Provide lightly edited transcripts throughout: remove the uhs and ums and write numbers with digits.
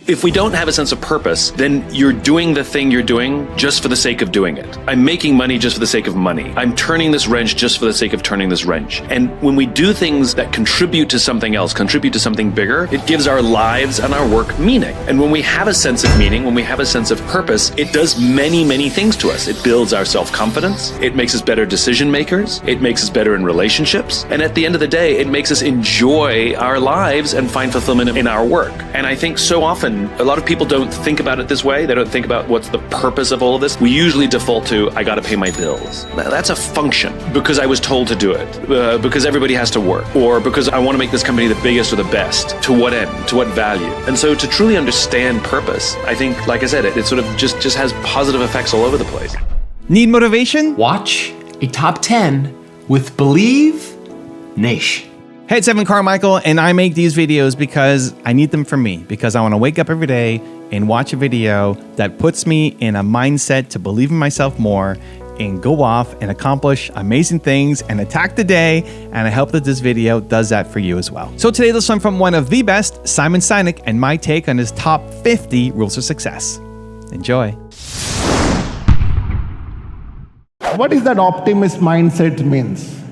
If we don't have a sense of purpose, then you're doing the thing you're doing just for the sake of doing it. I'm making money just for the sake of money. I'm turning this wrench just for the sake of turning this wrench. And when we do things that contribute to something else, contribute to something bigger, it gives our lives and our work meaning. And when we have a sense of meaning, when we have a sense of purpose, it does many, many things to us. It builds our self-confidence. It makes us better decision makers. It makes us better in relationships. And at the end of the day, it makes us enjoy our lives and find fulfillment in our work. And I think so often, a lot of people don't think about it this way. They don't think about what's the purpose of all of this. We usually default to, I got to pay my bills. That's a function because I was told to do it, because everybody has to work, or because I want to make this company the biggest or the best. To what end? To what value? And so to truly understand purpose, I think, like I said, it sort of just has positive effects all over the place. Need motivation? Watch a top 10 with Believe Nation. Hey, it's Evan Carmichael, and I make these videos because I need them for me, because I want to wake up every day and watch a video that puts me in a mindset to believe in myself more and go off and accomplish amazing things and attack the day. And I hope that this video does that for you as well. So today, let's learn from one of the best, Simon Sinek, and my take on his top 50 rules of success. Enjoy. What is that optimist mindset means?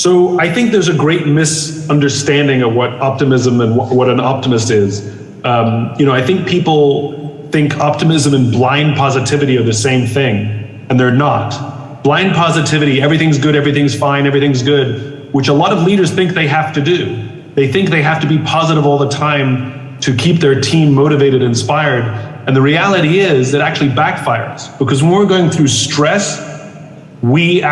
So I think there's a great misunderstanding of what optimism and what an optimist is. I think people think optimism and blind positivity are the same thing, and they're not. Blind positivity, everything's good, everything's fine, everything's good, which a lot of leaders think they have to do. They think they have to be positive all the time to keep their team motivated, inspired. And the reality is it actually backfires, because when we're going through stress, we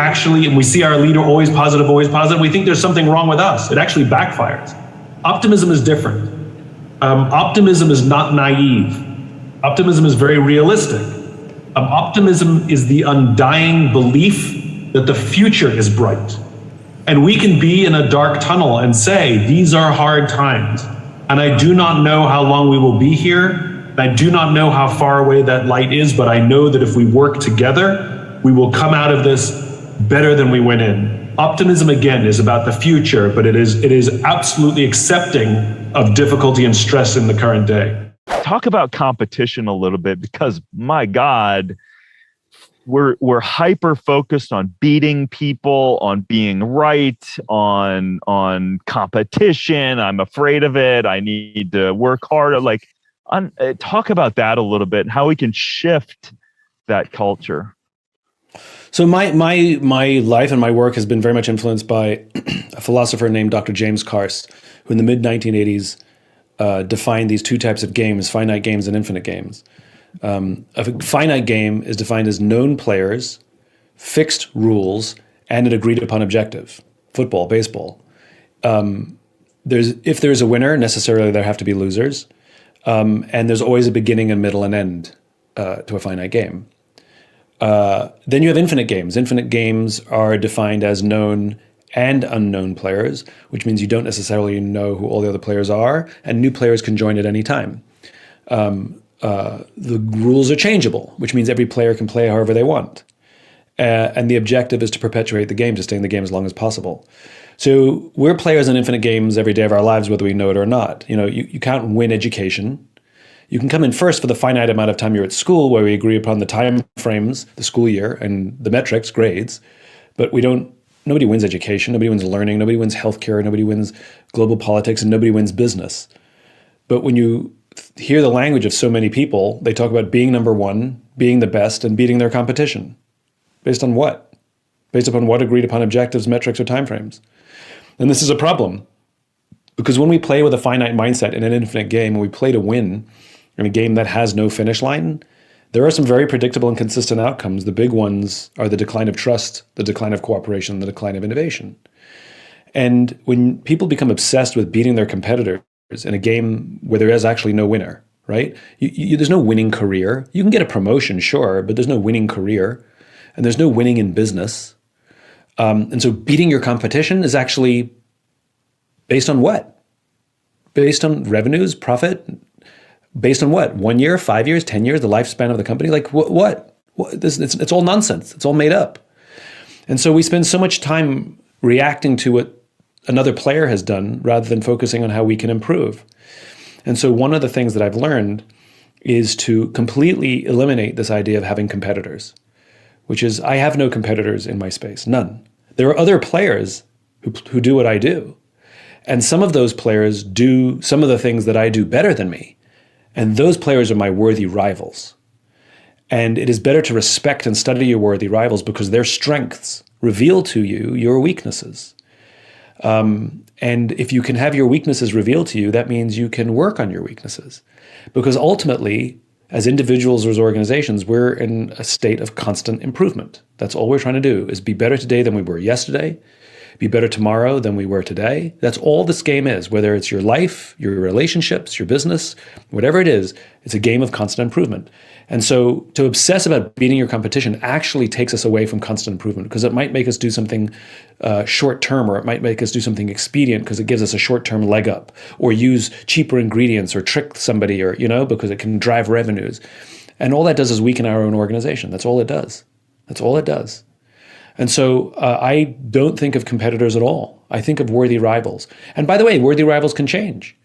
see our leader always positive, we think there's something wrong with us. It actually backfires. Optimism is different. Optimism is not naive. Optimism is very realistic. Optimism is the undying belief that the future is bright. And we can be in a dark tunnel and say, these are hard times. And I do not know how long we will be here. And I do not know how far away that light is, but I know that if we work together, we will come out of this better than we went in. Optimism, again, is about the future, but it is absolutely accepting of difficulty and stress in the current day. Talk about competition a little bit, because my God, we're hyper focused on beating people, on being right, on competition. I'm afraid of it. I need to work harder. Talk about that a little bit, how we can shift that culture. So my life and my work has been very much influenced by a philosopher named Dr. James Karst, who in the mid-1980s defined these two types of games, finite games and infinite games. A finite game is defined as known players, fixed rules, and an agreed-upon objective. Football, baseball. If there's a winner, necessarily there have to be losers. And there's always a beginning, a middle, and end to a finite game. Then you have infinite games. Infinite games are defined as known and unknown players, which means you don't necessarily know who all the other players are, and new players can join at any time. The rules are changeable, which means every player can play however they want. And the objective is to perpetuate the game, to stay in the game as long as possible. So we're players in infinite games every day of our lives, whether we know it or not. You can't win education. You can come in first for the finite amount of time you're at school, where we agree upon the time frames, the school year, and the metrics, grades. But nobody wins education, nobody wins learning, nobody wins healthcare, nobody wins global politics, and nobody wins business. But when you hear the language of so many people, they talk about being number one, being the best, and beating their competition. Based on what? Based upon what agreed upon objectives, metrics, or timeframes? And this is a problem, because when we play with a finite mindset in an infinite game, and we play to win in a game that has no finish line, there are some very predictable and consistent outcomes. The big ones are the decline of trust, the decline of cooperation, the decline of innovation. And when people become obsessed with beating their competitors in a game where there is actually no winner, right? There's no winning career. You can get a promotion, sure, but there's no winning career. And there's no winning in business. And so beating your competition is actually based on what? Based on revenues, profit? Based on what? 1 year, 5 years, 10 years, the lifespan of the company? Like what? It's all nonsense. It's all made up. And so we spend so much time reacting to what another player has done rather than focusing on how we can improve. And so one of the things that I've learned is to completely eliminate this idea of having competitors, which is I have no competitors in my space, none. There are other players who do what I do. And some of those players do some of the things that I do better than me. And those players are my worthy rivals. And it is better to respect and study your worthy rivals because their strengths reveal to you your weaknesses. And if you can have your weaknesses revealed to you, that means you can work on your weaknesses. Because ultimately, as individuals or as organizations, we're in a state of constant improvement. That's all we're trying to do, is be better today than we were yesterday, be better tomorrow than we were today. That's all this game is, whether it's your life, your relationships, your business, whatever it is, it's a game of constant improvement. And so to obsess about beating your competition actually takes us away from constant improvement, because it might make us do something short term, or it might make us do something expedient because it gives us a short term leg up, or use cheaper ingredients, or trick somebody, or, because it can drive revenues. And all that does is weaken our own organization. That's all it does. That's all it does. And so I don't think of competitors at all. I think of worthy rivals. And by the way, worthy rivals can change.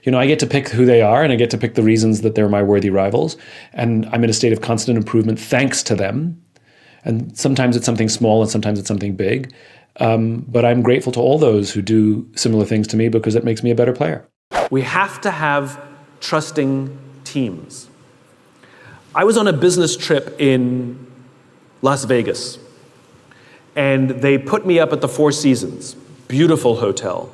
I get to pick who they are, and I get to pick the reasons that they're my worthy rivals. And I'm in a state of constant improvement thanks to them. And sometimes it's something small and sometimes it's something big. But I'm grateful to all those who do similar things to me, because it makes me a better player. We have to have trusting teams. I was on a business trip in Las Vegas, and they put me up at the Four Seasons, beautiful hotel.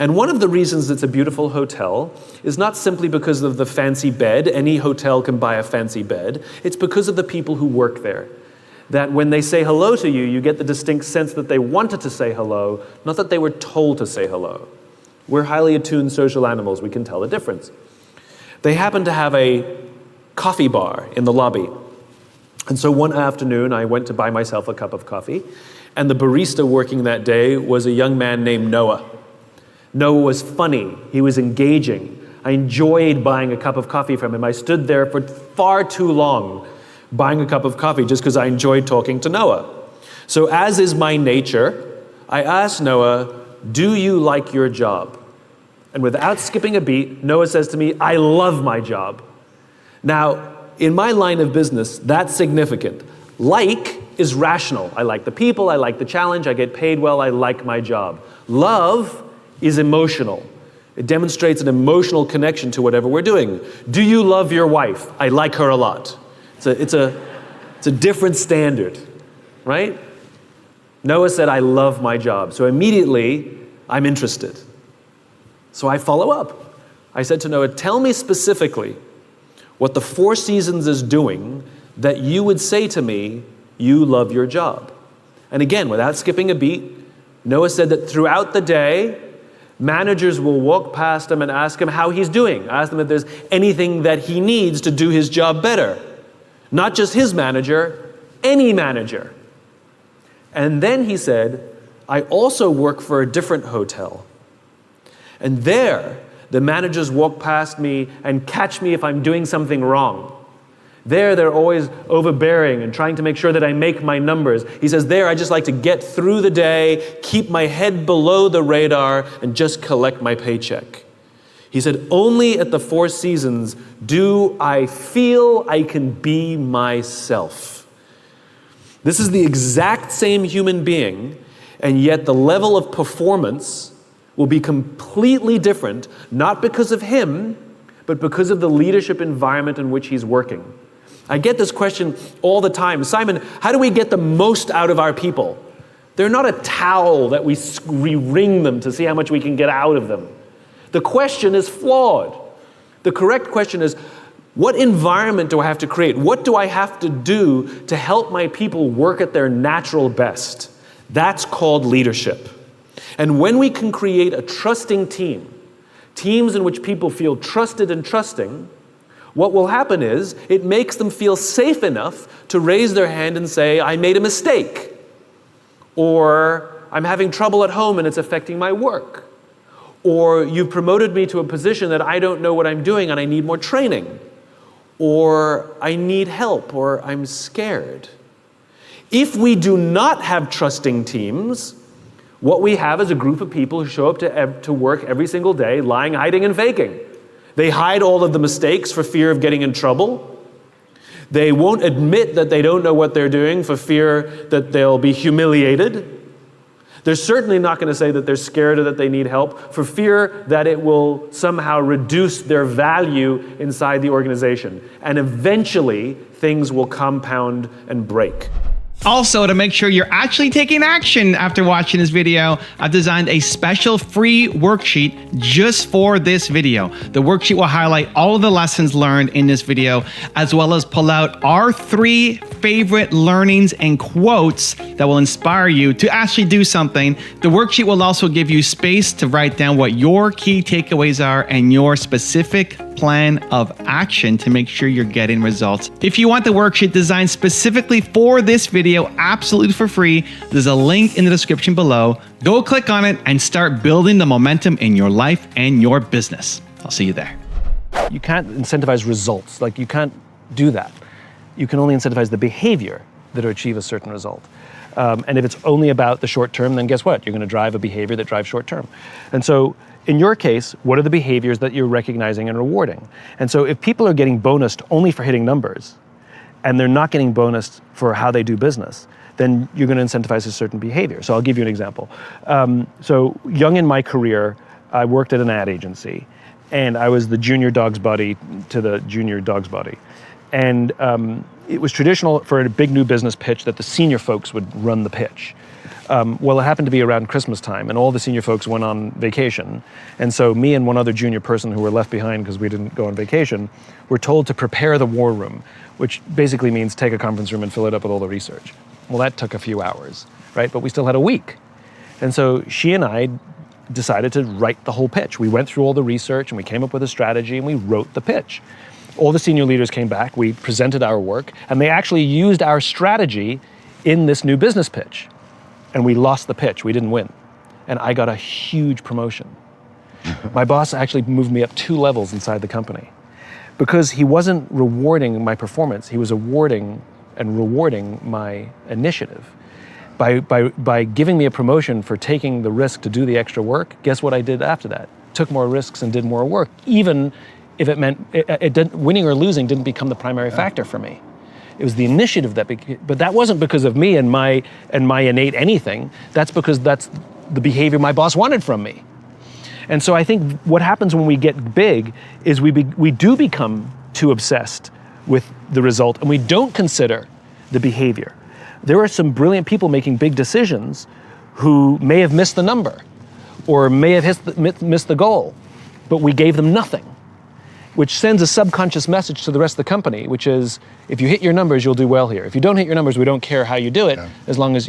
And one of the reasons it's a beautiful hotel is not simply because of the fancy bed. Any hotel can buy a fancy bed. It's because of the people who work there. That when they say hello to you, you get the distinct sense that they wanted to say hello, not that they were told to say hello. We're highly attuned social animals. We can tell the difference. They happened to have a coffee bar in the lobby. And so one afternoon, I went to buy myself a cup of coffee, and the barista working that day was a young man named Noah. Noah was funny. He was engaging. I enjoyed buying a cup of coffee from him. I stood there for far too long buying a cup of coffee just because I enjoyed talking to Noah. So as is my nature, I asked Noah, "Do you like your job?" And without skipping a beat, Noah says to me, "I love my job." Now, in my line of business, that's significant. Like is rational. I like the people, I like the challenge, I get paid well, I like my job. Love is emotional. It demonstrates an emotional connection to whatever we're doing. Do you love your wife? I like her a lot. It's a different standard, right? Noah said, "I love my job." So immediately, I'm interested. So I follow up. I said to Noah, "Tell me specifically what the Four Seasons is doing that you would say to me, you love your job." And again, without skipping a beat, Noah said that throughout the day, managers will walk past him and ask him how he's doing. Ask him if there's anything that he needs to do his job better. Not just his manager, any manager. And then he said, "I also work for a different hotel. And there, the managers walk past me and catch me if I'm doing something wrong. There, they're always overbearing and trying to make sure that I make my numbers." He says, "There, I just like to get through the day, keep my head below the radar, and just collect my paycheck." He said, "Only at the Four Seasons do I feel I can be myself." This is the exact same human being, and yet the level of performance will be completely different, not because of him, but because of the leadership environment in which he's working. I get this question all the time. "Simon, how do we get the most out of our people?" They're not a towel that we wring them to see how much we can get out of them. The question is flawed. The correct question is, what environment do I have to create? What do I have to do to help my people work at their natural best? That's called leadership. And when we can create a trusting team, teams in which people feel trusted and trusting, what will happen is it makes them feel safe enough to raise their hand and say, "I made a mistake," or "I'm having trouble at home and it's affecting my work," or "You've promoted me to a position that I don't know what I'm doing and I need more training," or "I need help," or "I'm scared." If we do not have trusting teams, what we have is a group of people who show up to work every single day lying, hiding, and faking. They hide all of the mistakes for fear of getting in trouble. They won't admit that they don't know what they're doing for fear that they'll be humiliated. They're certainly not going to say that they're scared or that they need help for fear that it will somehow reduce their value inside the organization. And eventually, things will compound and break. Also, to make sure you're actually taking action after watching this video, I've designed a special free worksheet just for this video. The worksheet will highlight all of the lessons learned in this video, as well as pull out our 3 favorite learnings and quotes that will inspire you to actually do something. The worksheet will also give you space to write down what your key takeaways are and your specific plan of action to make sure you're getting results. If you want the worksheet designed specifically for this video, absolutely for free, there's a link in the description below. Go click on it and start building the momentum in your life and your business. I'll see you there. You can't incentivize results. Like, you can't do that. You can only incentivize the behavior that will achieve a certain result. And if it's only about the short term, then guess what? You're going to drive a behavior that drives short term. And so in your case, what are the behaviors that you're recognizing and rewarding? And so if people are getting bonused only for hitting numbers, and they're not getting bonused for how they do business, then you're going to incentivize a certain behavior. So I'll give you an example. So young in my career, I worked at an ad agency, and I was the junior dog's buddy to the junior dog's buddy. And it was traditional for a big new business pitch that the senior folks would run the pitch. Well, it happened to be around Christmas time, and all the senior folks went on vacation. And so me and one other junior person who were left behind because we didn't go on vacation were told to prepare the war room, which basically means take a conference room and fill it up with all the research. Well, that took a few hours, right? But we still had a week. And so she and I decided to write the whole pitch. We went through all the research, and we came up with a strategy, and we wrote the pitch. All the senior leaders came back, we presented our work, and they actually used our strategy in this new business pitch. And we lost the pitch, we didn't win. And I got a huge promotion. My boss actually moved me up 2 levels inside the company because he wasn't rewarding my performance, he was awarding and rewarding my initiative. By giving me a promotion for taking the risk to do the extra work, guess what I did after that? Took more risks and did more work, even if it meant winning or losing didn't become the primary factor for me. It was the initiative but that wasn't because of me and my innate anything. That's because that's the behavior my boss wanted from me. And so I think what happens when we get big is we do become too obsessed with the result, and we don't consider the behavior. There are some brilliant people making big decisions who may have missed the number or may have missed the goal, but we gave them nothing, which sends a subconscious message to the rest of the company, which is, if you hit your numbers, you'll do well here. If you don't hit your numbers, we don't care how you do it, as long as,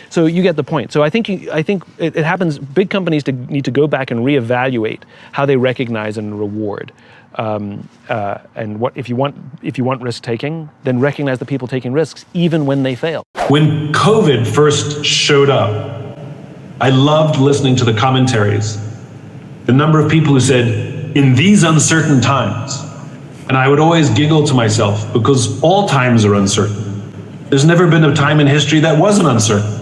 so you get the point. So I think it happens, big companies need to go back and reevaluate how they recognize and reward. And if you want risk taking, then recognize the people taking risks, even when they fail. When COVID first showed up, I loved listening to the commentaries. The number of people who said, in these uncertain times. And I would always giggle to myself because all times are uncertain. There's never been a time in history that wasn't uncertain.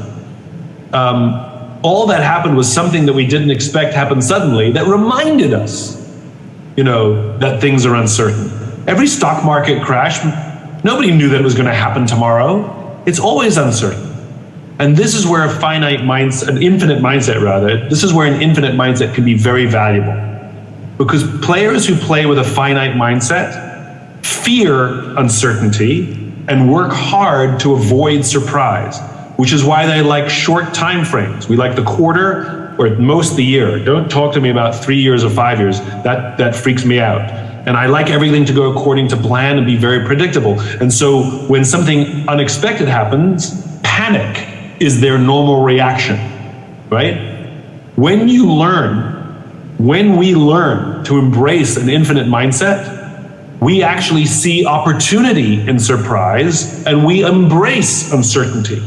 All that happened was something that we didn't expect happened suddenly that reminded us, that things are uncertain. Every stock market crash, nobody knew that it was going to happen tomorrow. It's always uncertain. And this is where an infinite mindset can be very valuable. Because players who play with a finite mindset fear uncertainty and work hard to avoid surprise, which is why they like short time frames. We like the quarter or at most the year. Don't talk to me about 3 years or 5 years. That freaks me out. And I like everything to go according to plan and be very predictable. And so when something unexpected happens, panic is their normal reaction, right? When we learn to embrace an infinite mindset, we actually see opportunity in surprise and we embrace uncertainty.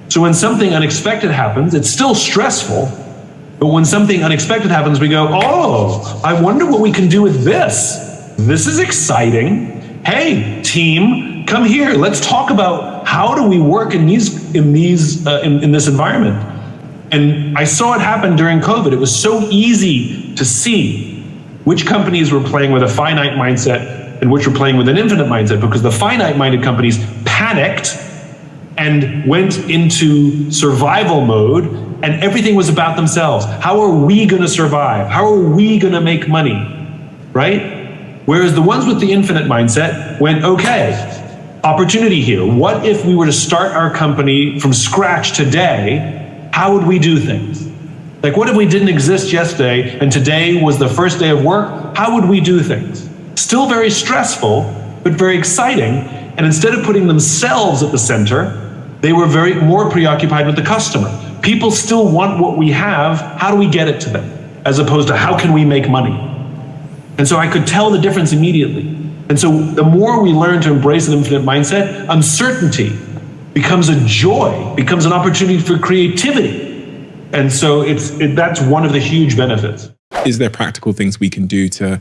So when something unexpected happens, it's still stressful, but when something unexpected happens, we go, oh, I wonder what we can do with this. This is exciting. Hey, team, come here. Let's talk about how do we work in this environment. And I saw it happen during COVID. It was so easy to see which companies were playing with a finite mindset and which were playing with an infinite mindset, because the finite-minded companies panicked and went into survival mode, and everything was about themselves. How are we going to survive? How are we going to make money? Right? Whereas the ones with the infinite mindset went, okay, opportunity here. What if we were to start our company from scratch today? How would we do things? Like, what if we didn't exist yesterday and today was the first day of work? How would we do things? Still very stressful, but very exciting. And instead of putting themselves at the center, they were more preoccupied with the customer. People still want what we have. How do we get it to them? As opposed to how can we make money? And so I could tell the difference immediately. And so the more we learn to embrace an infinite mindset, uncertainty becomes a joy, becomes an opportunity for creativity. And so that's one of the huge benefits. Is there practical things we can do to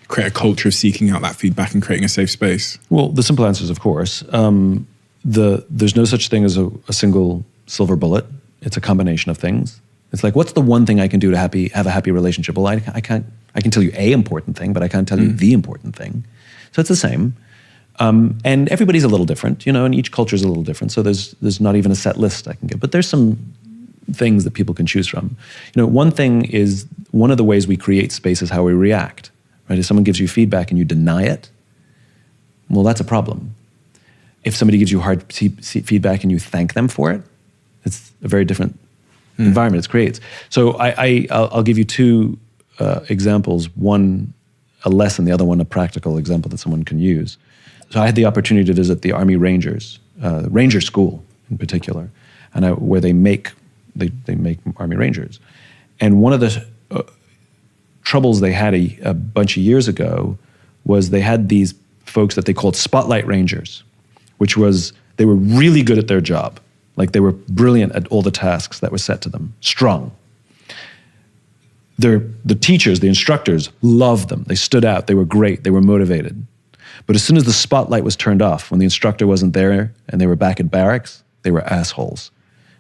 create a culture of seeking out that feedback and creating a safe space? Well, the simple answer is, of course. There's no such thing as a single silver bullet. It's a combination of things. It's like, what's the one thing I can do to have a happy relationship? Well, I can tell you a important thing, but I can't tell you the important thing. So it's the same. And everybody's a little different, and each culture is a little different. So there's not even a set list I can give, but there's some things that people can choose from. One thing is, one of the ways we create space is how we react, right? If someone gives you feedback and you deny it, well, that's a problem. If somebody gives you hard feedback and you thank them for it, it's a very different environment it creates. So I'll give you two examples, one a lesson, the other one a practical example that someone can use. So I had the opportunity to visit the Army Rangers, Ranger School in particular, and where they make Army Rangers. And one of the troubles they had a bunch of years ago was they had these folks that they called Spotlight Rangers, which was they were really good at their job. Like, they were brilliant at all the tasks that were set to them, strong. The teachers, the instructors, loved them. They stood out. They were great. They were motivated. But as soon as the spotlight was turned off, when the instructor wasn't there and they were back at barracks, they were assholes.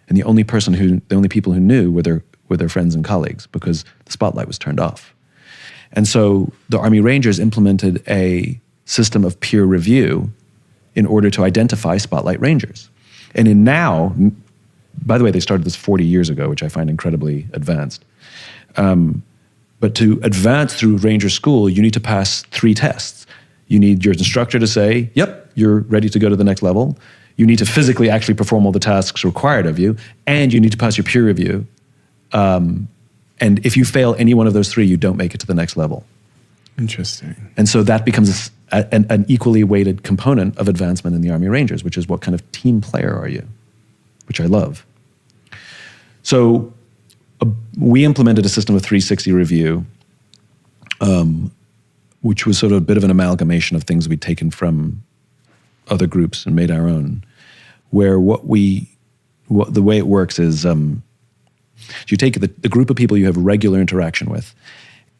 And the only people who knew were their friends and colleagues, because the spotlight was turned off. And so the Army Rangers implemented a system of peer review in order to identify Spotlight Rangers. And by the way, they started this 40 years ago, which I find incredibly advanced. But to advance through Ranger School, you need to pass 3 tests. You need your instructor to say, yep, you're ready to go to the next level. You need to physically actually perform all the tasks required of you, and you need to pass your peer review. And if you fail any one of those 3, you don't make it to the next level. Interesting. And so that becomes an equally weighted component of advancement in the Army Rangers, which is, what kind of team player are you? Which I love. So we implemented a system of 360 review, which was sort of a bit of an amalgamation of things we'd taken from other groups and made our own, where the way it works is, you take the group of people you have regular interaction with,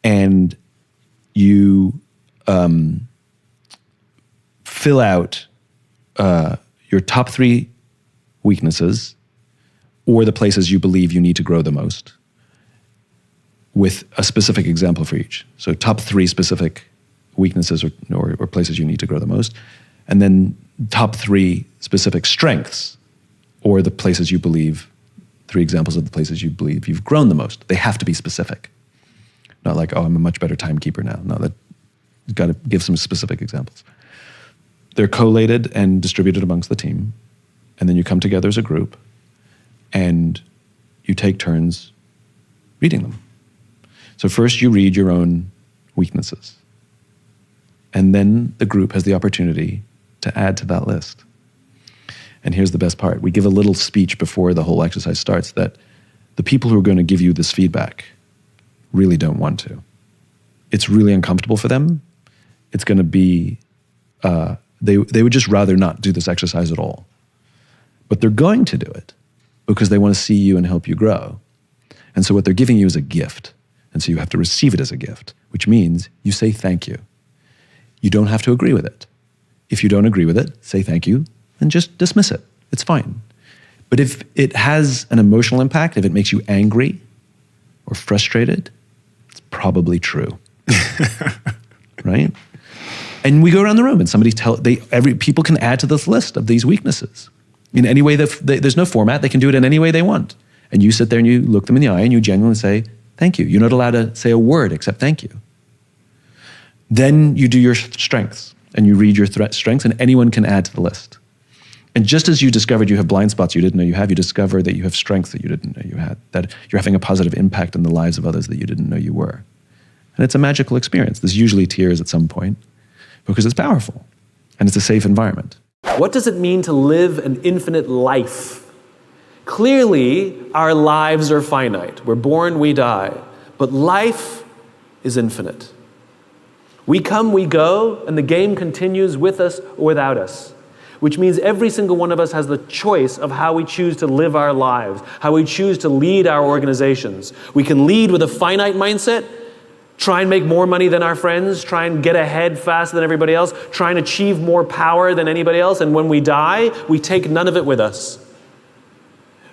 and you fill out your top 3 weaknesses, or the places you believe you need to grow the most, with a specific example for each. So top 3 specific weaknesses or places you need to grow the most, and then top 3 specific strengths, or the places you believe, 3 examples of the places you believe you've grown the most. They have to be specific. Not like, oh, I'm a much better timekeeper now. No, you've got to give some specific examples. They're collated and distributed amongst the team, and then you come together as a group, and you take turns reading them. So first you read your own weaknesses, and then the group has the opportunity to add to that list. And here's the best part. We give a little speech before the whole exercise starts that the people who are going to give you this feedback really don't want to. It's really uncomfortable for them. It's going to be, they would just rather not do this exercise at all. But they're going to do it because they want to see you and help you grow. And so what they're giving you is a gift. And so you have to receive it as a gift, which means you say thank you. You don't have to agree with it. If you don't agree with it, say thank you and just dismiss it. It's fine. But if it has an emotional impact, if it makes you angry or frustrated, it's probably true. right? And we go around the room and people can add to this list of these weaknesses in any way there's no format. They can do it in any way they want. And you sit there and you look them in the eye and you genuinely say, thank you. You're not allowed to say a word except thank you. Then you do your strengths and you read your strengths, and anyone can add to the list. And just as you discovered you have blind spots you didn't know you have, you discover that you have strengths that you didn't know you had, that you're having a positive impact in the lives of others that you didn't know you were. And it's a magical experience. There's usually tears at some point because it's powerful and it's a safe environment. What does it mean to live an infinite life? Clearly, our lives are finite. We're born, we die. But life is infinite. We come, we go, and the game continues with us or without us. Which means every single one of us has the choice of how we choose to live our lives, how we choose to lead our organizations. We can lead with a finite mindset, try and make more money than our friends, try and get ahead faster than everybody else, try and achieve more power than anybody else, and when we die, we take none of it with us.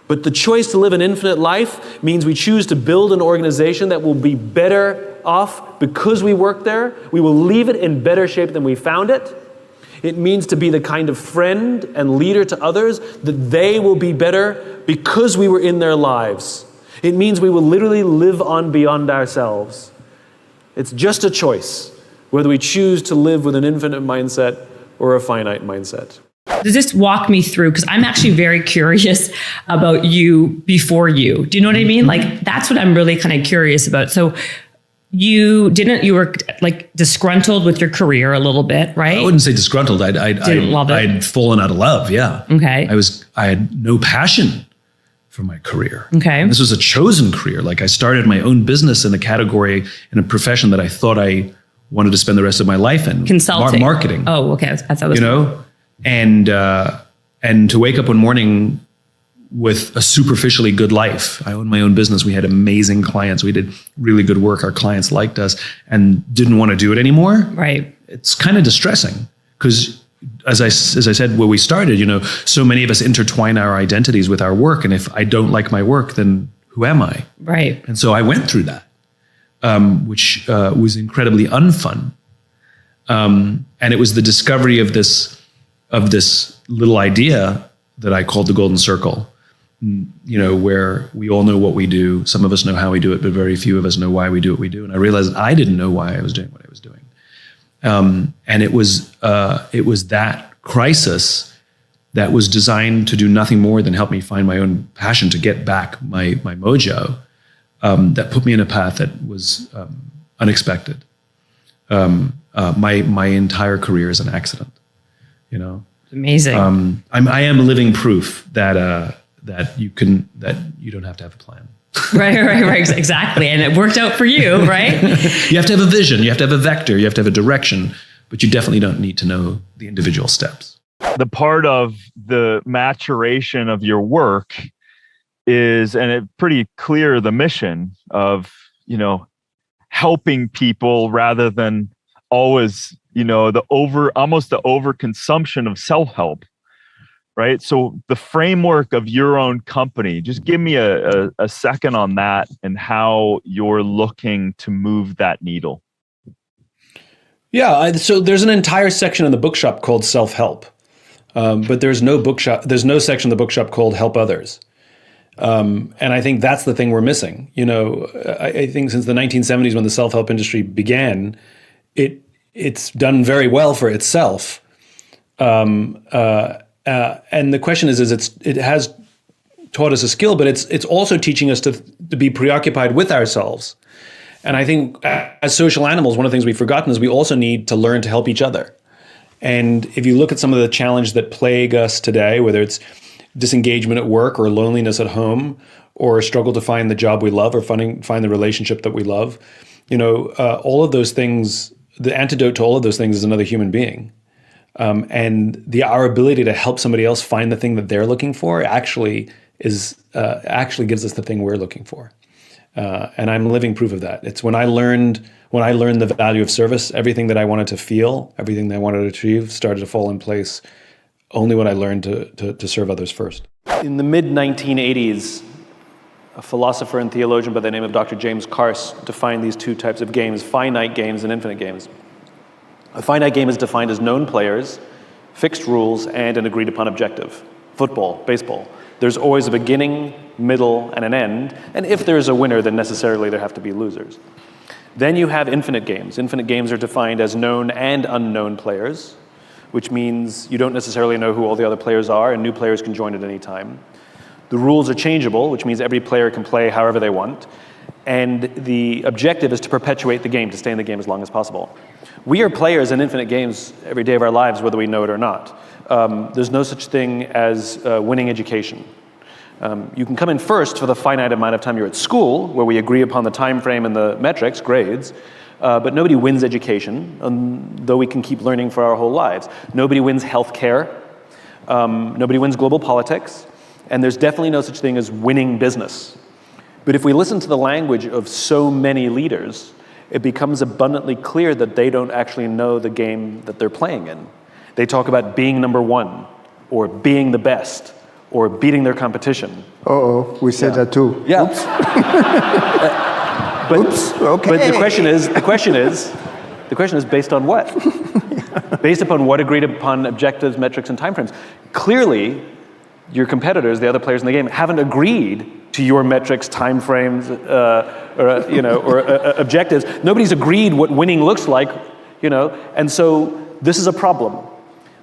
But the choice to live an infinite life means we choose to build an organization that will be better off because we work there. We will leave it in better shape than we found it. It means to be the kind of friend and leader to others that they will be better because we were in their lives. It means we will literally live on beyond ourselves. It's just a choice, whether we choose to live with an infinite mindset or a finite mindset. Just walk me through, because I'm actually very curious about you before you. Do you know what I mean? Like, that's what I'm really kind of curious about. So you were like disgruntled with your career a little bit, right? I wouldn't say disgruntled. I'd fallen out of love. Yeah. Okay. I had no passion for my career. Okay. And this was a chosen career. Like, I started my own business in a category, in a profession that I thought I wanted to spend the rest of my life in. Consulting. Marketing. Oh, okay. I thought it was, and to wake up one morning with a superficially good life. I owned my own business. We had amazing clients. We did really good work. Our clients liked us and didn't want to do it anymore. Right. It's kind of distressing because as I said, where we started, so many of us intertwine our identities with our work. And if I don't like my work, then who am I? Right. And so I went through that, which was incredibly unfun. And it was the discovery of this little idea that I called the Golden Circle, where we all know what we do. Some of us know how we do it, but very few of us know why we do what we do. And I realized I didn't know why I was doing what I was doing. And it was that crisis that was designed to do nothing more than help me find my own passion, to get back my mojo, that put me in a path that was unexpected. My entire career is an accident, Amazing. I am living proof that you don't have to have a plan. Right. Exactly. And it worked out for you, right? You have to have a vision. You have to have a vector. You have to have a direction, but you definitely don't need to know the individual steps. The part of the maturation of your work is, and it's pretty clear, the mission of, helping people rather than always, the overconsumption of self-help, right? So the framework of your own company, just give me a second on that and how you're looking to move that needle. Yeah, so there's an entire section in the bookshop called self-help, but there's no section of the bookshop called help others. And I think that's the thing we're missing. I think since the 1970s, when the self-help industry began, it's done very well for itself. And the question is it has taught us a skill, but it's also teaching us to be preoccupied with ourselves. And I think as social animals, one of the things we've forgotten is we also need to learn to help each other. And if you look at some of the challenges that plague us today, whether it's disengagement at work or loneliness at home or a struggle to find the job we love or find the relationship that we love, all of those things, the antidote to all of those things is another human being. And our ability to help somebody else find the thing that they're looking for actually gives us the thing we're looking for. And I'm living proof of that. It's when I learned the value of service, everything that I wanted to feel, everything that I wanted to achieve started to fall in place only when I learned to serve others first. In the mid-1980s, a philosopher and theologian by the name of Dr. James Carse defined these two types of games, finite games and infinite games. A finite game is defined as known players, fixed rules, and an agreed upon objective. Football, baseball. There's always a beginning, middle, and an end, and if there's a winner, then necessarily there have to be losers. Then you have infinite games. Infinite games are defined as known and unknown players, which means you don't necessarily know who all the other players are, and new players can join at any time. The rules are changeable, which means every player can play however they want, and the objective is to perpetuate the game, to stay in the game as long as possible. We are players in infinite games every day of our lives, whether we know it or not. There's no such thing as winning education. You can come in first for the finite amount of time you're at school, where we agree upon the time frame and the metrics, grades, but nobody wins education, though we can keep learning for our whole lives. Nobody wins healthcare. Nobody wins global politics. And there's definitely no such thing as winning business. But if we listen to the language of so many leaders, it becomes abundantly clear that they don't actually know the game that they're playing in. They talk about being number one, or being the best, or beating their competition. Uh-oh, we said that too. Yeah. Oops. Oops, okay. But the question is based on what? Based upon what agreed upon objectives, metrics, and timeframes. Clearly, your competitors, the other players in the game, haven't agreed to your metrics, timeframes, or objectives. Nobody's agreed what winning looks like, and so this is a problem.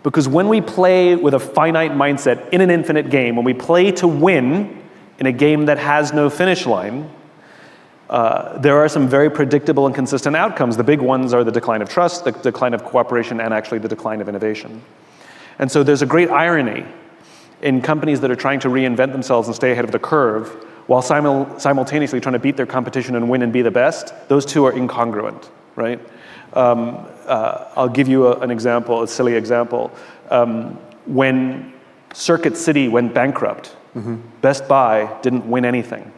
Because when we play with a finite mindset in an infinite game, when we play to win in a game that has no finish line, there are some very predictable and consistent outcomes. The big ones are the decline of trust, the decline of cooperation, and actually the decline of innovation. And so there's a great irony in companies that are trying to reinvent themselves and stay ahead of the curve, while simultaneously trying to beat their competition and win and be the best. Those two are incongruent, right? I'll give you an example, a silly example. When Circuit City went bankrupt, Best Buy didn't win anything,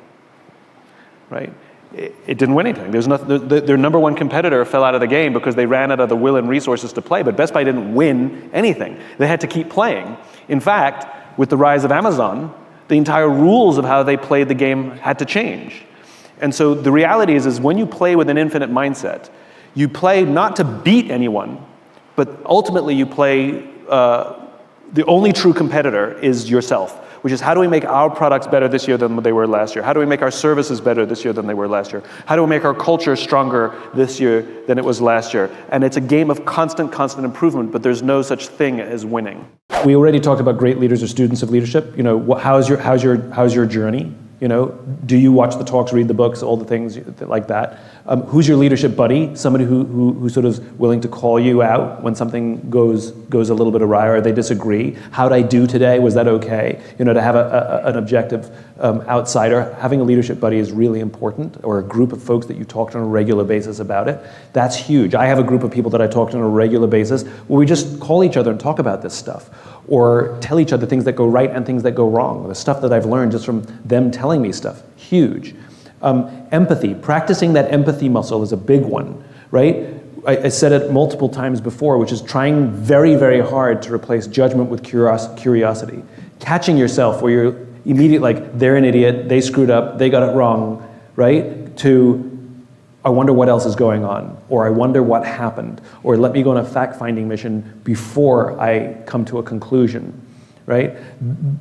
right? It didn't win anything. Their number one competitor fell out of the game because they ran out of the will and resources to play, but Best Buy didn't win anything. They had to keep playing. In fact, with the rise of Amazon, the entire rules of how they played the game had to change. And so the reality is when you play with an infinite mindset, you play not to beat anyone, but ultimately you play, the only true competitor is yourself, which is how do we make our products better this year than they were last year? How do we make our services better this year than they were last year? How do we make our culture stronger this year than it was last year? And it's a game of constant improvement, but there's no such thing as winning. We already talked about great leaders or students of leadership. How's your journey? Do you watch the talks, read the books, all the things like that? Who's your leadership buddy? Somebody who's sort of willing to call you out when something goes a little bit awry or they disagree. How'd I do today? Was that okay? To have an objective outsider, having a leadership buddy is really important, or a group of folks that you talk to on a regular basis about it. That's huge. I have a group of people that I talk to on a regular basis where we just call each other and talk about this stuff, or tell each other things that go right and things that go wrong. The stuff that I've learned just from them telling me stuff, huge. Empathy, practicing that empathy muscle is a big one, right? I said it multiple times before, which is trying very, very hard to replace judgment with curiosity. Catching yourself where you're immediately like, they're an idiot, they screwed up, they got it wrong, right? To, I wonder what else is going on, or I wonder what happened, or let me go on a fact-finding mission before I come to a conclusion, right?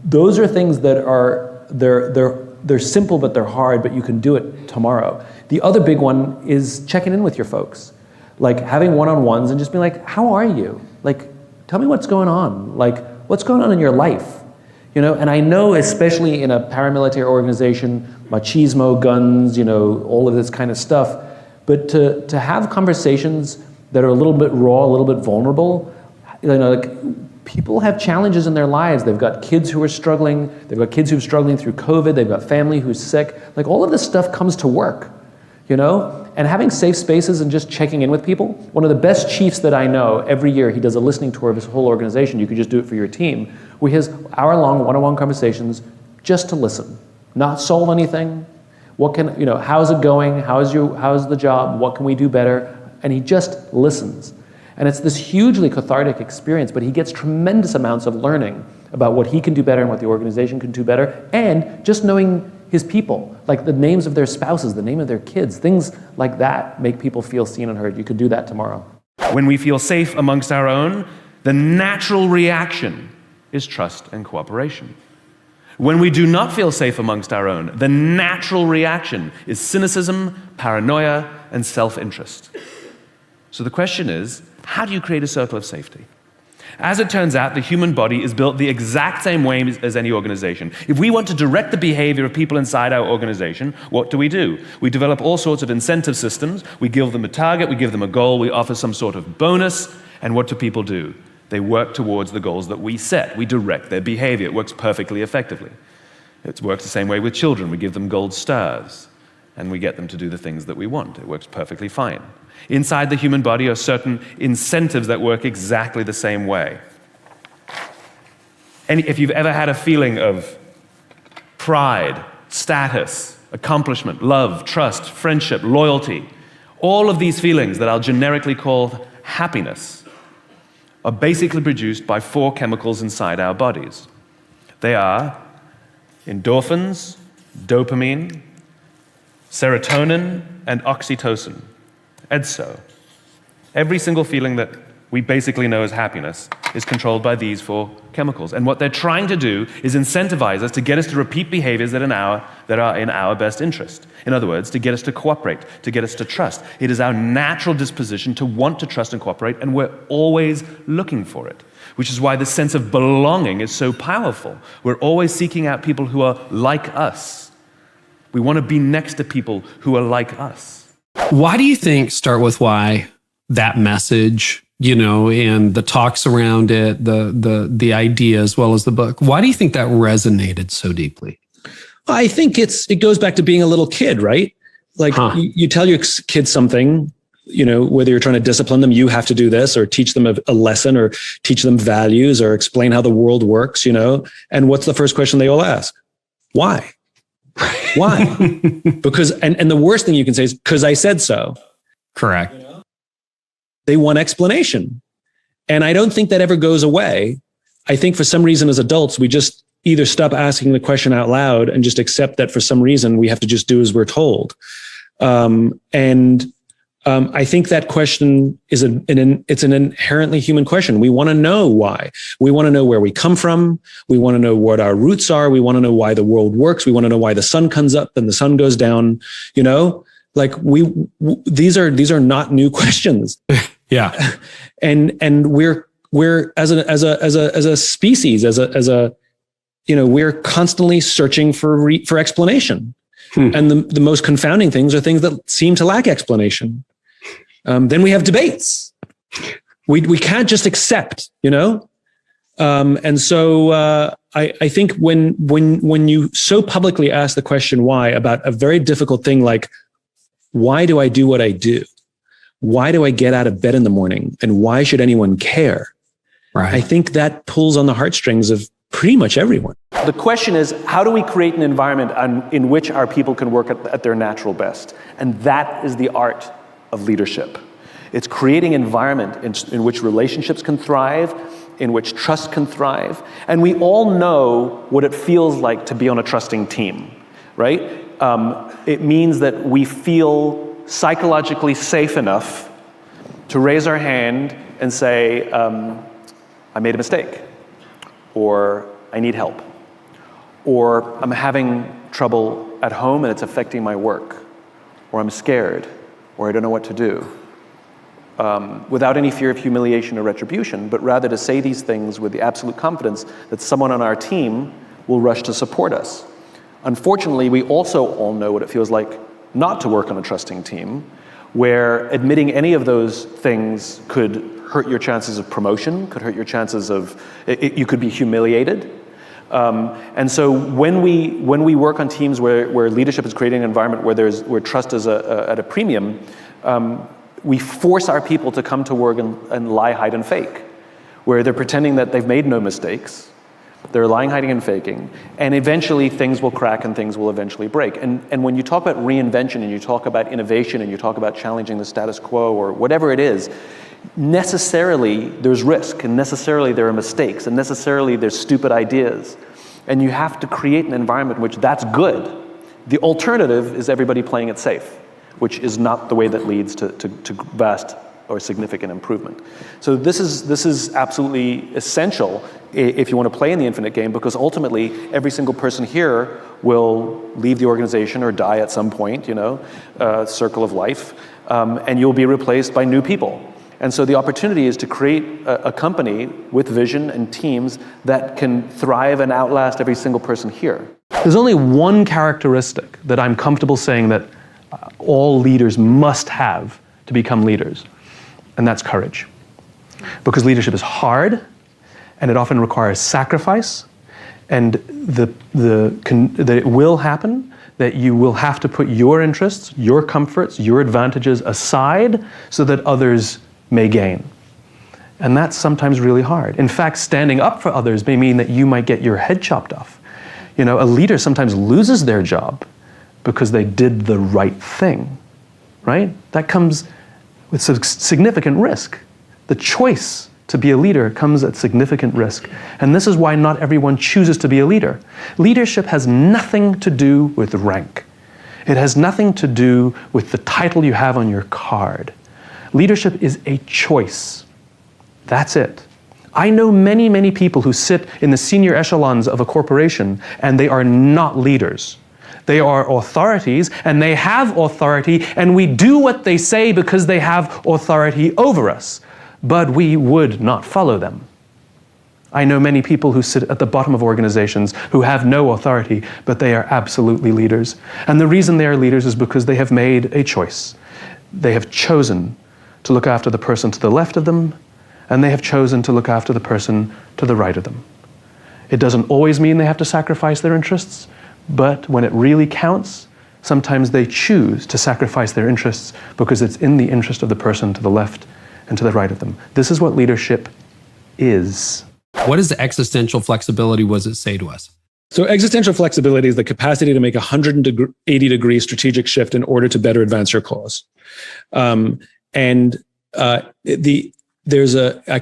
Those are things that are, they're simple, but they're hard, but you can do it tomorrow. The other big one is checking in with your folks. Like having one-on-ones and just being like, how are you? Like, tell me what's going on. Like, what's going on in your life? And I know, especially in a paramilitary organization, machismo, guns, all of this kind of stuff, but to have conversations that are a little bit raw, a little bit vulnerable, people have challenges in their lives. They've got kids who are struggling. They've got kids who are struggling through COVID. They've got family who's sick. Like all of this stuff comes to work, And having safe spaces and just checking in with people. One of the best chiefs that I know, every year he does a listening tour of his whole organization. You could just do it for your team. Where he has hour-long one-on-one conversations just to listen, not solve anything. How's it going? How's the job? What can we do better? And he just listens. And it's this hugely cathartic experience, but he gets tremendous amounts of learning about what he can do better and what the organization can do better, and just knowing his people, like the names of their spouses, the name of their kids, things like that make people feel seen and heard. You could do that tomorrow. When we feel safe amongst our own, the natural reaction is trust and cooperation. When we do not feel safe amongst our own, the natural reaction is cynicism, paranoia, and self-interest. So the question is, how do you create a circle of safety? As it turns out, the human body is built the exact same way as any organization. If we want to direct the behavior of people inside our organization, what do? We develop all sorts of incentive systems. We give them a target, we give them a goal, we offer some sort of bonus, and what do people do? They work towards the goals that we set. We direct their behavior. It works perfectly effectively. It works the same way with children. We give them gold stars, and we get them to do the things that we want. It works perfectly fine. Inside the human body are certain incentives that work exactly the same way. And if you've ever had a feeling of pride, status, accomplishment, love, trust, friendship, loyalty, all of these feelings that I'll generically call happiness are basically produced by 4 chemicals inside our bodies. They are endorphins, dopamine, serotonin, and oxytocin. And so, every single feeling that we basically know as happiness is controlled by these 4 chemicals. And what they're trying to do is incentivize us to get us to repeat behaviors that are in our best interest. In other words, to get us to cooperate, to get us to trust. It is our natural disposition to want to trust and cooperate, and we're always looking for it, which is why the sense of belonging is so powerful. We're always seeking out people who are like us. We want to be next to people who are like us. Why do you think Start With Why, that message, and the talks around it, the idea as well as the book, why do you think that resonated so deeply? I think it goes back to being a little kid, right? Like you tell your kids something, whether you're trying to discipline them, you have to do this, or teach them a lesson, or teach them values, or explain how the world works, and what's the first question they all ask? Why? Why? Because, and the worst thing you can say is, because I said so. Correct. They want explanation. And I don't think that ever goes away. I think for some reason as adults, we just either stop asking the question out loud and just accept that for some reason we have to just do as we're told. I think that question is it's an inherently human question. We want to know why. We want to know where we come from. We want to know what our roots are. We want to know why the world works. We want to know why the sun comes up and the sun goes down. Like these are not new questions. Yeah. And we're as a species, we're constantly searching for explanation. And the most confounding things are things that seem to lack explanation. Then we have debates. We can't just accept, And so I think when you so publicly ask the question why about a very difficult thing like, why do I do what I do? Why do I get out of bed in the morning? And why should anyone care? Right. I think that pulls on the heartstrings of pretty much everyone. The question is, how do we create an environment in which our people can work at their natural best? And that is the art of leadership. It's creating an environment in which relationships can thrive, in which trust can thrive. And we all know what it feels like to be on a trusting team, right? It means that we feel psychologically safe enough to raise our hand and say, I made a mistake, or I need help, or I'm having trouble at home and it's affecting my work, or I'm scared, or I don't know what to do, without any fear of humiliation or retribution, but rather to say these things with the absolute confidence that someone on our team will rush to support us. Unfortunately, we also all know what it feels like not to work on a trusting team, where admitting any of those things could hurt your chances of promotion, could hurt your chances of, you could be humiliated. And so when we work on teams where leadership is creating an environment where trust is at a premium, we force our people to come to work and lie, hide, and fake, where they're pretending that they've made no mistakes. They're lying, hiding, and faking, and eventually things will crack and things will eventually break. And when you talk about reinvention and you talk about innovation and you talk about challenging the status quo or whatever it is, necessarily there's risk, and necessarily there are mistakes, and necessarily there's stupid ideas. And you have to create an environment in which that's good. The alternative is everybody playing it safe, which is not the way that leads to vast or significant improvement. So this is absolutely essential if you want to play in the infinite game, because ultimately every single person here will leave the organization or die at some point, circle of life, and you'll be replaced by new people. And so the opportunity is to create a company with vision and teams that can thrive and outlast every single person here. There's only one characteristic that I'm comfortable saying that all leaders must have to become leaders, and that's courage. Because leadership is hard, and it often requires sacrifice, and that it will happen, that you will have to put your interests, your comforts, your advantages aside so that others may gain. And that's sometimes really hard. In fact, standing up for others may mean that you might get your head chopped off. A leader sometimes loses their job because they did the right thing, right? That comes with significant risk. The choice to be a leader comes at significant risk. And this is why not everyone chooses to be a leader. Leadership has nothing to do with rank. It has nothing to do with the title you have on your card. Leadership is a choice. That's it. I know many, many people who sit in the senior echelons of a corporation, and they are not leaders. They are authorities, and they have authority, and we do what they say because they have authority over us. But we would not follow them. I know many people who sit at the bottom of organizations who have no authority, but they are absolutely leaders. And the reason they are leaders is because they have made a choice. They have chosen to look after the person to the left of them, and they have chosen to look after the person to the right of them. It doesn't always mean they have to sacrifice their interests, but when it really counts, sometimes they choose to sacrifice their interests because it's in the interest of the person to the left and to the right of them. This is what leadership is. What is the existential flexibility? What does it say to us? So existential flexibility is the capacity to make a 180-degree strategic shift in order to better advance your cause. I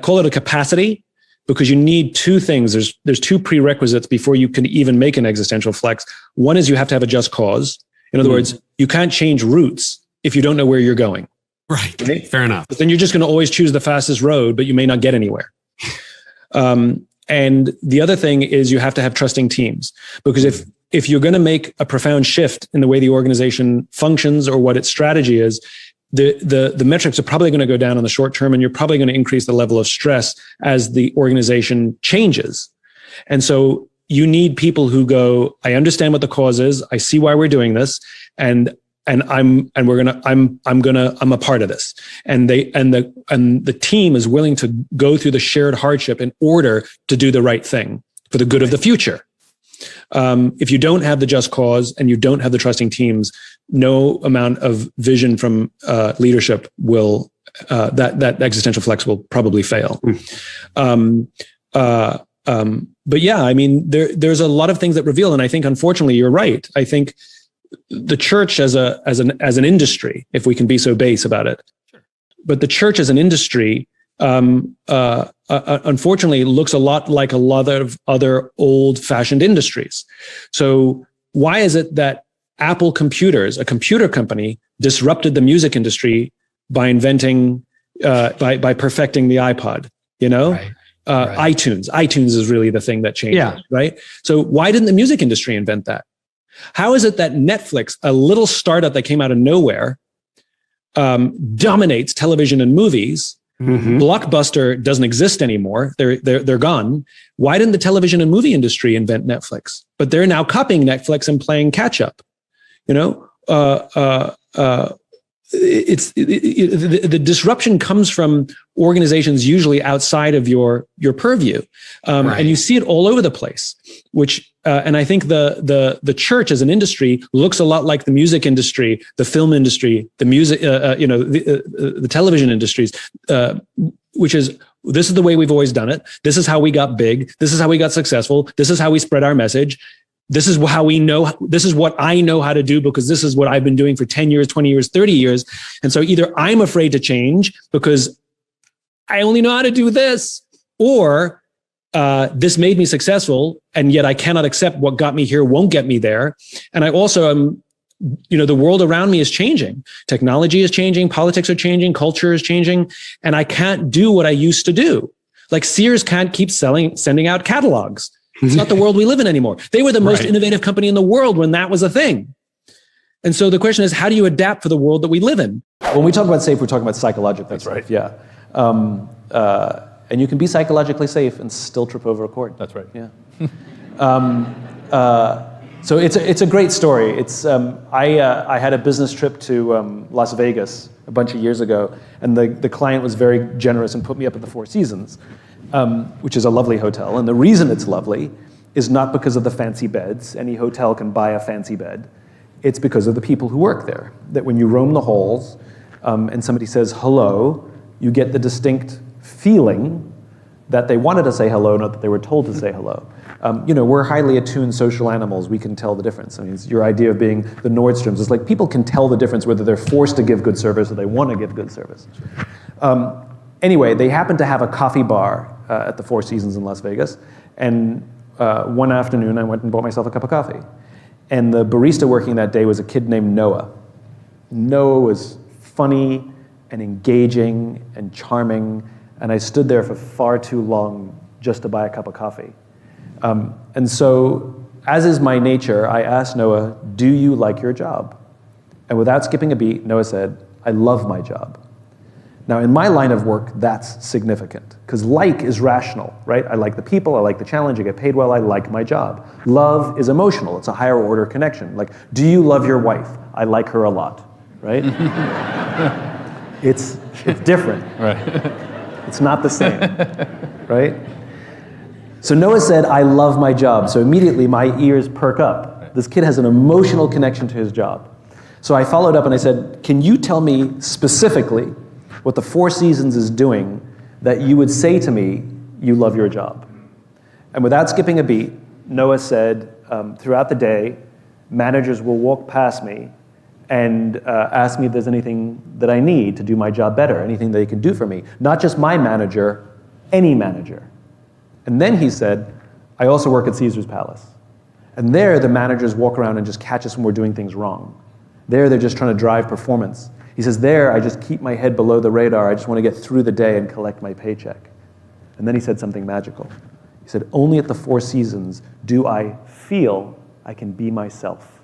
call it a capacity because you need two things. There's two prerequisites before you can even make an existential flex. One is you have to have a just cause. In other words, you can't change routes if you don't know where you're going. Right. Okay? Fair enough. But then you're just going to always choose the fastest road, but you may not get anywhere. And the other thing is you have to have trusting teams, because if you're going to make a profound shift in the way the organization functions or what its strategy is, the metrics are probably going to go down in the short term, and you're probably going to increase the level of stress as the organization changes. And so you need people who go, I understand what the cause is. I see why we're doing this. And I'm a part of this. And the team is willing to go through the shared hardship in order to do the right thing for the good of the future. If you don't have the just cause and you don't have the trusting teams, no amount of vision from leadership will that existential flex will probably fail. But yeah, I mean, there's a lot of things that reveal, and I think unfortunately you're right. I think the church as an industry, if we can be so base about it, but the church as an industry, unfortunately, looks a lot like a lot of other old-fashioned industries. So why is it that Apple Computers, a computer company, disrupted the music industry by inventing, by perfecting the iPod? Right. iTunes is really the thing that changed it, right? So why didn't the music industry invent that? How is it that Netflix, a little startup that came out of nowhere, dominates television and movies? Blockbuster doesn't exist anymore. They're gone. Why didn't the television and movie industry invent Netflix? But they're now copying Netflix and playing catch up. The disruption comes from organizations usually outside of your purview, and you see it all over the place. Which and I think the church as an industry looks a lot like the music industry, the film industry, the music, the television industries, which is, this is the way we've always done it. This is how we got big. This is how we got successful. This is how we spread our message. This is how we know, this is what I know how to do because this is what I've been doing for 10 years, 20 years, 30 years. And so either I'm afraid to change because I only know how to do this, or this made me successful, and yet I cannot accept what got me here won't get me there. And I also am, the world around me is changing. Technology is changing, politics are changing, culture is changing, and I can't do what I used to do. Like Sears can't keep sending out catalogs. It's not the world we live in anymore. They were the most innovative company in the world when that was a thing. And so the question is, how do you adapt for the world that we live in? When we talk about safe, we're talking about psychologically. That's right. Yeah. And you can be psychologically safe and still trip over a cord. That's right. Yeah. So it's a great story. I had a business trip to Las Vegas a bunch of years ago, and the client was very generous and put me up at the Four Seasons, which is a lovely hotel. And the reason it's lovely is not because of the fancy beds. Any hotel can buy a fancy bed. It's because of the people who work there. That when you roam the halls and somebody says hello, you get the distinct feeling that they wanted to say hello, not that they were told to say hello. We're highly attuned social animals. We can tell the difference. I mean, it's your idea of being the Nordstroms. It's like people can tell the difference whether they're forced to give good service or they want to give good service. Anyway, they happened to have a coffee bar at the Four Seasons in Las Vegas. And one afternoon, I went and bought myself a cup of coffee. And the barista working that day was a kid named Noah. Noah was funny and engaging and charming. And I stood there for far too long just to buy a cup of coffee. And so, as is my nature, I asked Noah, do you like your job? And without skipping a beat, Noah said, I love my job. Now, in my line of work, that's significant, because like is rational, right? I like the people, I like the challenge, I get paid well, I like my job. Love is emotional, it's a higher order connection. Like, do you love your wife? I like her a lot, right? It's different. Right. It's not the same, right? So Noah said, I love my job. So immediately my ears perk up. This kid has an emotional connection to his job. So I followed up and I said, can you tell me specifically what the Four Seasons is doing that you would say to me, you love your job? And without skipping a beat, Noah said, throughout the day, managers will walk past me and ask me if there's anything that I need to do my job better, anything they can do for me. Not just my manager, any manager. And then he said, I also work at Caesar's Palace. And there, the managers walk around and just catch us when we're doing things wrong. There, they're just trying to drive performance. He says, there, I just keep my head below the radar. I just want to get through the day and collect my paycheck. And then he said something magical. He said, only at the Four Seasons do I feel I can be myself.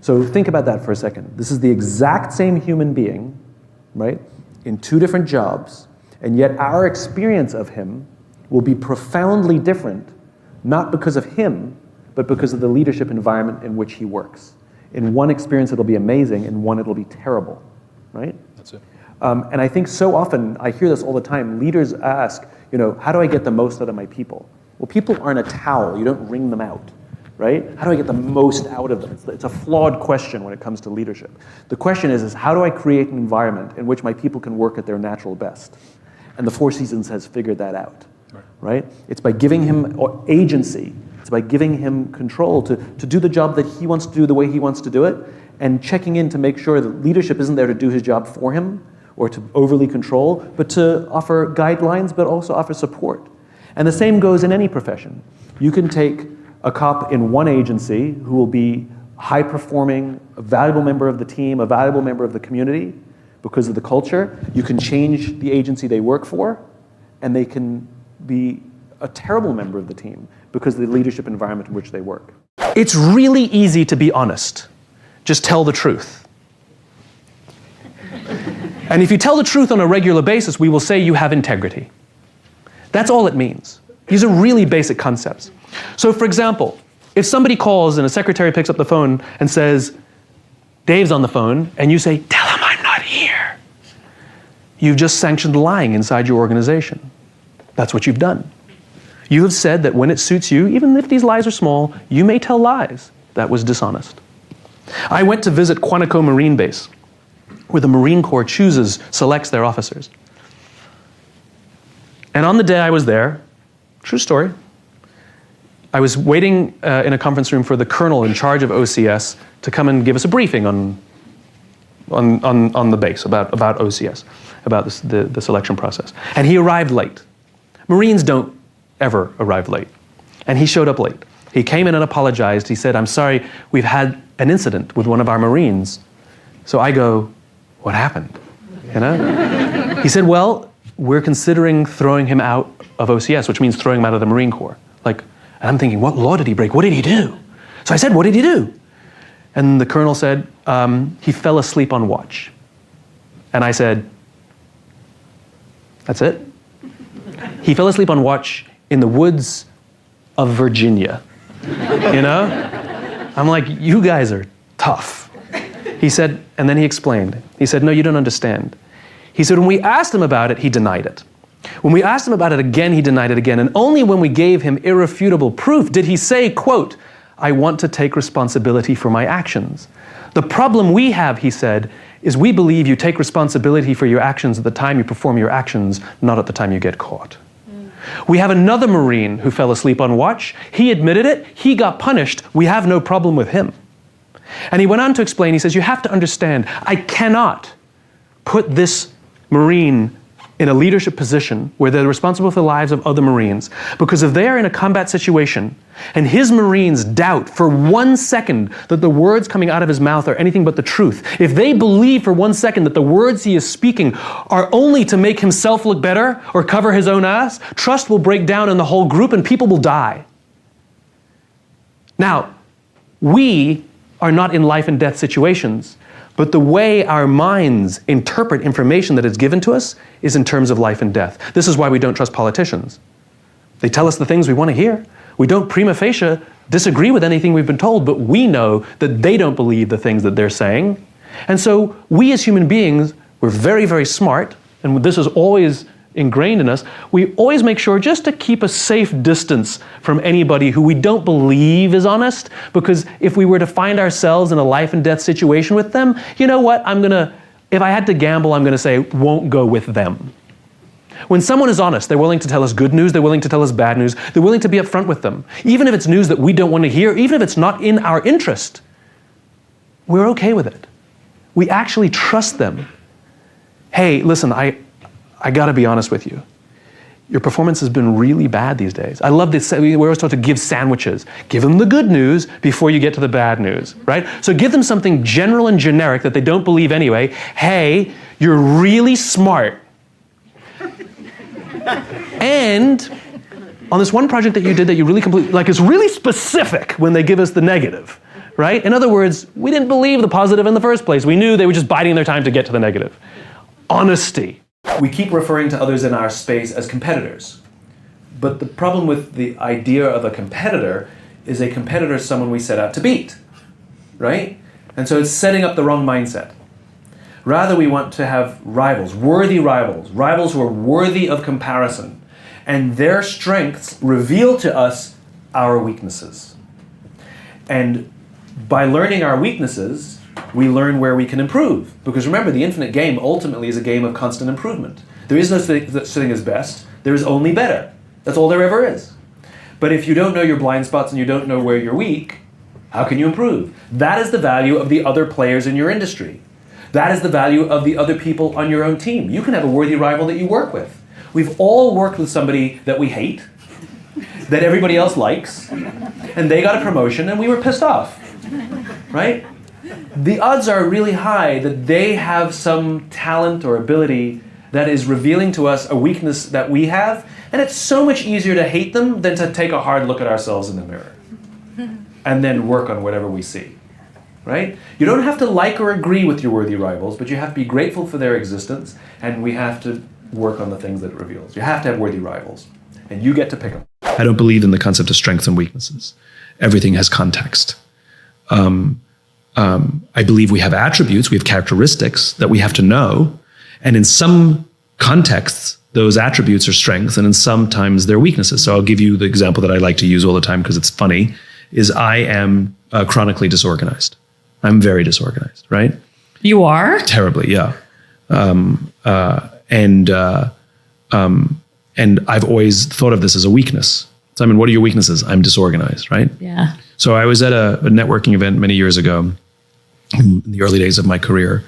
So think about that for a second. This is the exact same human being, right, in two different jobs, and yet our experience of him will be profoundly different, not because of him, but because of the leadership environment in which he works. In one experience, it'll be amazing. In one, it'll be terrible, right? That's it. And I think so often, I hear this all the time, leaders ask, how do I get the most out of my people? Well, people aren't a towel. You don't wring them out, right? How do I get the most out of them? It's a flawed question when it comes to leadership. The question is how do I create an environment in which my people can work at their natural best? And the Four Seasons has figured that out, right? It's by giving him agency. It's by giving him control to do the job that he wants to do the way he wants to do it, and checking in to make sure that leadership isn't there to do his job for him or to overly control, but to offer guidelines, but also offer support. And the same goes in any profession. You can take a cop in one agency who will be high-performing, a valuable member of the team, a valuable member of the community because of the culture. You can change the agency they work for, and they can be a terrible member of the team because of the leadership environment in which they work. It's really easy to be honest. Just tell the truth. And if you tell the truth on a regular basis, we will say you have integrity. That's all it means. These are really basic concepts. So for example, if somebody calls and a secretary picks up the phone and says, Dave's on the phone, and you say, tell him I'm not here, you've just sanctioned lying inside your organization. That's what you've done. You have said that when it suits you, even if these lies are small, you may tell lies. That was dishonest. I went to visit Quantico Marine Base, where the Marine Corps selects their officers. And on the day I was there, true story, I was waiting in a conference room for the colonel in charge of OCS to come and give us a briefing on the base about OCS, about the selection process. And he arrived late. Marines don't ever arrive late. And he showed up late. He came in and apologized. He said, "I'm sorry, we've had an incident with one of our Marines." So I go, "What happened?" You know? He said, "Well, we're considering throwing him out of OCS, which means throwing him out of the Marine Corps." Like, and I'm thinking, what law did he break? What did he do? So I said, "What did he do?" And the colonel said, "He fell asleep on watch." And I said, "That's it?" He fell asleep on watch in the woods of Virginia. You know? I'm like, you guys are tough. He said, and then he explained. He said, "No, you don't understand." He said, when we asked him about it, he denied it. When we asked him about it again, he denied it again. And only when we gave him irrefutable proof did he say, quote, "I want to take responsibility for my actions." The problem we have, he said, is we believe you take responsibility for your actions at the time you perform your actions, not at the time you get caught. We have another Marine who fell asleep on watch. He admitted it. He got punished. We have no problem with him. And he went on to explain, he says, you have to understand, I cannot put this Marine in a leadership position where they're responsible for the lives of other Marines, because if they are in a combat situation and his Marines doubt for 1 second that the words coming out of his mouth are anything but the truth, if they believe for 1 second that the words he is speaking are only to make himself look better or cover his own ass, trust will break down in the whole group and people will die. Now, we are not in life and death situations, but the way our minds interpret information that is given to us is in terms of life and death. This is why we don't trust politicians. They tell us the things we want to hear. We don't prima facie disagree with anything we've been told, but we know that they don't believe the things that they're saying. And so we as human beings, we're very, very smart, and this is always ingrained in us. We always make sure just to keep a safe distance from anybody who we don't believe is honest, because if we were to find ourselves in a life and death situation with them, you know what, if I had to gamble, I'm gonna say, won't go with them. When someone is honest, they're willing to tell us good news, they're willing to tell us bad news, they're willing to be upfront with them. Even if it's news that we don't want to hear, even if it's not in our interest, we're okay with it. We actually trust them. Hey, listen, I gotta be honest with you. Your performance has been really bad these days. I love this, we're always taught to give sandwiches. Give them the good news before you get to the bad news, right? So give them something general and generic that they don't believe anyway. Hey, you're really smart. And on this one project that you did that you really completely, like, it's really specific when they give us the negative, right? In other words, we didn't believe the positive in the first place. We knew they were just biding their time to get to the negative. Honesty. We keep referring to others in our space as competitors. But the problem with the idea of a competitor is a competitor is someone we set out to beat, right? And so it's setting up the wrong mindset. Rather, we want to have rivals who are worthy of comparison, and their strengths reveal to us our weaknesses. And by learning our weaknesses, we learn where we can improve. Because remember, the infinite game ultimately is a game of constant improvement. There is no such thing as best. There is only better. That's all there ever is. But if you don't know your blind spots and you don't know where you're weak, how can you improve? That is the value of the other players in your industry. That is the value of the other people on your own team. You can have a worthy rival that you work with. We've all worked with somebody that we hate, that everybody else likes, and they got a promotion and we were pissed off, right? The odds are really high that they have some talent or ability that is revealing to us a weakness that we have, and it's so much easier to hate them than to take a hard look at ourselves in the mirror and then work on whatever we see, right? You don't have to like or agree with your worthy rivals, but you have to be grateful for their existence, and we have to work on the things that it reveals. You have to have worthy rivals, and you get to pick them. I don't believe in the concept of strengths and weaknesses. Everything has context. I believe we have attributes, we have characteristics that we have to know, and in some contexts, those attributes are strengths, and in sometimes they're weaknesses. So I'll give you the example that I like to use all the time because it's funny, is I am chronically disorganized. I'm very disorganized, right? You are? Terribly, yeah. And I've always thought of this as a weakness. Simon, what are your weaknesses? I'm disorganized, right? Yeah. So I was at a networking event many years ago, in the early days of my career,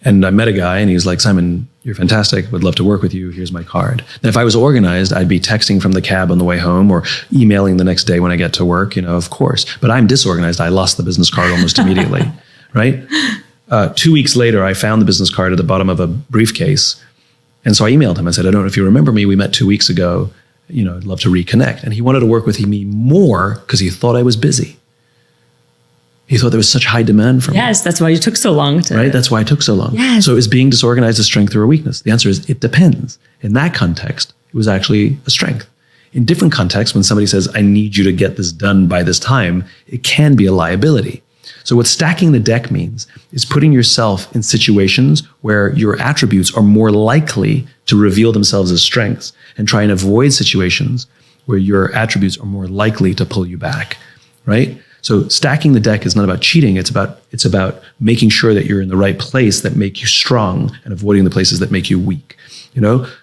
and I met a guy, and he was like, Simon, You're fantastic. Would love to work with you. Here's my card. Now, if I was organized, I'd be texting from the cab on the way home or emailing the next day when I get to work, of course. But I'm disorganized. I lost the business card almost immediately, right? 2 weeks later, I found the business card at the bottom of a briefcase. And so I emailed him. I said, I don't know if you remember me. We met 2 weeks ago. I'd love to reconnect. And he wanted to work with me more because he thought I was busy. He thought there was such high demand from me. Yes, that's why you took so long. Right? That's why it took so long. Yes. So is being disorganized a strength or a weakness? The answer is it depends. In that context, it was actually a strength. In different contexts, when somebody says, I need you to get this done by this time, it can be a liability. So what stacking the deck means is putting yourself in situations where your attributes are more likely to reveal themselves as strengths and try and avoid situations where your attributes are more likely to pull you back, right? So stacking the deck is not about cheating. It's about making sure that you're in the right place that make you strong and avoiding the places that make you weak.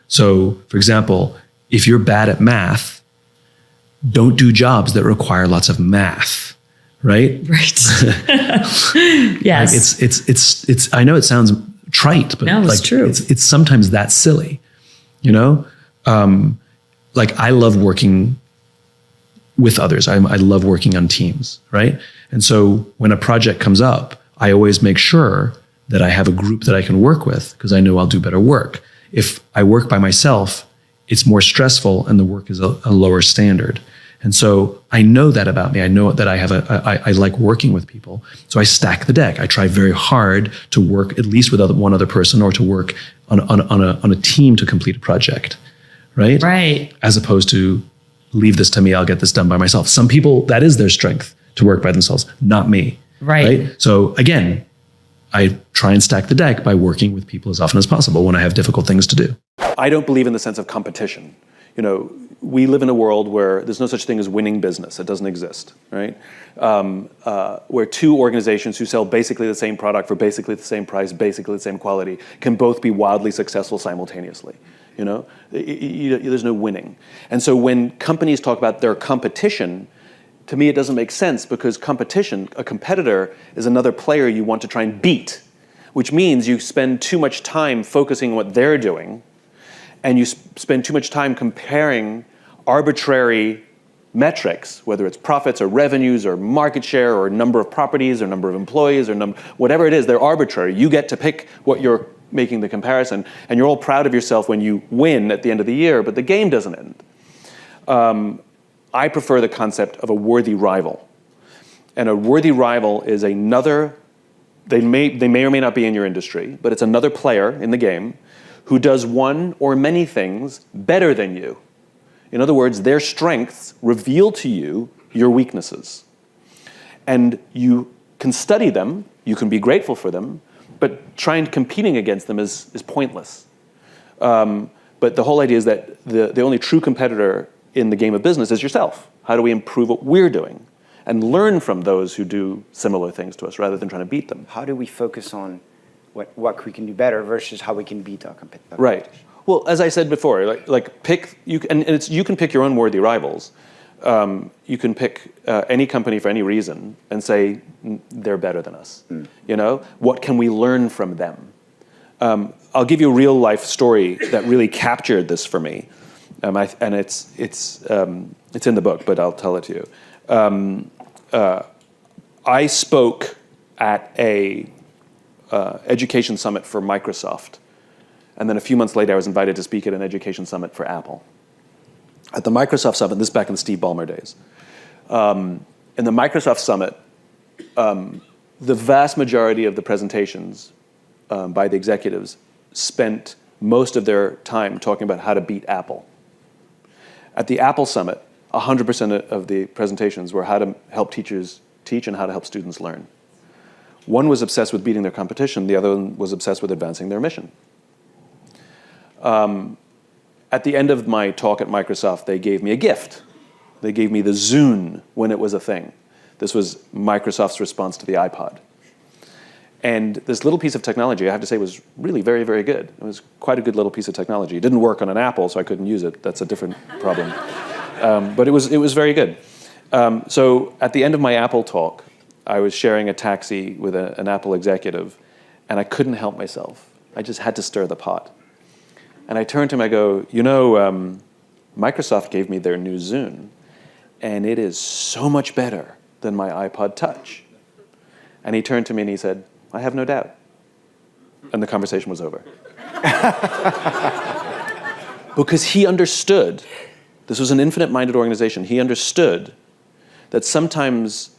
So for example, if you're bad at math, don't do jobs that require lots of math, right? Right. Yes. It's. I know it sounds trite, but no, it's true. It's sometimes that silly, I love working with others. I love working on teams, right? And so when a project comes up, I always make sure that I have a group that I can work with because I know I'll do better work. If I work by myself, it's more stressful and the work is a lower standard. And so I know that about me. I know that I like working with people. So I stack the deck. I try very hard to work at least with one other person or to work on a team to complete a project, right? Right. As opposed to leave this to me, I'll get this done by myself. Some people, that is their strength to work by themselves, not me. Right. So again, I try and stack the deck by working with people as often as possible when I have difficult things to do. I don't believe in the sense of competition. We live in a world where there's no such thing as winning business. It doesn't exist, right? Where two organizations who sell basically the same product for basically the same price, basically the same quality, can both be wildly successful simultaneously. There's no winning. And so when companies talk about their competition, to me it doesn't make sense because a competitor is another player you want to try and beat, which means you spend too much time focusing on what they're doing and you spend too much time comparing arbitrary metrics, whether it's profits or revenues or market share or number of properties or number of employees or whatever it is, they're arbitrary. You get to pick what you're making the comparison, and you're all proud of yourself when you win at the end of the year, but the game doesn't end. I prefer the concept of a worthy rival. And a worthy rival is another, they may or may not be in your industry, but it's another player in the game who does one or many things better than you. In other words, their strengths reveal to you your weaknesses. And you can study them, you can be grateful for them, but trying competing against them is pointless. But the whole idea is that the only true competitor in the game of business is yourself. How do we improve what we're doing? And learn from those who do similar things to us rather than trying to beat them. How do we focus on what we can do better versus how we can beat our competitors? Right. Well, as I said before, you can pick your own worthy rivals. You can pick any company for any reason and say they're better than us. What can we learn from them? I'll give you a real life story that really captured this for me, and it's in the book, but I'll tell it to you. I spoke at a education summit for Microsoft, and then a few months later, I was invited to speak at an education summit for Apple. At the Microsoft Summit, this is back in the Steve Ballmer days, in the Microsoft Summit, the vast majority of the presentations by the executives spent most of their time talking about how to beat Apple. At the Apple Summit, 100% of the presentations were how to help teachers teach and how to help students learn. One was obsessed with beating their competition, the other one was obsessed with advancing their mission. At the end of my talk at Microsoft, they gave me a gift. They gave me the Zune when it was a thing. This was Microsoft's response to the iPod. And this little piece of technology, I have to say, was really very, very good. It was quite a good little piece of technology. It didn't work on an Apple, so I couldn't use it. That's a different problem. But it was very good. So at the end of my Apple talk, I was sharing a taxi with an Apple executive, and I couldn't help myself. I just had to stir the pot. And I turned to him, I go, Microsoft gave me their new Zune, and it is so much better than my iPod Touch. And he turned to me and he said, I have no doubt. And the conversation was over. Because he understood, this was an infinite-minded organization, he understood that sometimes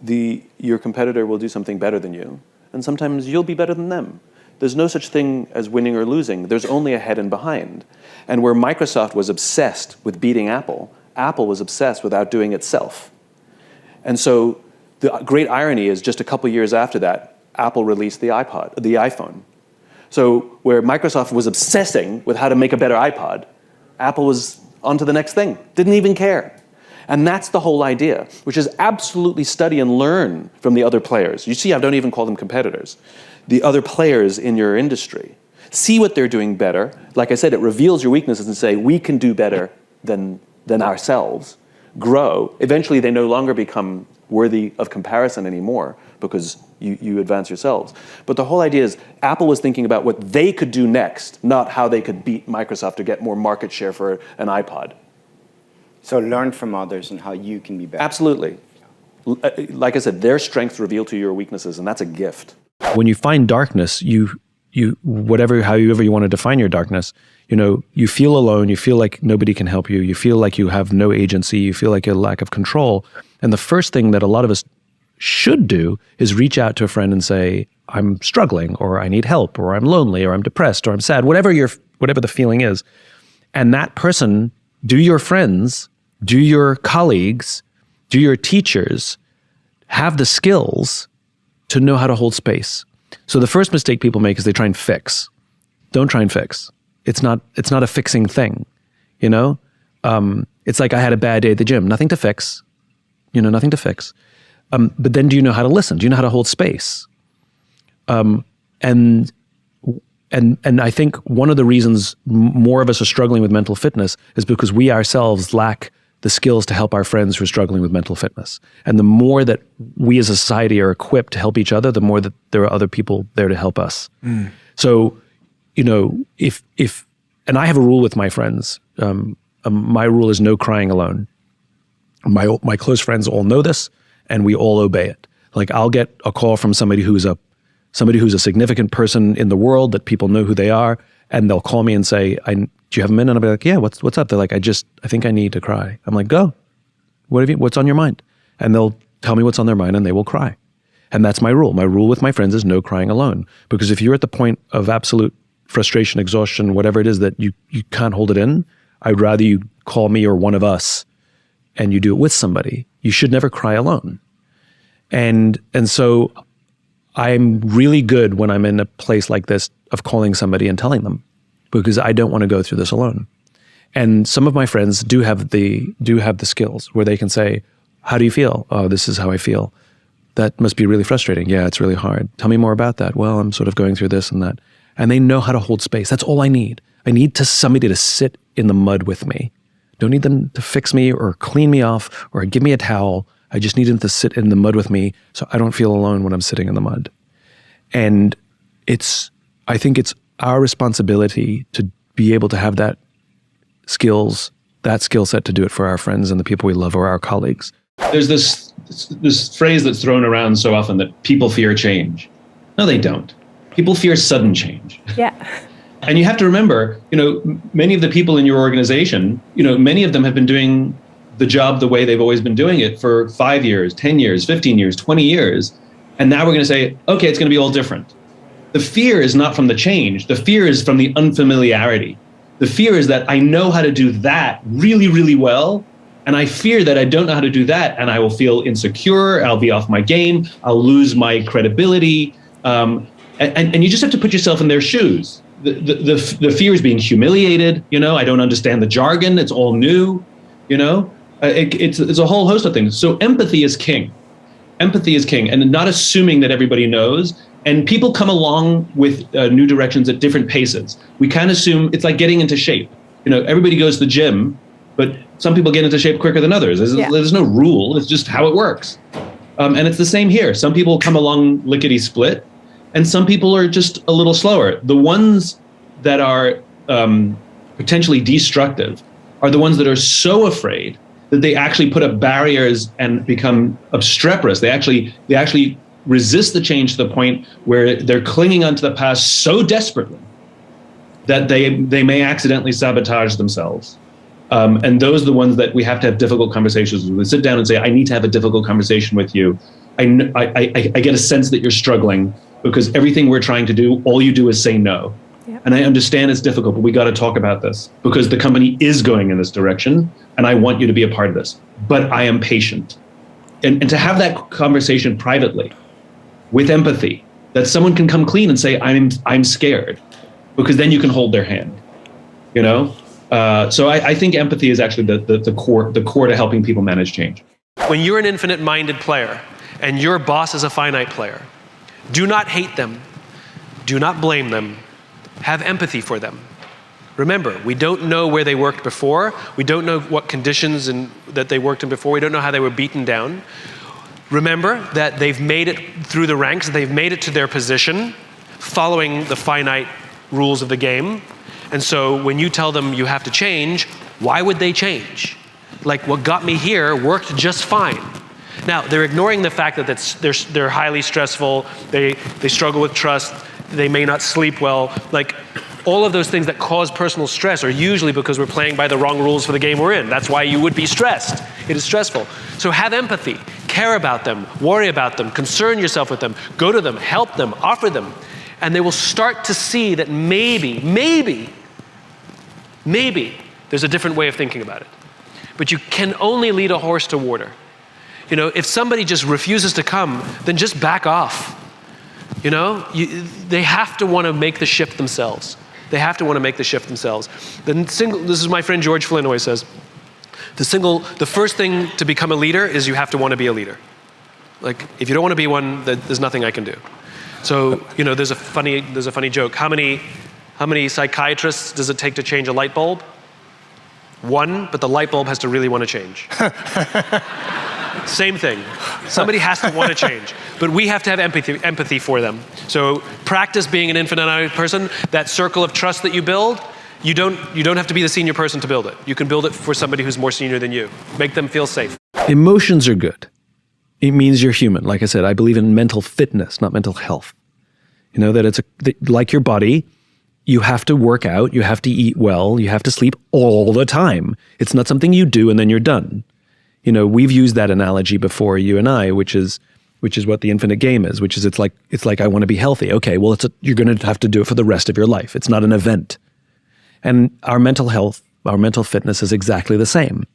your competitor will do something better than you, and sometimes you'll be better than them. There's no such thing as winning or losing. There's only ahead and behind. And where Microsoft was obsessed with beating Apple, Apple was obsessed with outdoing itself. And so the great irony is just a couple years after that, Apple released the iPhone. So where Microsoft was obsessing with how to make a better iPod, Apple was on to the next thing, didn't even care. And that's the whole idea, which is absolutely study and learn from the other players. You see, I don't even call them competitors. The other players in your industry. See what they're doing better. Like I said, it reveals your weaknesses and say, we can do better than ourselves. Grow. Eventually, they no longer become worthy of comparison anymore because you advance yourselves. But the whole idea is Apple was thinking about what they could do next, not how they could beat Microsoft to get more market share for an iPod. So learn from others and how you can be better. Absolutely. Like I said, their strengths reveal to you your weaknesses, and that's a gift. When you find darkness, however you want to define your darkness, you feel alone, you feel like nobody can help you, you feel like you have no agency, you feel like a lack of control. And the first thing that a lot of us should do is reach out to a friend and say, I'm struggling, or I need help, or I'm lonely, or I'm depressed, or I'm sad, whatever the feeling is. And that person, do your friends, do your colleagues, do your teachers have the skills to know how to hold space? So the first mistake people make is they try and fix. Don't try and fix. It's not a fixing thing, It's like I had a bad day at the gym. Nothing to fix, nothing to fix. But then do you know how to listen? Do you know how to hold space? And I think one of the reasons more of us are struggling with mental fitness is because we ourselves lack the skills to help our friends who are struggling with mental fitness. And the more that we as a society are equipped to help each other, the more that there are other people there to help us. Mm. So, and I have a rule with my friends. My rule is no crying alone. My close friends all know this, and we all obey it. Like I'll get a call from somebody who's a significant person in the world that people know who they are, and they'll call me and say, do you have a minute? And I'll be like, yeah, what's up? They're like, I think I need to cry. I'm like, go. What's on your mind? And they'll tell me what's on their mind, and they will cry. And that's my rule. My rule with my friends is no crying alone. Because if you're at the point of absolute frustration, exhaustion, whatever it is that you can't hold it in, I'd rather you call me or one of us and you do it with somebody. You should never cry alone. And so I'm really good when I'm in a place like this of calling somebody and telling them, because I don't want to go through this alone. And some of my friends do have the skills where they can say, how do you feel? Oh, this is how I feel. That must be really frustrating. Yeah, it's really hard. Tell me more about that. Well, I'm sort of going through this and that. And they know how to hold space. That's all I need. I need somebody to sit in the mud with me. Don't need them to fix me or clean me off or give me a towel. I just need them to sit in the mud with me so I don't feel alone when I'm sitting in the mud. And I think it's our responsibility to be able to have that skill set to do it for our friends and the people we love or our colleagues. There's this phrase that's thrown around so often that people fear change. No, they don't. People fear sudden change. Yeah. And you have to remember, many of the people in your organization, many of them have been doing the job the way they've always been doing it for 5 years, 10 years, 15 years, 20 years. And now we're going to say, okay, it's going to be all different. The fear is not from the change. The fear is from the unfamiliarity. The fear is that I know how to do that really, really well. And I fear that I don't know how to do that. And I will feel insecure. I'll be off my game. I'll lose my credibility. And you just have to put yourself in their shoes. The fear is being humiliated. I don't understand the jargon. It's all new. It's a whole host of things. So empathy is king. Empathy is king, and not assuming that everybody knows. And people come along with new directions at different paces. We kind of assume it's like getting into shape. Everybody goes to the gym, but some people get into shape quicker than others. There's no rule. It's just how it works. And it's the same here. Some people come along lickety split, and some people are just a little slower. The ones that are potentially destructive are the ones that are so afraid that they actually put up barriers and become obstreperous. They actually resist the change to the point where they're clinging onto the past so desperately that they may accidentally sabotage themselves. And those are the ones that we have to have difficult conversations with. We sit down and say, I need to have a difficult conversation with you. I get a sense that you're struggling because everything we're trying to do, all you do is say no. Yep. And I understand it's difficult, but we got to talk about this because the company is going in this direction and I want you to be a part of this. But I am patient. And to have that conversation privately with empathy, that someone can come clean and say, I'm scared, because then you can hold their hand, you know? So I think empathy is actually the core to helping people manage change. When you're an infinite-minded player and your boss is a finite player, do not hate them, do not blame them, have empathy for them. Remember, we don't know where they worked before, we don't know what conditions that they worked in before, we don't know how they were beaten down. Remember that they've made it through the ranks, they've made it to their position, following the finite rules of the game. And so when you tell them you have to change, why would they change? Like, what got me here worked just fine. Now, they're ignoring the fact that they're highly stressful, they struggle with trust, they may not sleep well. Like, all of those things that cause personal stress are usually because we're playing by the wrong rules for the game we're in. That's why you would be stressed. It is stressful. So have empathy, care about them, worry about them, concern yourself with them, go to them, help them, offer them. And they will start to see that maybe there's a different way of thinking about it. But you can only lead a horse to water. You know, if somebody just refuses to come, then just back off. You know, they have to want to make the shift themselves. They have to want to make the shift themselves. This is my friend George Flynn always says, the first thing to become a leader is you have to want to be a leader. Like, if you don't want to be one, there's nothing I can do. So, you know, there's a funny joke. How many psychiatrists does it take to change a light bulb? One, but the light bulb has to really want to change. Same thing. Somebody has to want to change. But we have to have empathy for them. So practice being an infinite person. That circle of trust that you build, you don't have to be the senior person to build it. You can build it for somebody who's more senior than you. Make them feel safe. Emotions are good. It means you're human. Like I said, I believe in mental fitness, not mental health. You know, that like your body, you have to work out, you have to eat well, you have to sleep all the time. It's not something you do and then you're done. You know, we've used that analogy before, you and I, which is what the infinite game is, which is it's like I want to be healthy. Okay, well, you're going to have to do it for the rest of your life. It's not an event. And our mental health, our mental fitness is exactly the same,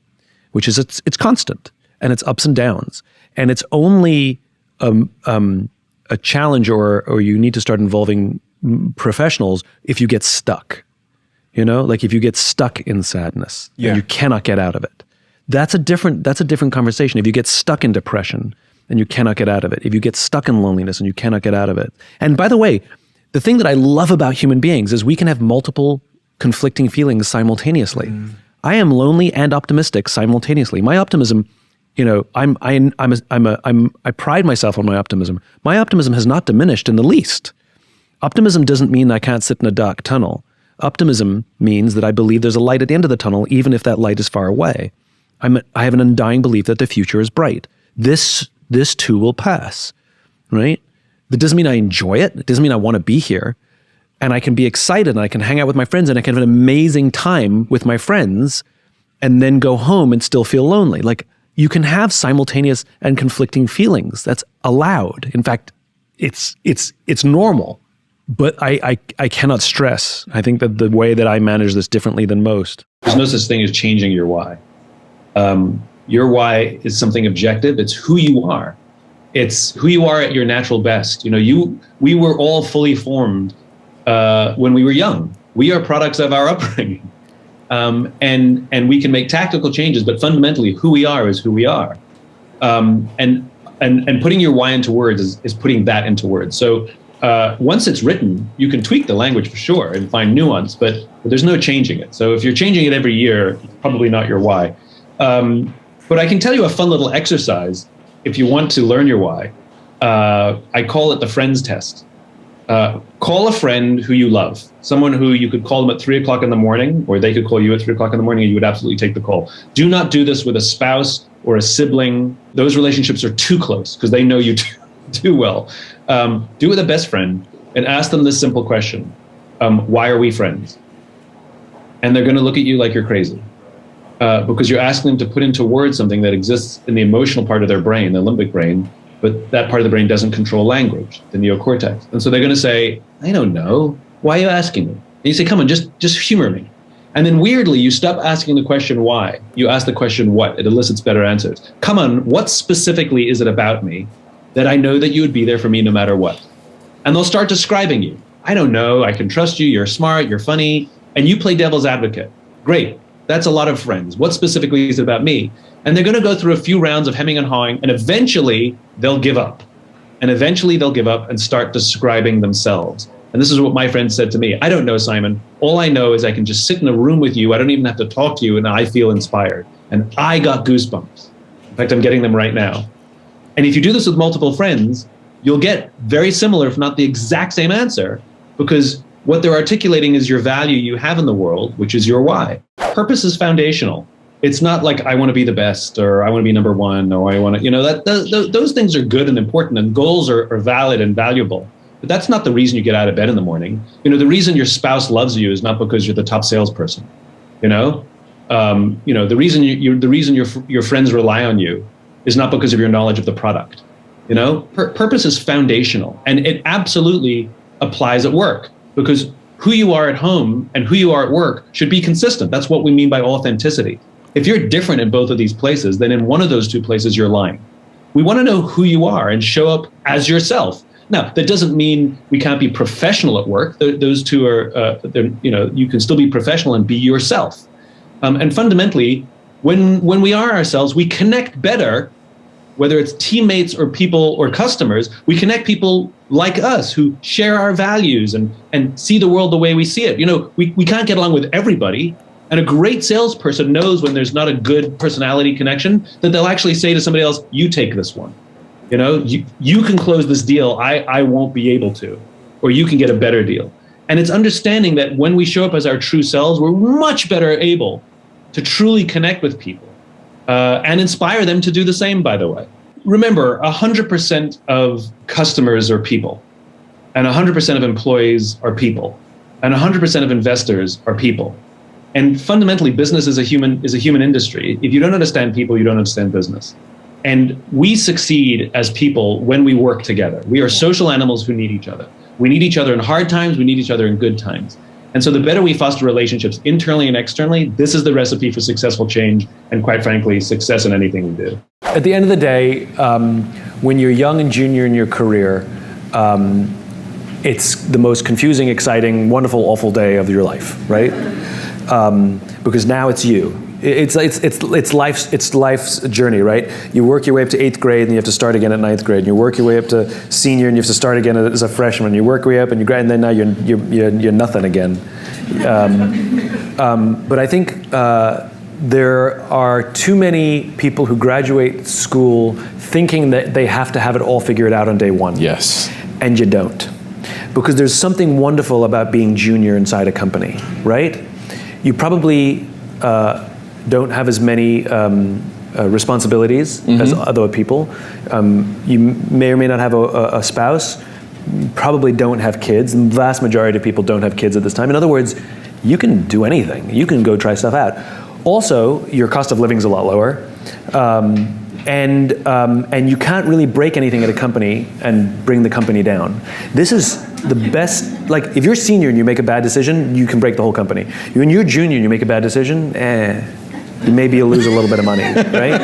which is it's constant and it's ups and downs. And it's only a challenge or you need to start involving professionals if you get stuck. You know, like if you get stuck in sadness and you cannot get out of it. That's a different conversation. If you get stuck in depression and you cannot get out of it, if you get stuck in loneliness and you cannot get out of it. And by the way, the thing that I love about human beings is we can have multiple conflicting feelings simultaneously. I am lonely and optimistic simultaneously. My optimism, you know, I pride myself on my optimism. My optimism has not diminished in the least. Optimism doesn't mean I can't sit in a dark tunnel. Optimism means that I believe there's a light at the end of the tunnel, even if that light is far away. I have an undying belief that the future is bright. This too will pass, right? That doesn't mean I enjoy it. It doesn't mean I want to be here. And I can be excited and I can hang out with my friends and I can have an amazing time with my friends and then go home and still feel lonely. Like, you can have simultaneous and conflicting feelings. That's allowed. In fact, it's normal. But I cannot stress. I think that the way that I manage this differently than most. There's no such thing as changing your why. Your why is something objective. It's who you are. It's who you are at your natural best. You know, we were all fully formed when we were young. We are products of our upbringing. And we can make tactical changes, but fundamentally who we are is who we are. And putting your why into words is putting that into words. So once it's written, you can tweak the language for sure and find nuance, but there's no changing it. So if you're changing it every year, it's probably not your why. But I can tell you a fun little exercise if you want to learn your why. I call it the friends test. Call a friend who you love, someone who you could call them at 3 o'clock in the morning, or they could call you at 3 o'clock in the morning, and you would absolutely take the call. Do not do this with a spouse or a sibling. Those relationships are too close because they know you too well. Do it with a best friend and ask them this simple question. Why are we friends? And they're going to look at you like you're crazy because you're asking them to put into words something that exists in the emotional part of their brain, the limbic brain, but that part of the brain doesn't control language, the neocortex. And so they're going to say, I don't know. Why are you asking me? And you say, come on, just humor me. And then weirdly, you stop asking the question why. You ask the question what. It elicits better answers. Come on, what specifically is it about me that I know that you would be there for me no matter what? And they'll start describing you. I don't know. I can trust you. You're smart. You're funny. And you play devil's advocate. Great. That's a lot of friends. What specifically is it about me? And they're going to go through a few rounds of hemming and hawing, and eventually they'll give up. And eventually they'll give up and start describing themselves. And this is what my friend said to me. I don't know, Simon. All I know is I can just sit in a room with you. I don't even have to talk to you, and I feel inspired. And I got goosebumps. In fact, I'm getting them right now. And if you do this with multiple friends, you'll get very similar, if not the exact same answer, because what they're articulating is your value you have in the world, which is your why. Purpose is foundational. It's not like I want to be the best, or I want to be number one, or I want to, those things are good and important, and goals are valid and valuable. But that's not the reason you get out of bed in the morning. The reason your spouse loves you is not because you're the top salesperson. The reason your friends rely on you is not because of your knowledge of the product. Purpose is foundational, and it absolutely applies at work, because who you are at home and who you are at work should be consistent. That's what we mean by authenticity. If you're different in both of these places, then in one of those two places, you're lying. We want to know who you are and show up as yourself. Now, that doesn't mean we can't be professional at work. Those two are, you can still be professional and be yourself. And fundamentally, when we are ourselves, we connect better, whether it's teammates or people or customers. We connect people like us who share our values and see the world the way we see it. We can't get along with everybody. And a great salesperson knows when there's not a good personality connection, that they'll actually say to somebody else, you take this one. You can close this deal. I won't be able to, or you can get a better deal. And it's understanding that when we show up as our true selves, we're much better able to truly connect with people and inspire them to do the same, by the way. Remember, 100% of customers are people, and 100% of employees are people, and 100% of investors are people. And fundamentally, business is a human industry. If you don't understand people, you don't understand business. And we succeed as people when we work together. We are social animals who need each other. We need each other in hard times. We need each other in good times. And so the better we foster relationships internally and externally, this is the recipe for successful change and, quite frankly, success in anything we do. At the end of the day, when you're young and junior in your career, it's the most confusing, exciting, wonderful, awful day of your life, right? Because now it's you. It's life's journey, right? You work your way up to 8th grade, and you have to start again at 9th grade. And you work your way up to senior, and you have to start again as a freshman. You work your way up, and you grad, and then now you're nothing again. But I think there are too many people who graduate school thinking that they have to have it all figured out on day one. Yes. And you don't, because there's something wonderful about being junior inside a company, right? You probably don't have as many responsibilities as other people. You may or may not have a spouse. You probably don't have kids. The vast majority of people don't have kids at this time. In other words, you can do anything. You can go try stuff out. Also, your cost of living is a lot lower. And you can't really break anything at a company and bring the company down. This is the best, like if you're senior and you make a bad decision, you can break the whole company. When you're junior and you make a bad decision, maybe you'll lose a little bit of money, right?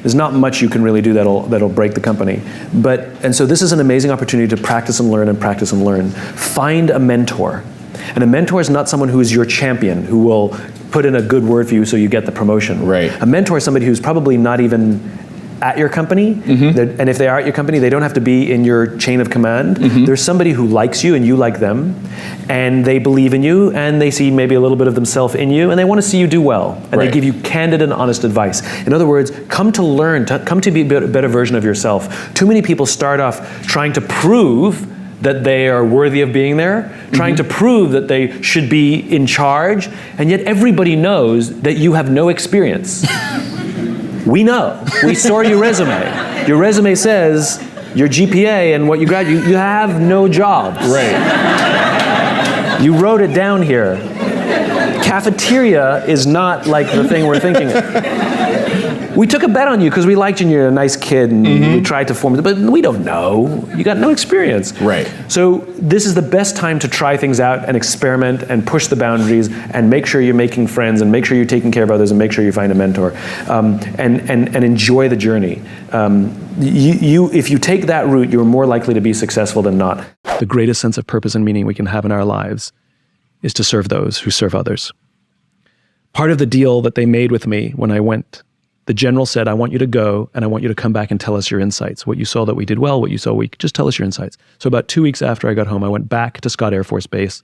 There's not much you can really do that'll break the company. And so this is an amazing opportunity to practice and learn and practice and learn. Find a mentor. And a mentor is not someone who is your champion, who will put in a good word for you so you get the promotion. Right. A mentor is somebody who's probably not even at your company, and if they are at your company, they don't have to be in your chain of command. There's somebody who likes you and you like them, and they believe in you, and they see maybe a little bit of themselves in you, and they want to see you do well, and they give you candid and honest advice. In other words, come to learn, come to be a better version of yourself. Too many people start off trying to prove that they are worthy of being there, trying to prove that they should be in charge, and yet everybody knows that you have no experience. We know. We saw your resume. Your resume says your GPA and what you graduated, you have no jobs. You wrote it down here. Cafeteria is not like the thing we're thinking of. We took a bet on you because we liked you and you're a nice kid and we tried to form it, but we don't know. You got no experience. So this is the best time to try things out and experiment and push the boundaries and make sure you're making friends and make sure you're taking care of others and make sure you find a mentor and enjoy the journey. If you take that route, you're more likely to be successful than not. The greatest sense of purpose and meaning we can have in our lives is to serve those who serve others. Part of the deal that they made with me when I went, the general said, I want you to go and I want you to come back and tell us your insights. What you saw that we did well, what you saw just tell us your insights. So about 2 weeks after I got home, I went back to Scott Air Force Base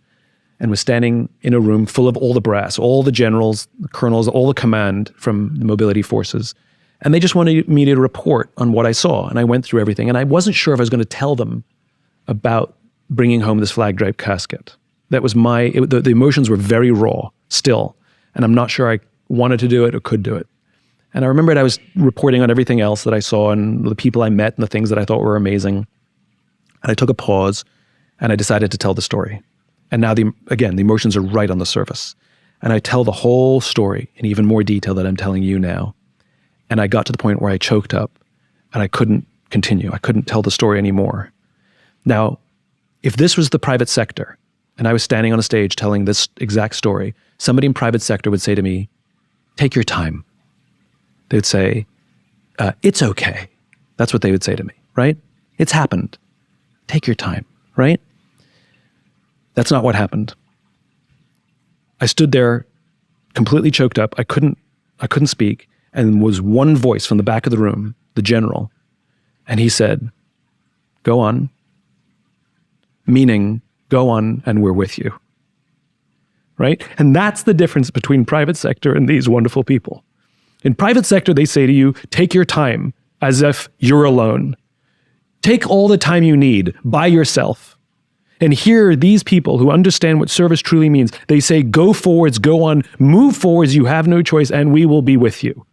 and was standing in a room full of all the brass, all the generals, the colonels, all the command from the mobility forces. And they just wanted me to report on what I saw. And I went through everything. And I wasn't sure if I was going to tell them about bringing home this flag draped casket. That was the emotions were very raw still. And I'm not sure I wanted to do it or could do it. And I remembered I was reporting on everything else that I saw and the people I met and the things that I thought were amazing. And I took a pause and I decided to tell the story. And now, the emotions are right on the surface. And I tell the whole story in even more detail than I'm telling you now. And I got to the point where I choked up and I couldn't continue. I couldn't tell the story anymore. Now, if this was the private sector and I was standing on a stage telling this exact story, somebody in private sector would say to me, take your time. They would say, it's okay. That's what they would say to me, right? It's happened. Take your time, right? That's not what happened. I stood there completely choked up. I couldn't speak. And was one voice from the back of the room, the general. And he said, go on. Meaning, go on and we're with you. Right? And that's the difference between private sector and these wonderful people. In private sector, they say to you, take your time as if you're alone. Take all the time you need by yourself. And here, these people who understand what service truly means, they say, go forwards, go on, move forwards, you have no choice, and we will be with you.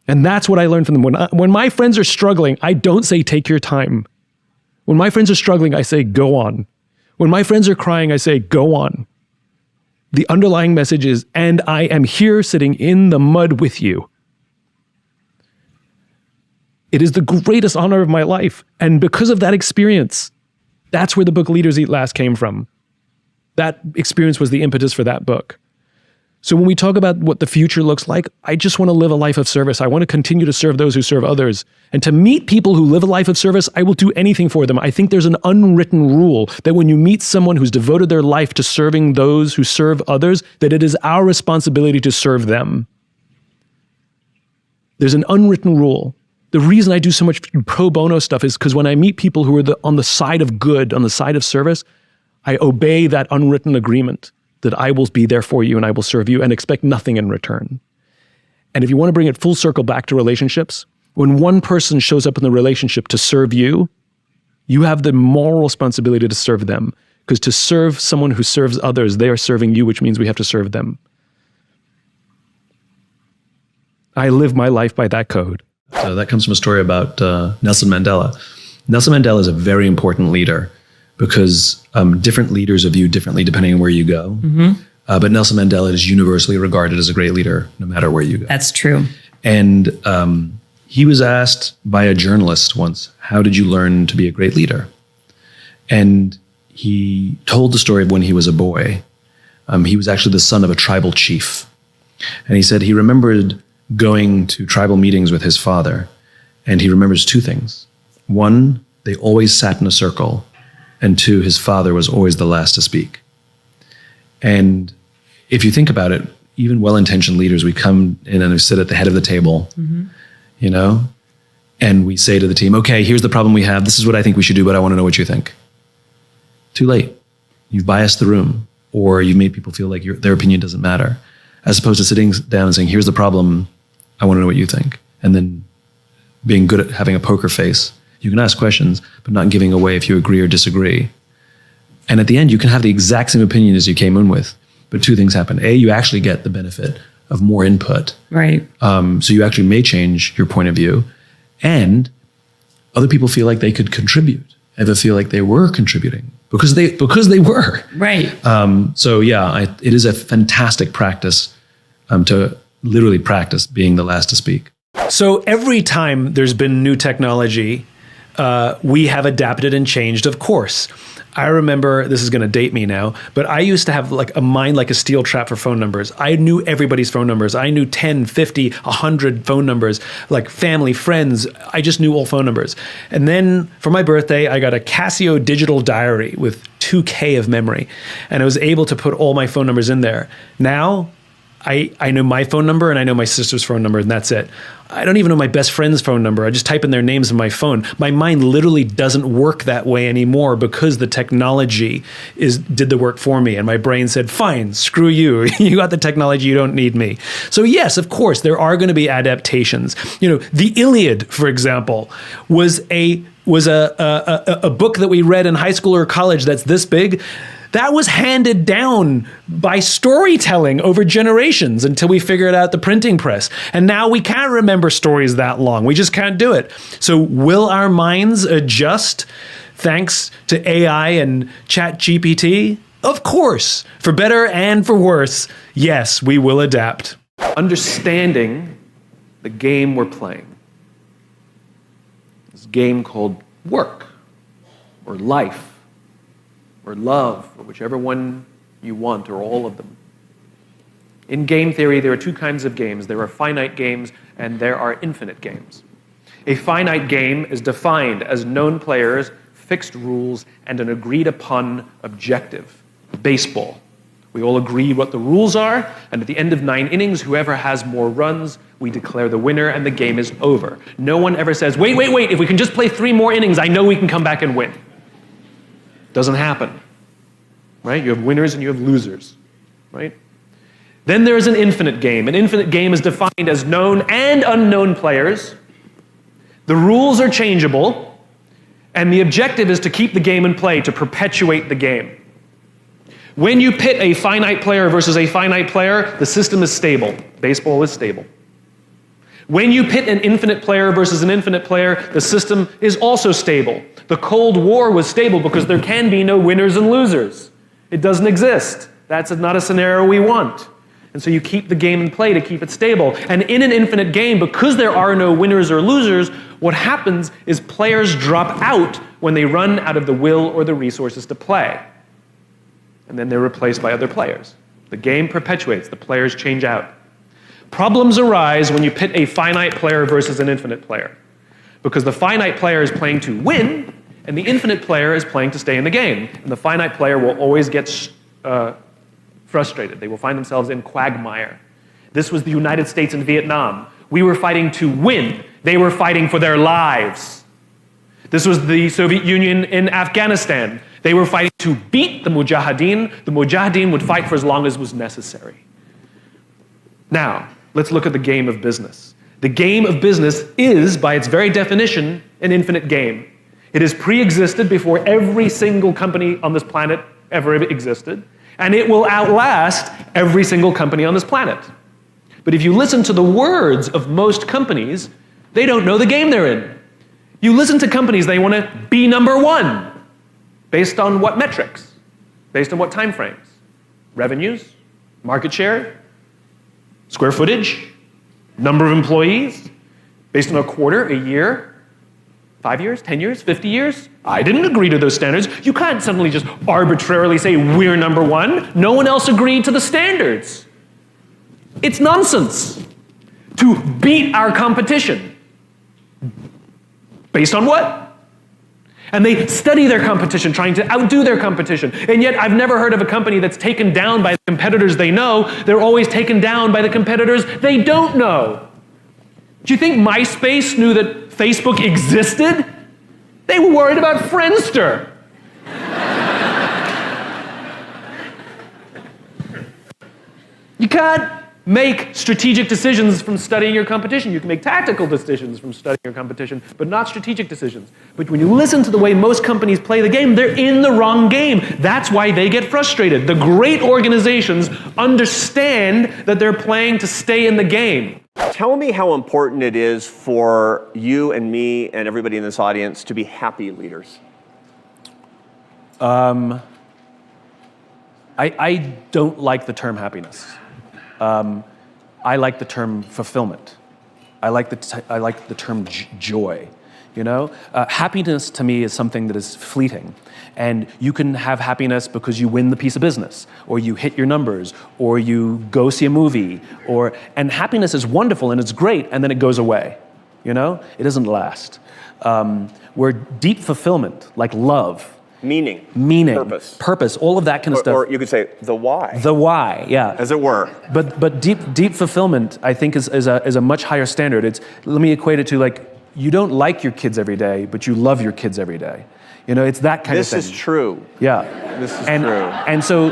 And that's what I learned from them. When my friends are struggling, I don't say, take your time. When my friends are struggling, I say, go on. When my friends are crying, I say, go on. The underlying message is, and I am here sitting in the mud with you. It is the greatest honor of my life. And because of that experience, that's where the book Leaders Eat Last came from. That experience was the impetus for that book. So when we talk about what the future looks like, I just want to live a life of service. I want to continue to serve those who serve others. And to meet people who live a life of service, I will do anything for them. I think there's an unwritten rule that when you meet someone who's devoted their life to serving those who serve others, that it is our responsibility to serve them. There's an unwritten rule. The reason I do so much pro bono stuff is because when I meet people who are on the side of good, on the side of service, I obey that unwritten agreement that I will be there for you and I will serve you and expect nothing in return. And if you want to bring it full circle back to relationships, when one person shows up in the relationship to serve you, you have the moral responsibility to serve them. Because to serve someone who serves others, they are serving you, which means we have to serve them. I live my life by that code. So that comes from a story about Nelson Mandela. Nelson Mandela is a very important leader because different leaders are viewed differently depending on where you go. But Nelson Mandela is universally regarded as a great leader no matter where you go. That's true. And he was asked by a journalist once, how did you learn to be a great leader? And he told the story of when he was a boy. He was actually the son of a tribal chief. And he said he remembered going to tribal meetings with his father, and he remembers two things. One, they always sat in a circle, and two, his father was always the last to speak. And if you think about it, even well-intentioned leaders, we come in and we sit at the head of the table, you know, and we say to the team, okay, here's the problem we have. This is what I think we should do, but I want to know what you think. Too late. You've biased the room, or you've made people feel like their opinion doesn't matter, as opposed to sitting down and saying, here's the problem. I want to know what you think. And then being good at having a poker face. You can ask questions, but not giving away if you agree or disagree. And at the end, you can have the exact same opinion as you came in with, but two things happen. A, you actually get the benefit of more input. Right. So you actually may change your point of view, and other people feel like they could contribute, and they feel like they were contributing because they were. Right. So yeah, it is a fantastic practice to literally practice being the last to speak. So every time there's been new technology, we have adapted and changed, of course. I remember, this is going to date me now, but I used to have like a mind like a steel trap for phone numbers. I knew everybody's phone numbers. I knew 10, 50, 100 phone numbers, like family, friends. I just knew all phone numbers. And then for my birthday, I got a Casio digital diary with 2K of memory. And I was able to put all my phone numbers in there. Now, I know my phone number and I know my sister's phone number, and that's it. I don't even know my best friend's phone number. I just type in their names in my phone. My mind literally doesn't work that way anymore because the technology did the work for me. And my brain said, fine, screw you. You got the technology, you don't need me. So yes, of course, there are going to be adaptations. You know, the Iliad, for example, was a book that we read in high school or college that's this big. That was handed down by storytelling over generations until we figured out the printing press. And now we can't remember stories that long. We just can't do it. So will our minds adjust thanks to AI and ChatGPT? Of course. For better and for worse, yes, we will adapt. Understanding the game we're playing. This game called work or life, or love, or whichever one you want, or all of them. In game theory, there are two kinds of games. There are finite games, and there are infinite games. A finite game is defined as known players, fixed rules, and an agreed-upon objective. Baseball. We all agree what the rules are, and at the end of 9 innings, whoever has more runs, we declare the winner, and the game is over. No one ever says, wait, if we can just play 3 more innings, I know we can come back and win. Doesn't happen, right? You have winners and you have losers, right? Then there's an infinite game. An infinite game is defined as known and unknown players. The rules are changeable, and the objective is to keep the game in play, to perpetuate the game. When you pit a finite player versus a finite player, the system is stable. Baseball is stable. When you pit an infinite player versus an infinite player, the system is also stable. The Cold War was stable because there can be no winners and losers. It doesn't exist. That's not a scenario we want. And so you keep the game in play to keep it stable. And in an infinite game, because there are no winners or losers, what happens is players drop out when they run out of the will or the resources to play. And then they're replaced by other players. The game perpetuates. The players change out. Problems arise when you pit a finite player versus an infinite player, because the finite player is playing to win, and the infinite player is playing to stay in the game. And the finite player will always get frustrated. They will find themselves in quagmire. This was the United States and Vietnam. We were fighting to win. They were fighting for their lives. This was the Soviet Union in Afghanistan. They were fighting to beat the Mujahideen. The Mujahideen would fight for as long as was necessary. Now, let's look at the game of business. The game of business is, by its very definition, an infinite game. It has pre-existed before every single company on this planet ever existed, and it will outlast every single company on this planet. But if you listen to the words of most companies, they don't know the game they're in. You listen to companies, they want to be number one. Based on what metrics? Based on what time frames? Revenues? Market share? Square footage? Number of employees? Based on a quarter, a year, 5 years, 10 years, 50 years? I didn't agree to those standards. You can't suddenly just arbitrarily say we're number one. No one else agreed to the standards. It's nonsense to beat our competition. Based on what? And they study their competition, trying to outdo their competition. And yet I've never heard of a company that's taken down by the competitors they know. They're always taken down by the competitors they don't know. Do you think MySpace knew that Facebook existed? They were worried about Friendster. You can't make strategic decisions from studying your competition. You can make tactical decisions from studying your competition, but not strategic decisions. But when you listen to the way most companies play the game, they're in the wrong game. That's why they get frustrated. The great organizations understand that they're playing to stay in the game. Tell me how important it is for you and me and everybody in this audience to be happy leaders. I don't like the term happiness. I like the term fulfillment. I like the term joy. You know, happiness to me is something that is fleeting, and you can have happiness because you win the piece of business, or you hit your numbers, or you go see a movie, and happiness is wonderful and it's great, and then it goes away. You know, it doesn't last. Where deep fulfillment, like love. Meaning, purpose, all of that kind of stuff. Or you could say the why. The why, yeah, as it were. But deep fulfillment, I think, is a much higher standard. Let me equate it to, like, you don't like your kids every day, but you love your kids every day. You know, it's that kind of thing. This is true. Yeah, this is true. And so,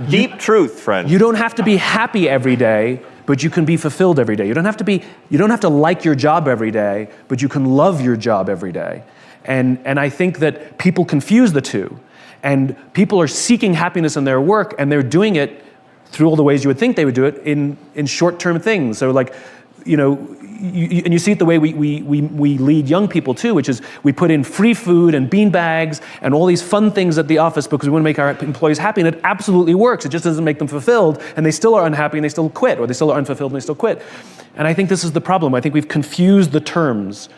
deep truth, friend. You don't have to be happy every day, but you can be fulfilled every day. You don't have to like your job every day, but you can love your job every day. And I think that people confuse the two. And people are seeking happiness in their work, and they're doing it through all the ways you would think they would do it in short-term things. So, like, you know, and you see it the way we lead young people too, which is we put in free food and bean bags and all these fun things at the office because we want to make our employees happy, and it absolutely works. It just doesn't make them fulfilled, and they still are unhappy and they still quit, or they still are unfulfilled and they still quit. And I think this is the problem. I think we've confused the terms.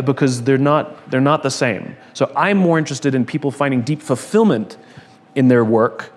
Because they're not the same. So I'm more interested in people finding deep fulfillment in their work,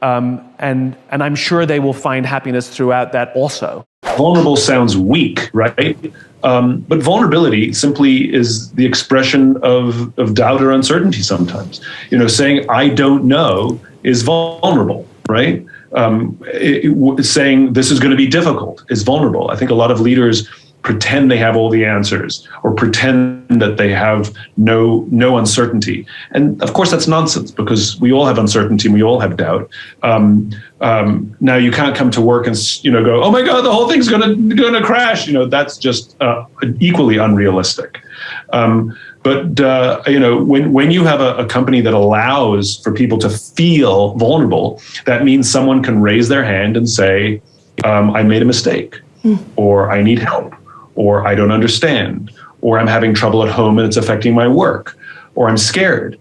and I'm sure they will find happiness throughout that also. Vulnerable sounds weak, right? But vulnerability simply is the expression of doubt or uncertainty sometimes. You know, saying I don't know is vulnerable, right? Saying this is going to be difficult is vulnerable. I think a lot of leaders pretend they have all the answers, or pretend that they have no uncertainty. And of course that's nonsense, because we all have uncertainty and we all have doubt. Now you can't come to work and go, oh my God, the whole thing's gonna crash. You know, that's just equally unrealistic. But when you have a company that allows for people to feel vulnerable, that means someone can raise their hand and say, I made a mistake, or I need help, or I don't understand, or I'm having trouble at home and it's affecting my work, or I'm scared,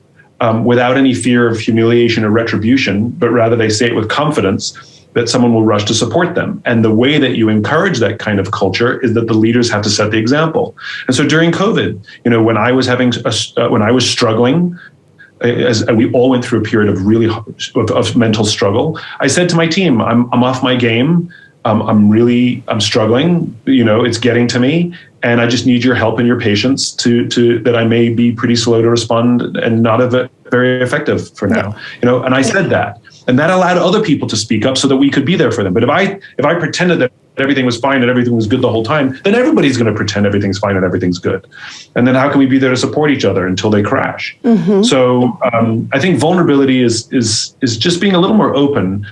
without any fear of humiliation or retribution, but rather they say it with confidence that someone will rush to support them. And the way that you encourage that kind of culture is that the leaders have to set the example. And so during COVID, you know, when I was struggling, as we all went through a period of mental struggle, I said to my team, I'm off my game. I'm struggling, you know, it's getting to me, and I just need your help and your patience to that I may be pretty slow to respond and not very effective for now, you know, and I said that, and that allowed other people to speak up so that we could be there for them. But if I pretended that everything was fine and everything was good the whole time, then everybody's going to pretend everything's fine and everything's good. And then how can we be there to support each other until they crash? Mm-hmm. So I think vulnerability is just being a little more open.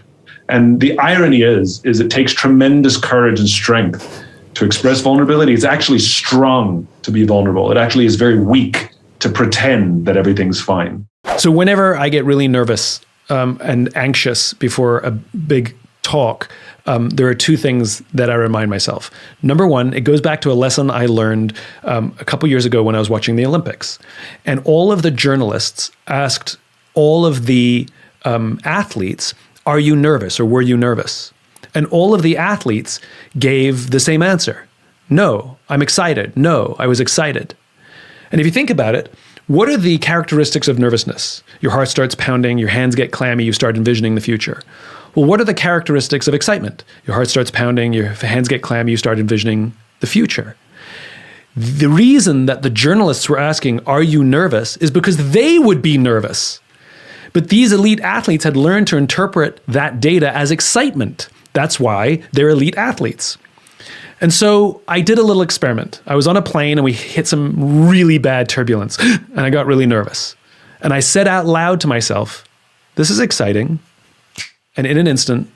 And the irony is it takes tremendous courage and strength to express vulnerability. It's actually strong to be vulnerable. It actually is very weak to pretend that everything's fine. So whenever I get really nervous and anxious before a big talk, there are two things that I remind myself. Number one, it goes back to a lesson I learned a couple years ago when I was watching the Olympics. And all of the journalists asked all of the athletes, are you nervous or were you nervous? And all of the athletes gave the same answer. No, I'm excited. No, I was excited. And if you think about it, what are the characteristics of nervousness? Your heart starts pounding, your hands get clammy, you start envisioning the future. Well, what are the characteristics of excitement? Your heart starts pounding, your hands get clammy, you start envisioning the future. The reason that the journalists were asking, are you nervous, is because they would be nervous. But these elite athletes had learned to interpret that data as excitement. That's why they're elite athletes. And so I did a little experiment. I was on a plane and we hit some really bad turbulence and I got really nervous. And I said out loud to myself, this is exciting. And in an instant,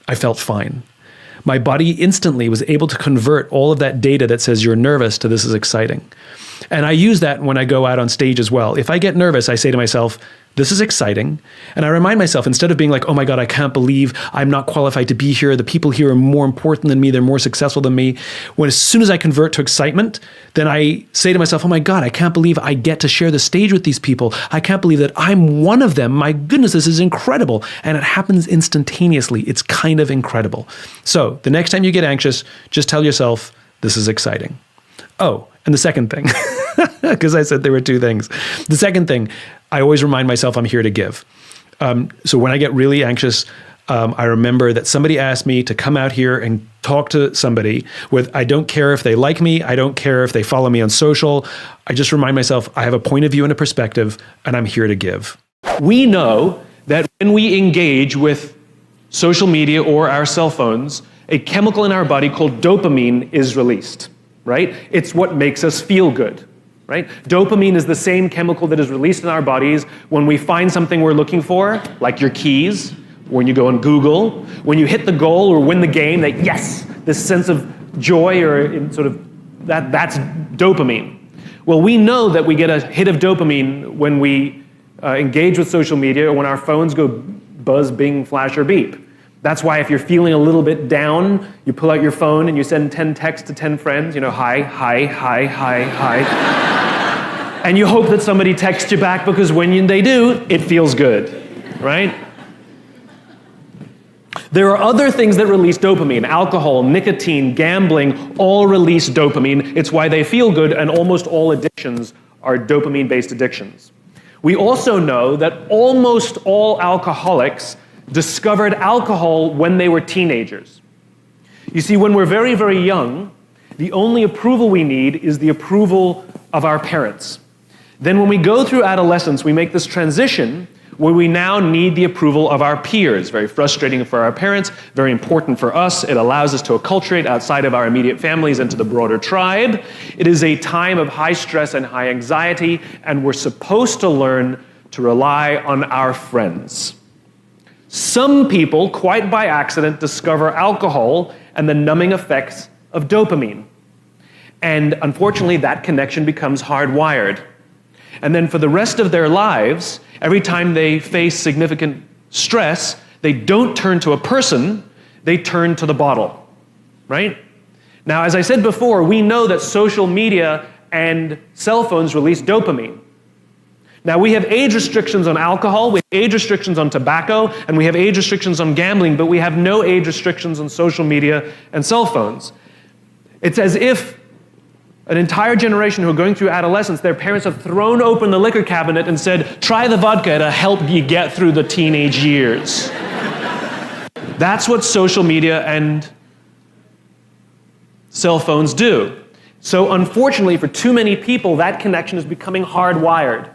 I felt fine. My body instantly was able to convert all of that data that says you're nervous to this is exciting. And I use that when I go out on stage as well. If I get nervous, I say to myself, this is exciting. And I remind myself, instead of being like, oh my God, I can't believe I'm not qualified to be here. The people here are more important than me. They're more successful than me. When as soon as I convert to excitement, then I say to myself, oh my God, I can't believe I get to share the stage with these people. I can't believe that I'm one of them. My goodness, this is incredible. And it happens instantaneously. It's kind of incredible. So the next time you get anxious, just tell yourself, this is exciting. Oh, and the second thing, because I said there were two things. The second thing, I always remind myself I'm here to give. So when I get really anxious, I remember that somebody asked me to come out here and talk to somebody with, I don't care if they like me, I don't care if they follow me on social. I just remind myself I have a point of view and a perspective, and I'm here to give. We know that when we engage with social media or our cell phones, a chemical in our body called dopamine is released, right? It's what makes us feel good. Right? Dopamine is the same chemical that is released in our bodies when we find something we're looking for, like your keys, when you go on Google, when you hit the goal or win the game, that yes, this sense of joy or sort of that's dopamine. Well, we know that we get a hit of dopamine when we engage with social media or when our phones go buzz, bing, flash, or beep. That's why if you're feeling a little bit down, you pull out your phone and you send 10 texts to 10 friends, hi, hi, hi, hi, hi. And you hope that somebody texts you back because when they do, it feels good, right? There are other things that release dopamine. Alcohol, nicotine, gambling, all release dopamine. It's why they feel good, and almost all addictions are dopamine-based addictions. We also know that almost all alcoholics discovered alcohol when they were teenagers. You see, when we're very, very young, the only approval we need is the approval of our parents. Then when we go through adolescence, we make this transition where we now need the approval of our peers. Very frustrating for our parents, very important for us. It allows us to acculturate outside of our immediate families into the broader tribe. It is a time of high stress and high anxiety, and we're supposed to learn to rely on our friends. Some people, quite by accident, discover alcohol and the numbing effects of dopamine. And unfortunately, that connection becomes hardwired. And then for the rest of their lives, every time they face significant stress, they don't turn to a person, they turn to the bottle, right? Now, as I said before, we know that social media and cell phones release dopamine. Now, we have age restrictions on alcohol, we have age restrictions on tobacco, and we have age restrictions on gambling, but we have no age restrictions on social media and cell phones. It's as if an entire generation who are going through adolescence, their parents have thrown open the liquor cabinet and said, try the vodka to help you get through the teenage years. That's what social media and cell phones do. So unfortunately, for too many people, that connection is becoming hardwired.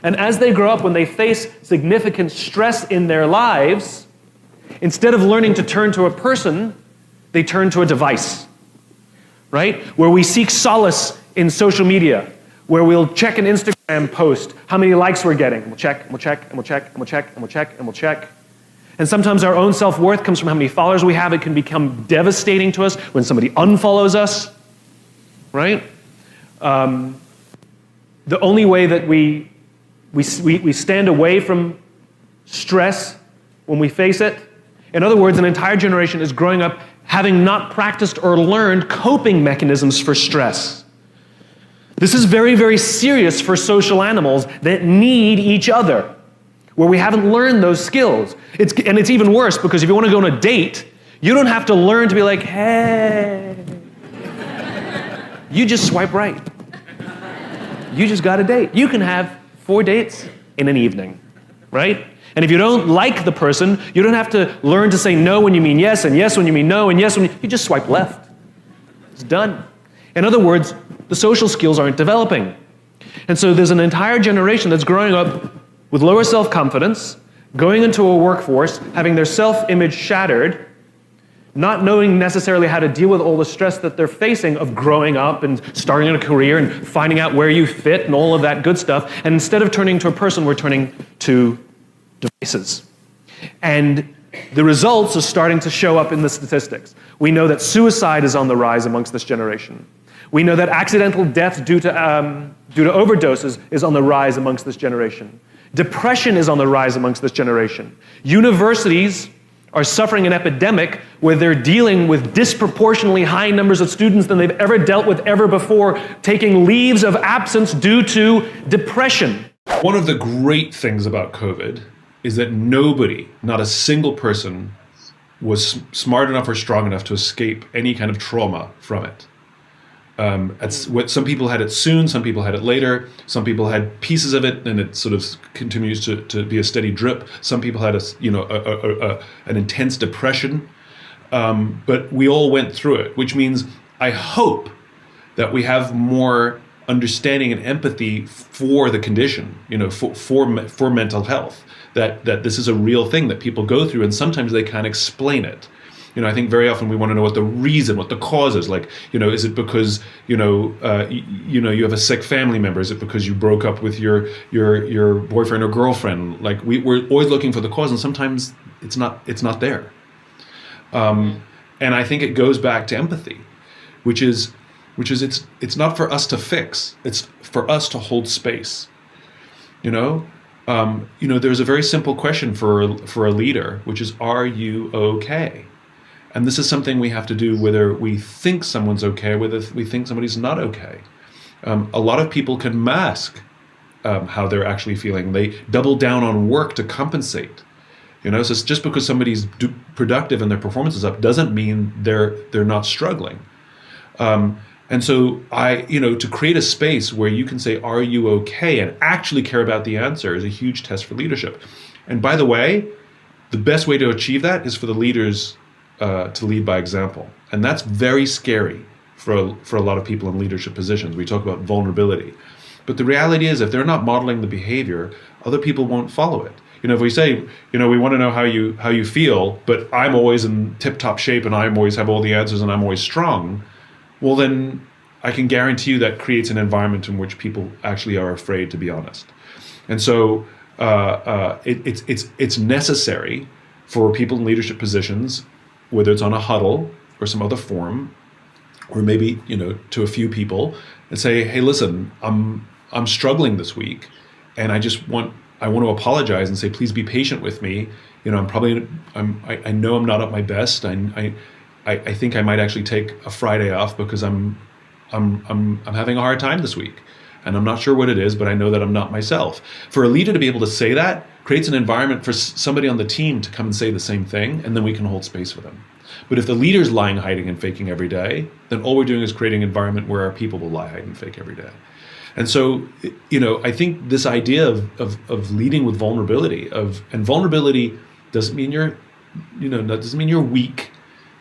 And as they grow up, when they face significant stress in their lives, instead of learning to turn to a person, they turn to a device. Right? Where we seek solace in social media, where we'll check an Instagram post, how many likes we're getting. We'll check, and we'll check, and we'll check, and we'll check, and we'll check, and we'll check. And sometimes our own self-worth comes from how many followers we have. It can become devastating to us when somebody unfollows us, right? The only way that we stand away from stress when we face it, in other words, an entire generation is growing up having not practiced or learned coping mechanisms for stress. This is very, very serious for social animals that need each other, where we haven't learned those skills. And it's even worse, because if you want to go on a date, you don't have to learn to be like, hey. You just swipe right. You just got a date. You can have 4 dates in an evening, right? And if you don't like the person, you don't have to learn to say no when you mean yes, and yes when you mean no, and yes when you just swipe left. It's done. In other words, the social skills aren't developing. And so there's an entire generation that's growing up with lower self-confidence, going into a workforce, having their self-image shattered, not knowing necessarily how to deal with all the stress that they're facing of growing up and starting a career and finding out where you fit and all of that good stuff. And instead of turning to a person, we're turning to devices. And the results are starting to show up in the statistics. We know that suicide is on the rise amongst this generation. We know that accidental death due to overdoses is on the rise amongst this generation. Depression is on the rise amongst this generation. Universities are suffering an epidemic where they're dealing with disproportionately high numbers of students than they've ever dealt with ever before, taking leaves of absence due to depression. One of the great things about COVID is that nobody, not a single person, was smart enough or strong enough to escape any kind of trauma from it. Some people had it soon, some people had it later, some people had pieces of it and it sort of continues to be a steady drip. Some people had an intense depression, but we all went through it, which means I hope that we have more understanding and empathy for the condition, for mental health, that this is a real thing that people go through and sometimes they can't explain it. I think very often we want to know what the reason, what the cause is. Like, is it because you have a sick family member? Is it because you broke up with your boyfriend or girlfriend? Like we're always looking for the cause, and sometimes it's not there. And I think it goes back to empathy, which is it's not for us to fix. It's for us to hold space. There's a very simple question for a leader, which is, are you okay? And this is something we have to do whether we think someone's okay or whether we think somebody's not okay. A lot of people can mask how they're actually feeling. They double down on work to compensate. So it's just because somebody's productive and their performance is up doesn't mean they're not struggling. And so to create a space where you can say, are you okay? And actually care about the answer is a huge test for leadership. And by the way, the best way to achieve that is for the leaders to lead by example. And that's very scary for a lot of people in leadership positions. We talk about vulnerability. But the reality is, if they're not modeling the behavior, other people won't follow it. If we say, we want to know how you feel, but I'm always in tip-top shape and I always have all the answers and I'm always strong, well then I can guarantee you that creates an environment in which people actually are afraid to be honest. And so it's necessary for people in leadership positions, whether it's on a huddle or some other forum, or maybe to a few people, and say, hey, listen, I'm struggling this week, and I want to apologize and say, please be patient with me. I know I'm not at my best. I think I might actually take a Friday off because I'm having a hard time this week, and I'm not sure what it is, but I know that I'm not myself. For a leader to be able to say that creates an environment for somebody on the team to come and say the same thing, and then we can hold space for them. But if the leader's lying, hiding, and faking every day, then all we're doing is creating an environment where our people will lie, hide, and fake every day. And so, I think this idea of leading with vulnerability, and vulnerability doesn't mean that doesn't mean you're weak.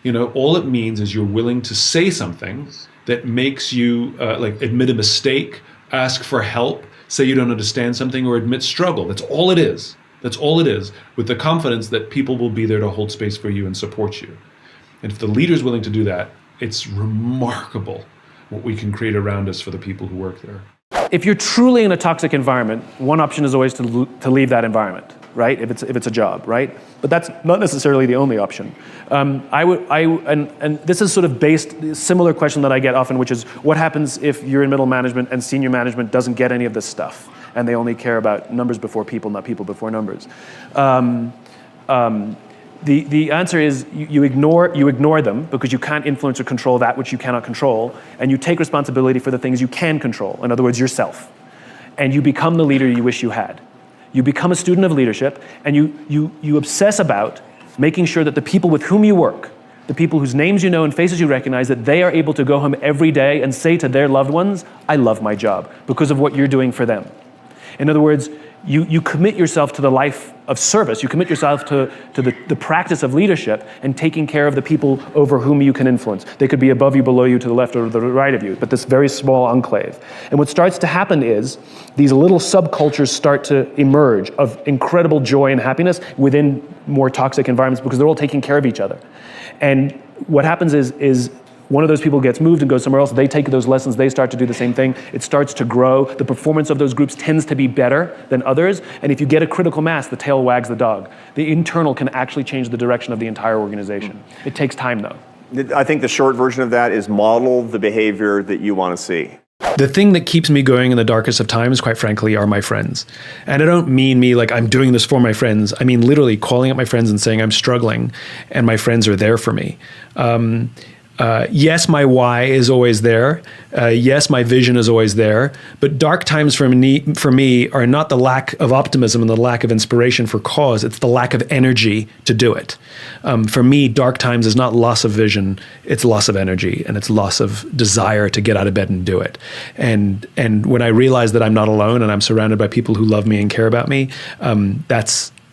All it means is you're willing to say something that makes you admit a mistake, ask for help, say you don't understand something, or admit struggle. That's all it is. That's all it is, with the confidence that people will be there to hold space for you and support you. And if the leader's willing to do that, it's remarkable what we can create around us for the people who work there. If you're truly in a toxic environment, one option is always to leave that environment, right? If it's a job, right? But that's not necessarily the only option. And this is sort of similar question that I get often, which is, what happens if you're in middle management and senior management doesn't get any of this stuff, and they only care about numbers before people, not people before numbers? The answer is you ignore them because you can't influence or control that which you cannot control, and you take responsibility for the things you can control, in other words, yourself. And you become the leader you wish you had. You become a student of leadership, and you obsess about making sure that the people with whom you work, the people whose names you know and faces you recognize, that they are able to go home every day and say to their loved ones, I love my job, because of what you're doing for them. In other words, You commit yourself to the life of service. You commit yourself to the practice of leadership and taking care of the people over whom you can influence. They could be above you, below you, to the left or to the right of you, but this very small enclave. And what starts to happen is these little subcultures start to emerge of incredible joy and happiness within more toxic environments because they're all taking care of each other. And what happens is one of those people gets moved and goes somewhere else. They take those lessons. They start to do the same thing. It starts to grow. The performance of those groups tends to be better than others. And if you get a critical mass, the tail wags the dog. The internal can actually change the direction of the entire organization. It takes time, though. I think the short version of that is model the behavior that you want to see. The thing that keeps me going in the darkest of times, quite frankly, are my friends. And I don't mean me like I'm doing this for my friends. I mean literally calling up my friends and saying I'm struggling, and my friends are there for me. Yes, my why is always there. Yes, my vision is always there. But dark times for me are not the lack of optimism and the lack of inspiration for cause. It's the lack of energy to do it. For me, dark times is not loss of vision. It's loss of energy, and it's loss of desire to get out of bed and do it. And when I realize that I'm not alone and I'm surrounded by people who love me and care about me,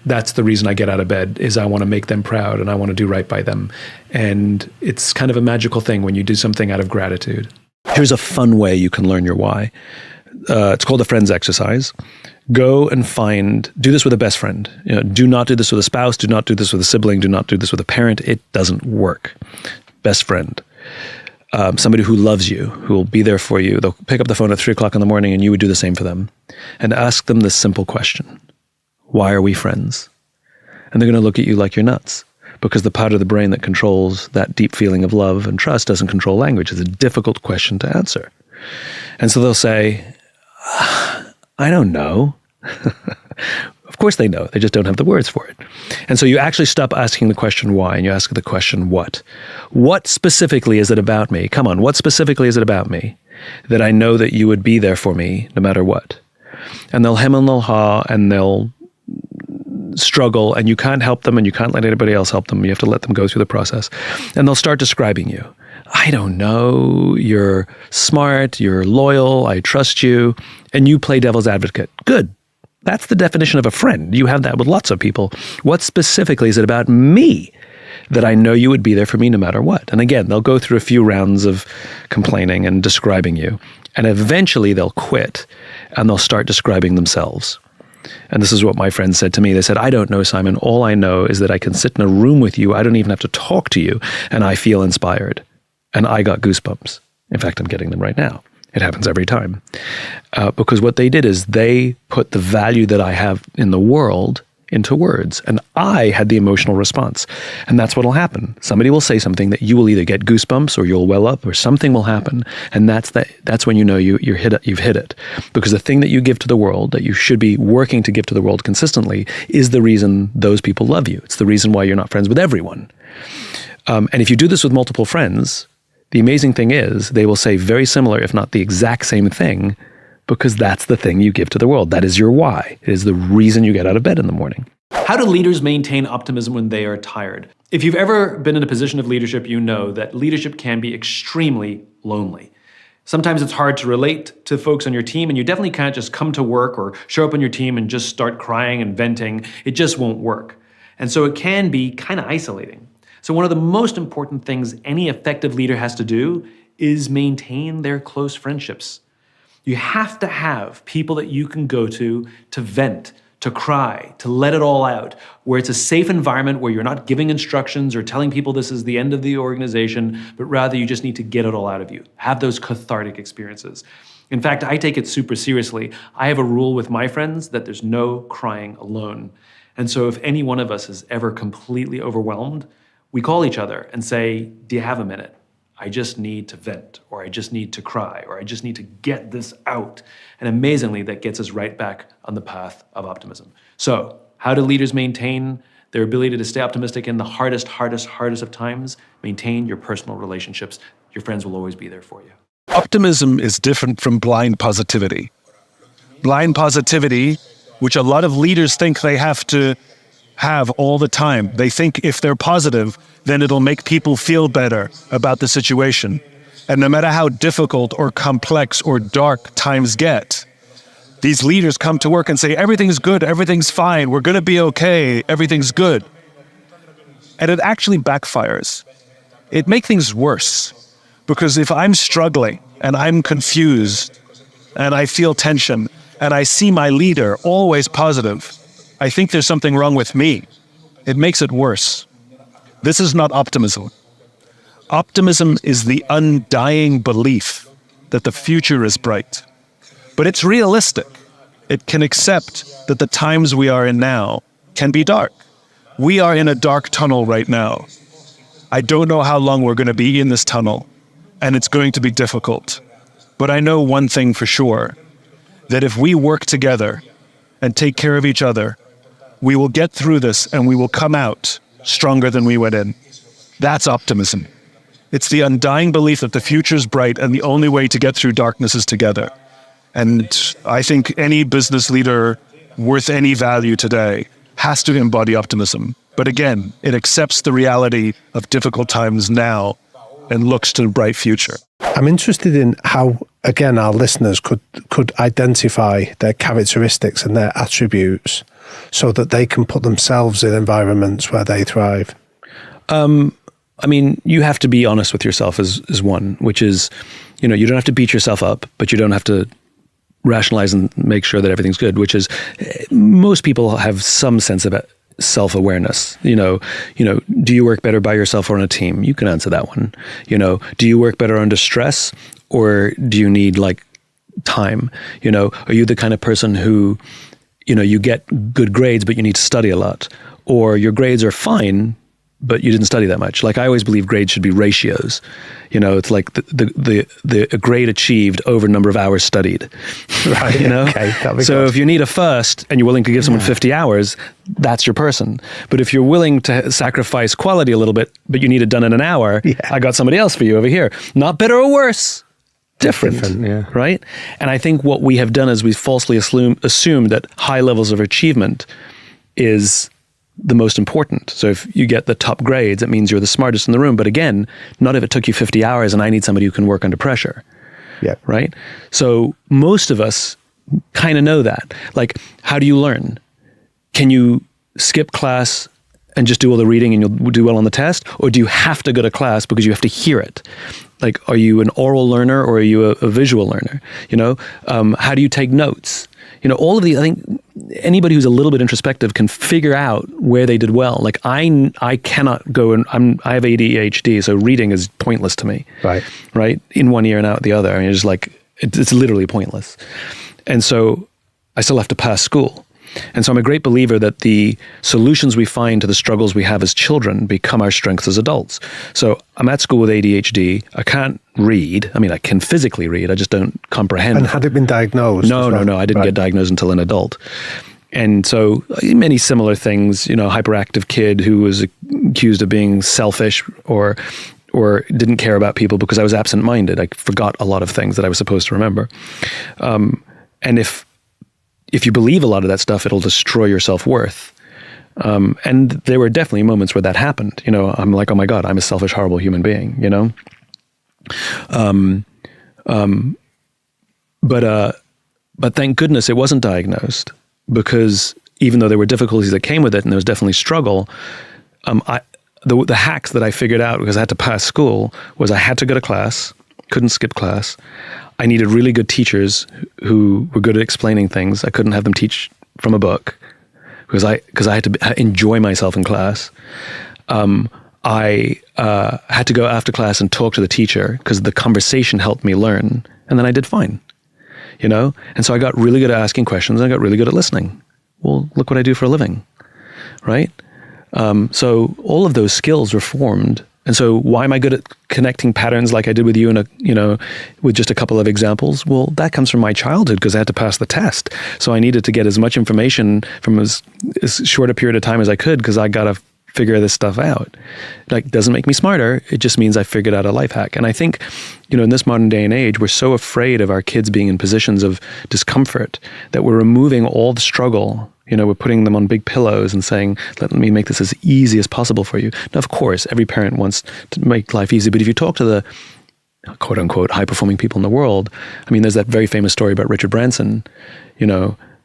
that's the reason I get out of bed, is I want to make them proud and I want to do right by them. And it's kind of a magical thing when you do something out of gratitude. Here's a fun way you can learn your why. It's called the friends exercise. Go and do this with a best friend. Do not do this with a spouse. Do not do this with a sibling. Do not do this with a parent. It doesn't work. Best friend. Somebody who loves you, who will be there for you. They'll pick up the phone at 3 o'clock in the morning and you would do the same for them. And ask them this simple question. Why are we friends? And they're going to look at you like you're nuts, because the part of the brain that controls that deep feeling of love and trust doesn't control language. It's a difficult question to answer. And so they'll say, I don't know. Of course they know. They just don't have the words for it. And so you actually stop asking the question why and you ask the question what. What specifically is it about me? Come on, what specifically is it about me that I know that you would be there for me no matter what? And they'll hem and they'll haw and they'll struggle, and you can't help them and you can't let anybody else help them. You have to let them go through the process. And they'll start describing you. I don't know, you're smart, you're loyal, I trust you, and you play devil's advocate. Good. That's the definition of a friend. You have that with lots of people. What specifically is it about me that I know you would be there for me no matter what? And again, they'll go through a few rounds of complaining and describing you. And eventually they'll quit and they'll start describing themselves. And this is what my friends said to me. They said, I don't know, Simon. All I know is that I can sit in a room with you. I don't even have to talk to you. And I feel inspired. And I got goosebumps. In fact, I'm getting them right now. It happens every time. Because what they did is they put the value that I have in the world into words. And I had the emotional response. And that's what will happen. Somebody will say something that you will either get goosebumps or you'll well up or something will happen. And that's when you know you've hit it. Because the thing that you give to the world, that you should be working to give to the world consistently, is the reason those people love you. It's the reason why you're not friends with everyone. And if you do this with multiple friends, the amazing thing is they will say very similar, if not the exact same thing, because that's the thing you give to the world. That is your why. It is the reason you get out of bed in the morning. How do leaders maintain optimism when they are tired? If you've ever been in a position of leadership, you know that leadership can be extremely lonely. Sometimes it's hard to relate to folks on your team, and you definitely can't just come to work or show up on your team and just start crying and venting. It just won't work. And so it can be kind of isolating. So one of the most important things any effective leader has to do is maintain their close friendships. You have to have people that you can go to vent, to cry, to let it all out, where it's a safe environment where you're not giving instructions or telling people this is the end of the organization, but rather you just need to get it all out of you. Have those cathartic experiences. In fact, I take it super seriously. I have a rule with my friends that there's no crying alone. And so if any one of us is ever completely overwhelmed, we call each other and say, do you have a minute? I just need to vent, or I just need to cry, or I just need to get this out. And amazingly, that gets us right back on the path of optimism. So, how do leaders maintain their ability to stay optimistic in the hardest of times? Maintain your personal relationships. Your friends will always be there for you. Optimism is different from blind positivity. Blind positivity, which a lot of leaders think they have to have all the time. They think if they're positive, then it'll make people feel better about the situation. And no matter how difficult or complex or dark times get, These leaders come to work and say, everything's good, everything's fine, we're going to be okay, everything's good. And it actually backfires. It makes things worse. Because if I'm struggling and I'm confused and I feel tension and I see my leader always positive, I think there's something wrong with me. It makes it worse. This is not optimism. Optimism is the undying belief that the future is bright. But it's realistic. It can accept that the times we are in now can be dark. We are in a dark tunnel right now. I don't know how long we're going to be in this tunnel, and it's going to be difficult. But I know one thing for sure, that if we work together and take care of each other, we will get through this and we will come out stronger than we went in. That's optimism. It's the undying belief that the future is bright and the only way to get through darkness is together. And I think any business leader worth any value today has to embody optimism. But again, it accepts the reality of difficult times now and looks to a bright future. I'm interested in how, again, our listeners could identify their characteristics and their attributes so that they can put themselves in environments where they thrive. I mean, you have to be honest with yourself as one, which is, you don't have to beat yourself up, but you don't have to rationalize and make sure that everything's good, which is most people have some sense of self-awareness. Do you work better by yourself or on a team? You can answer that one. Do you work better under stress, or do you need time? Are you the kind of person who, you get good grades, but you need to study a lot, or your grades are fine, but you didn't study that much? I always believe grades should be ratios. It's like the grade achieved over number of hours studied. Right. Okay, so if you need a first and you're willing to give someone 50 hours, that's your person. But if you're willing to sacrifice quality a little bit, but you need it done in an hour, I got somebody else for you over here. Not better or worse. Different, right? And I think what we have done is we've falsely assumed that high levels of achievement is the most important. So if you get the top grades, it means you're the smartest in the room. But again, not if it took you 50 hours and I need somebody who can work under pressure. Yeah. Right? So most of us kind of know that. How do you learn? Can you skip class and just do all the reading and you'll do well on the test? Or do you have to go to class because you have to hear it? Are you an oral learner or are you a visual learner? How do you take notes? All of these, I think anybody who's a little bit introspective can figure out where they did well. I cannot go and I have ADHD, so reading is pointless to me. Right. In one ear and out the other. I mean, it's literally pointless. And so I still have to pass school. And so I'm a great believer that the solutions we find to the struggles we have as children become our strengths as adults. So I'm at school with ADHD. I can't read. I mean, I can physically read. I just don't comprehend. And had it been diagnosed? No. I didn't get diagnosed until an adult. And so many similar things, hyperactive kid who was accused of being selfish or didn't care about people because I was absent-minded. I forgot a lot of things that I was supposed to remember. And if you believe a lot of that stuff, it'll destroy your self-worth. And there were definitely moments where that happened. I'm like, oh my God, I'm a selfish, horrible human being, But thank goodness it wasn't diagnosed, because even though there were difficulties that came with it and there was definitely struggle, the hacks that I figured out, because I had to pass school, was I had to go to class, couldn't skip class. I needed really good teachers who were good at explaining things. I couldn't have them teach from a book because I had to enjoy myself in class. I had to go after class and talk to the teacher because the conversation helped me learn, and then I did fine. And so I got really good at asking questions. And I got really good at listening. Well, look what I do for a living, right? So all of those skills were formed. And so why am I good at connecting patterns like I did with you with just a couple of examples? Well, that comes from my childhood because I had to pass the test. So I needed to get as much information from as short a period of time as I could because I got to figure this stuff out. Doesn't make me smarter. It just means I figured out a life hack. And I think, in this modern day and age, we're so afraid of our kids being in positions of discomfort that we're removing all the struggle. We're putting them on big pillows and saying, let me make this as easy as possible for you. Now, of course, every parent wants to make life easy, but if you talk to quote unquote high performing people in the world. I mean, there's that very famous story about Richard Branson,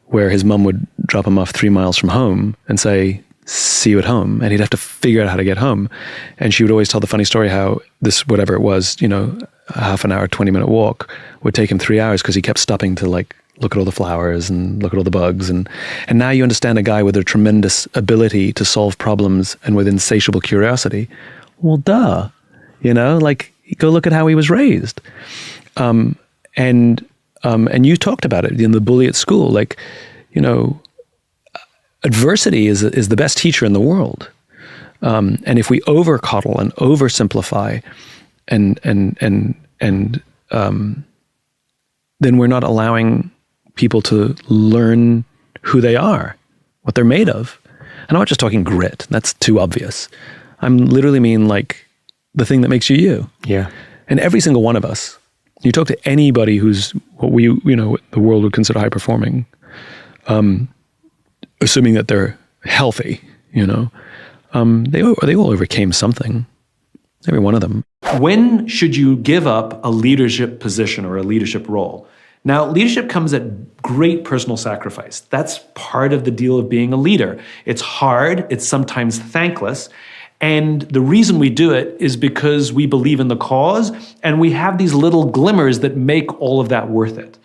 where his mum would drop him off 3 miles from home and say, see you at home. And he'd have to figure out how to get home. And she would always tell the funny story how this, whatever it was, a half an hour, 20-minute walk would take him 3 hours because he kept stopping to look at all the flowers and look at all the bugs. And now you understand a guy with a tremendous ability to solve problems and with insatiable curiosity. Well, duh, go look at how he was raised. And you talked about it in the bully at school, adversity is the best teacher in the world. And if we over coddle and oversimplify and then we're not allowing people to learn who they are, what they're made of. And I'm not just talking grit. That's too obvious. I'm literally mean the thing that makes you you. Yeah. And every single one of us, you talk to anybody who's what the world would consider high performing, assuming that they're healthy, they all overcame something. Every one of them. When should you give up a leadership position or a leadership role? Now, leadership comes at great personal sacrifice. That's part of the deal of being a leader. It's hard, it's sometimes thankless, and the reason we do it is because we believe in the cause, and we have these little glimmers that make all of that worth it.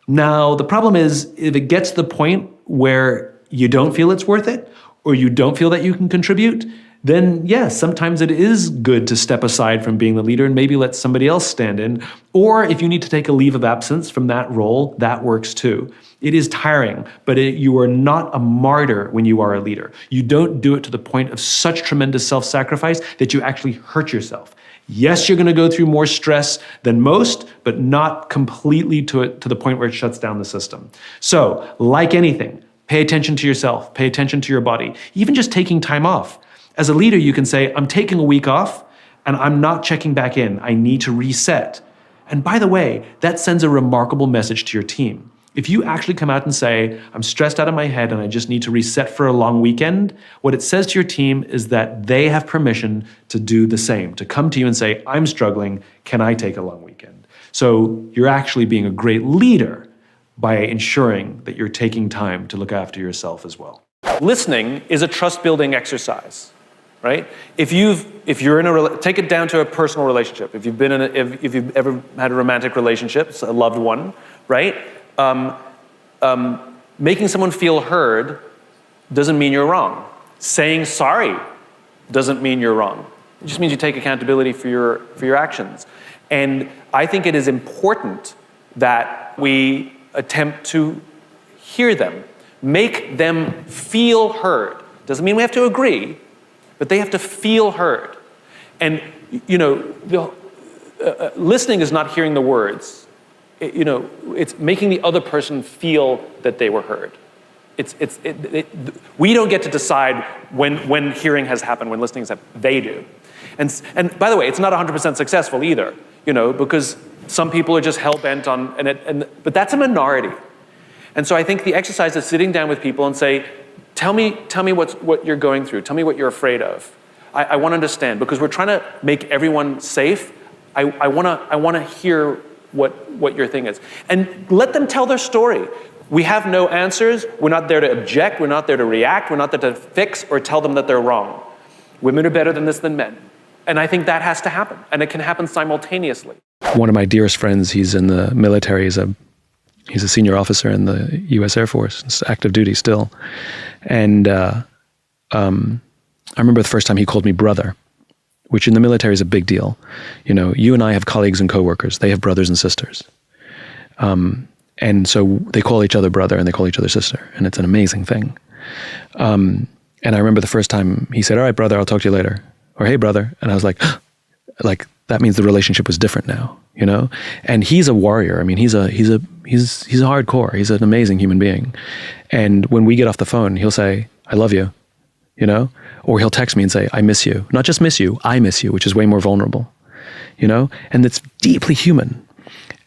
Now, the problem is, if it gets to the point where you don't feel it's worth it, or you don't feel that you can contribute, then yes, sometimes it is good to step aside from being the leader and maybe let somebody else stand in. Or if you need to take a leave of absence from that role, that works too. It is tiring, but you are not a martyr when you are a leader. You don't do it to the point of such tremendous self-sacrifice that you actually hurt yourself. Yes, you're going to go through more stress than most, but not completely to the point where it shuts down the system. So, like anything, pay attention to yourself, pay attention to your body, even just taking time off. As a leader, you can say, I'm taking a week off and I'm not checking back in. I need to reset. And by the way, that sends a remarkable message to your team. If you actually come out and say, I'm stressed out of my head and I just need to reset for a long weekend, what it says to your team is that they have permission to do the same, to come to you and say, I'm struggling, can I take a long weekend? So you're actually being a great leader by ensuring that you're taking time to look after yourself as well. Listening is a trust-building exercise. Right? If you're in take it down to a personal relationship. If you've ever had a romantic relationship, it's a loved one, right? Making someone feel heard doesn't mean you're wrong. Saying sorry doesn't mean you're wrong. It just means you take accountability for your actions. And I think it is important that we attempt to hear them, make them feel heard. Doesn't mean we have to agree, but they have to feel heard. And, listening is not hearing the words. It's making the other person feel that they were heard. We don't get to decide when hearing has happened, when listening has happened. They do. And by the way, it's not 100% successful either, because some people are just hell-bent on, but that's a minority. And so I think the exercise is sitting down with people and say, Tell me what you're going through. Tell me what you're afraid of. I want to understand, because we're trying to make everyone safe. I want to hear what your thing is, and let them tell their story. We have no answers. We're not there to object. We're not there to react. We're not there to fix or tell them that they're wrong. Women are better than this than men, and I think that has to happen, and it can happen simultaneously. One of my dearest friends, he's in the military. He's a senior officer in the U.S. Air Force. It's active duty still. And I remember the first time he called me brother, which in the military is a big deal. You and I have colleagues and coworkers. They have brothers and sisters. And so they call each other brother and they call each other sister. And it's an amazing thing. And I remember the first time he said, all right, brother, I'll talk to you later. Or, hey, brother. And I was like, that means the relationship was different now, And he's a warrior. I mean, he's hardcore. He's an amazing human being. And when we get off the phone, he'll say, I love you, Or he'll text me and say, I miss you. Not just miss you, I miss you, which is way more vulnerable, And it's deeply human.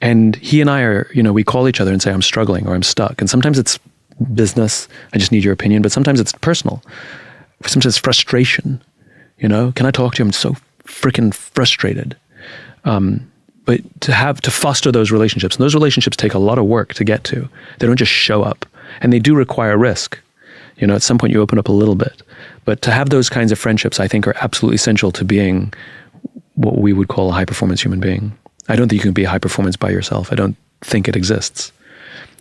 And he and I are, we call each other and say, I'm struggling or I'm stuck. And sometimes it's business. I just need your opinion. But sometimes it's personal. Sometimes it's frustration, Can I talk to you? I'm so freaking frustrated. but to foster those relationships, and those relationships take a lot of work to get to. They don't just show up, and they do require risk. At some point you open up a little bit, but to have those kinds of friendships, I think, are absolutely essential to being what we would call a high-performance human being. I don't think you can be a high performance by yourself. I don't think it exists.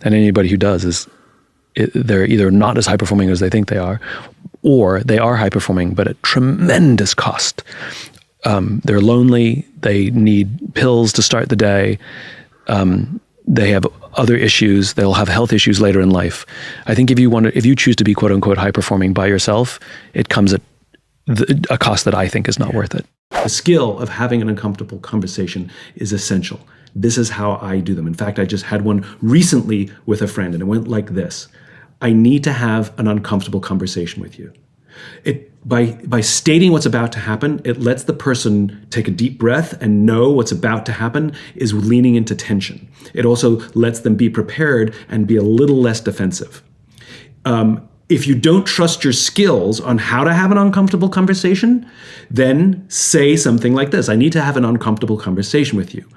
And anybody who does they're either not as high performing as they think they are, or they are high performing, but at tremendous cost. They're lonely. They need pills to start the day. They have other issues. They'll have health issues later in life. I think if you choose to be quote unquote high performing by yourself, it comes at a cost that I think is not worth it. The skill of having an uncomfortable conversation is essential. This is how I do them. In fact, I just had one recently with a friend, and it went like this. I need to have an uncomfortable conversation with you. By stating what's about to happen, it lets the person take a deep breath and know what's about to happen is leaning into tension. It also lets them be prepared and be a little less defensive. If you don't trust your skills on how to have an uncomfortable conversation, then say something like this. I need to have an uncomfortable conversation with you.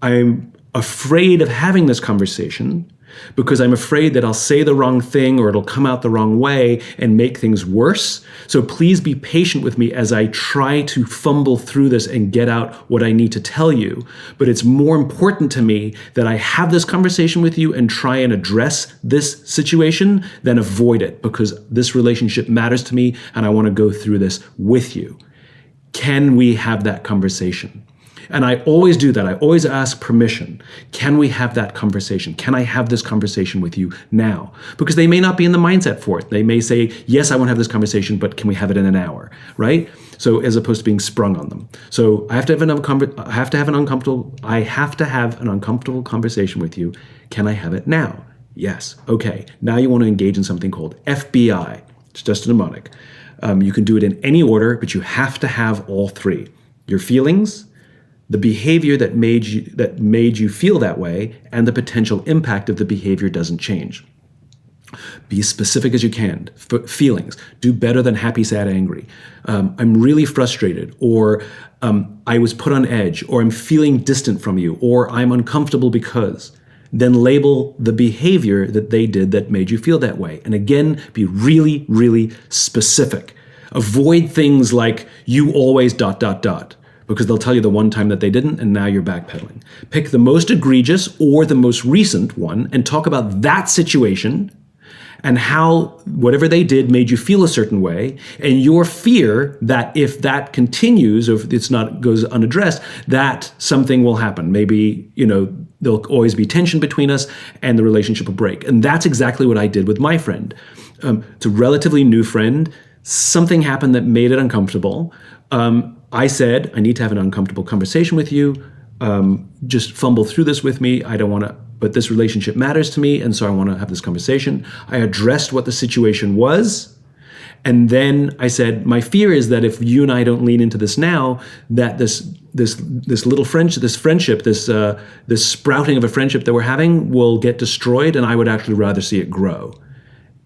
I'm afraid of having this conversation because I'm afraid that I'll say the wrong thing or it'll come out the wrong way and make things worse. So please be patient with me as I try to fumble through this and get out what I need to tell you. But it's more important to me that I have this conversation with you and try and address this situation than avoid it, because this relationship matters to me and I want to go through this with you. Can we have that conversation? And I always do that. I always ask permission. Can we have that conversation? Can I have this conversation with you now? Because they may not be in the mindset for it. They may say, yes, I want to have this conversation, but can we have it in an hour, right? So as opposed to being sprung on them. So I have to have an uncomfortable conversation with you. Can I have it now? Yes. Okay. Now you want to engage in something called FBI. It's just a mnemonic. You can do it in any order, but you have to have all three. Your feelings, the behavior that made you feel that way, and the potential impact if the behavior doesn't change. Be as specific as you can. Feelings. Do better than happy, sad, angry. I'm really frustrated, or I was put on edge, or I'm feeling distant from you, or I'm uncomfortable because. Then label the behavior that they did that made you feel that way. And again, be really, really specific. Avoid things like you always ... because they'll tell you the one time that they didn't, and now you're backpedaling. Pick the most egregious or the most recent one and talk about that situation and how whatever they did made you feel a certain way, and your fear that if that continues or if goes unaddressed, that something will happen. Maybe, there'll always be tension between us and the relationship will break. And that's exactly what I did with my friend. It's a relatively new friend. Something happened that made it uncomfortable. I said, I need to have an uncomfortable conversation with you. Just fumble through this with me. I don't want to, but this relationship matters to me, and so I want to have this conversation. I addressed what the situation was, and then I said, my fear is that if you and I don't lean into this now, that this little friendship, this sprouting of a friendship that we're having will get destroyed, and I would actually rather see it grow.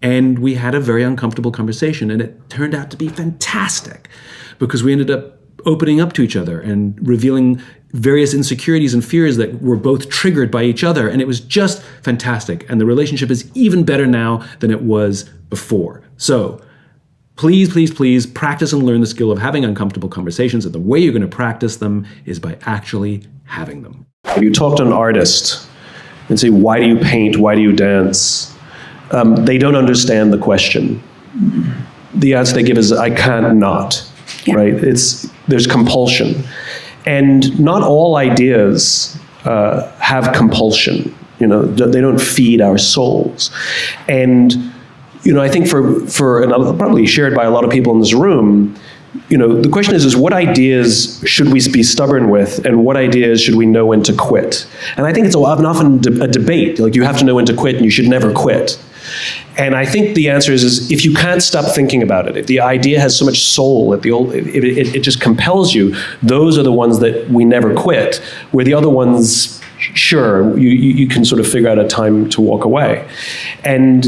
And we had a very uncomfortable conversation, and it turned out to be fantastic because we ended up opening up to each other and revealing various insecurities and fears that were both triggered by each other. And it was just fantastic. And the relationship is even better now than it was before. So please, please, please practice and learn the skill of having uncomfortable conversations. And the way you're going to practice them is by actually having them. If you talk to an artist and say, why do you paint? Why do you dance? They don't understand the question. The answer they give is, I can't not. Yeah. Right? There's compulsion. And not all ideas have compulsion. They don't feed our souls. And, I think for and probably shared by a lot of people in this room, the question is what ideas should we be stubborn with, and what ideas should we know when to quit? And I think it's often a debate. Like, you have to know when to quit and you should never quit. And I think the answer is if you can't stop thinking about it, if the idea has so much soul, if it just compels you, those are the ones that we never quit, where the other ones, sure, you can sort of figure out a time to walk away. And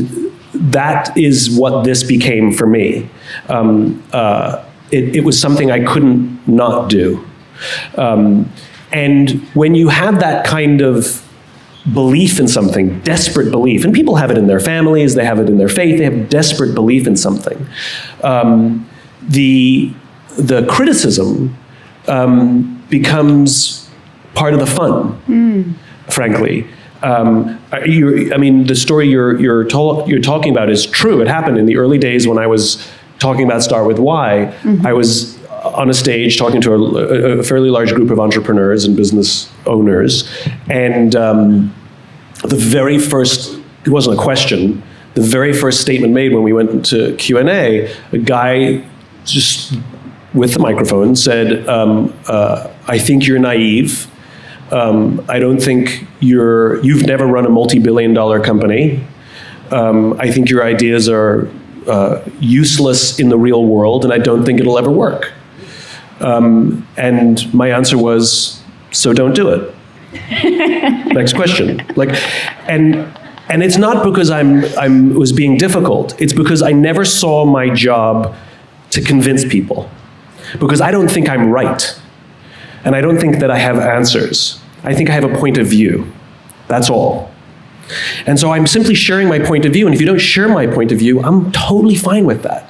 that is what this became for me. It was something I couldn't not do. And when you have that kind of belief in something, desperate belief, and people have it in their families, they have it in their faith, they have desperate belief in something. The criticism becomes part of the fun, frankly. The story you're talking about is true. It happened in the early days when I was talking about Start With Why. I was on a stage talking to a fairly large group of entrepreneurs and business owners, and the very first, it wasn't a question, the very first statement made when we went into Q&A, a guy just with the microphone said, I think you're naive. I don't think you've never run a multi-billion-dollar company. I think your ideas are useless in the real world, and I don't think it'll ever work. And my answer was, so don't do it. Next question. And it's not because I was being difficult. It's because I never saw my job to convince people. Because I don't think I'm right. And I don't think that I have answers. I think I have a point of view. That's all. And so I'm simply sharing my point of view. And if you don't share my point of view, I'm totally fine with that.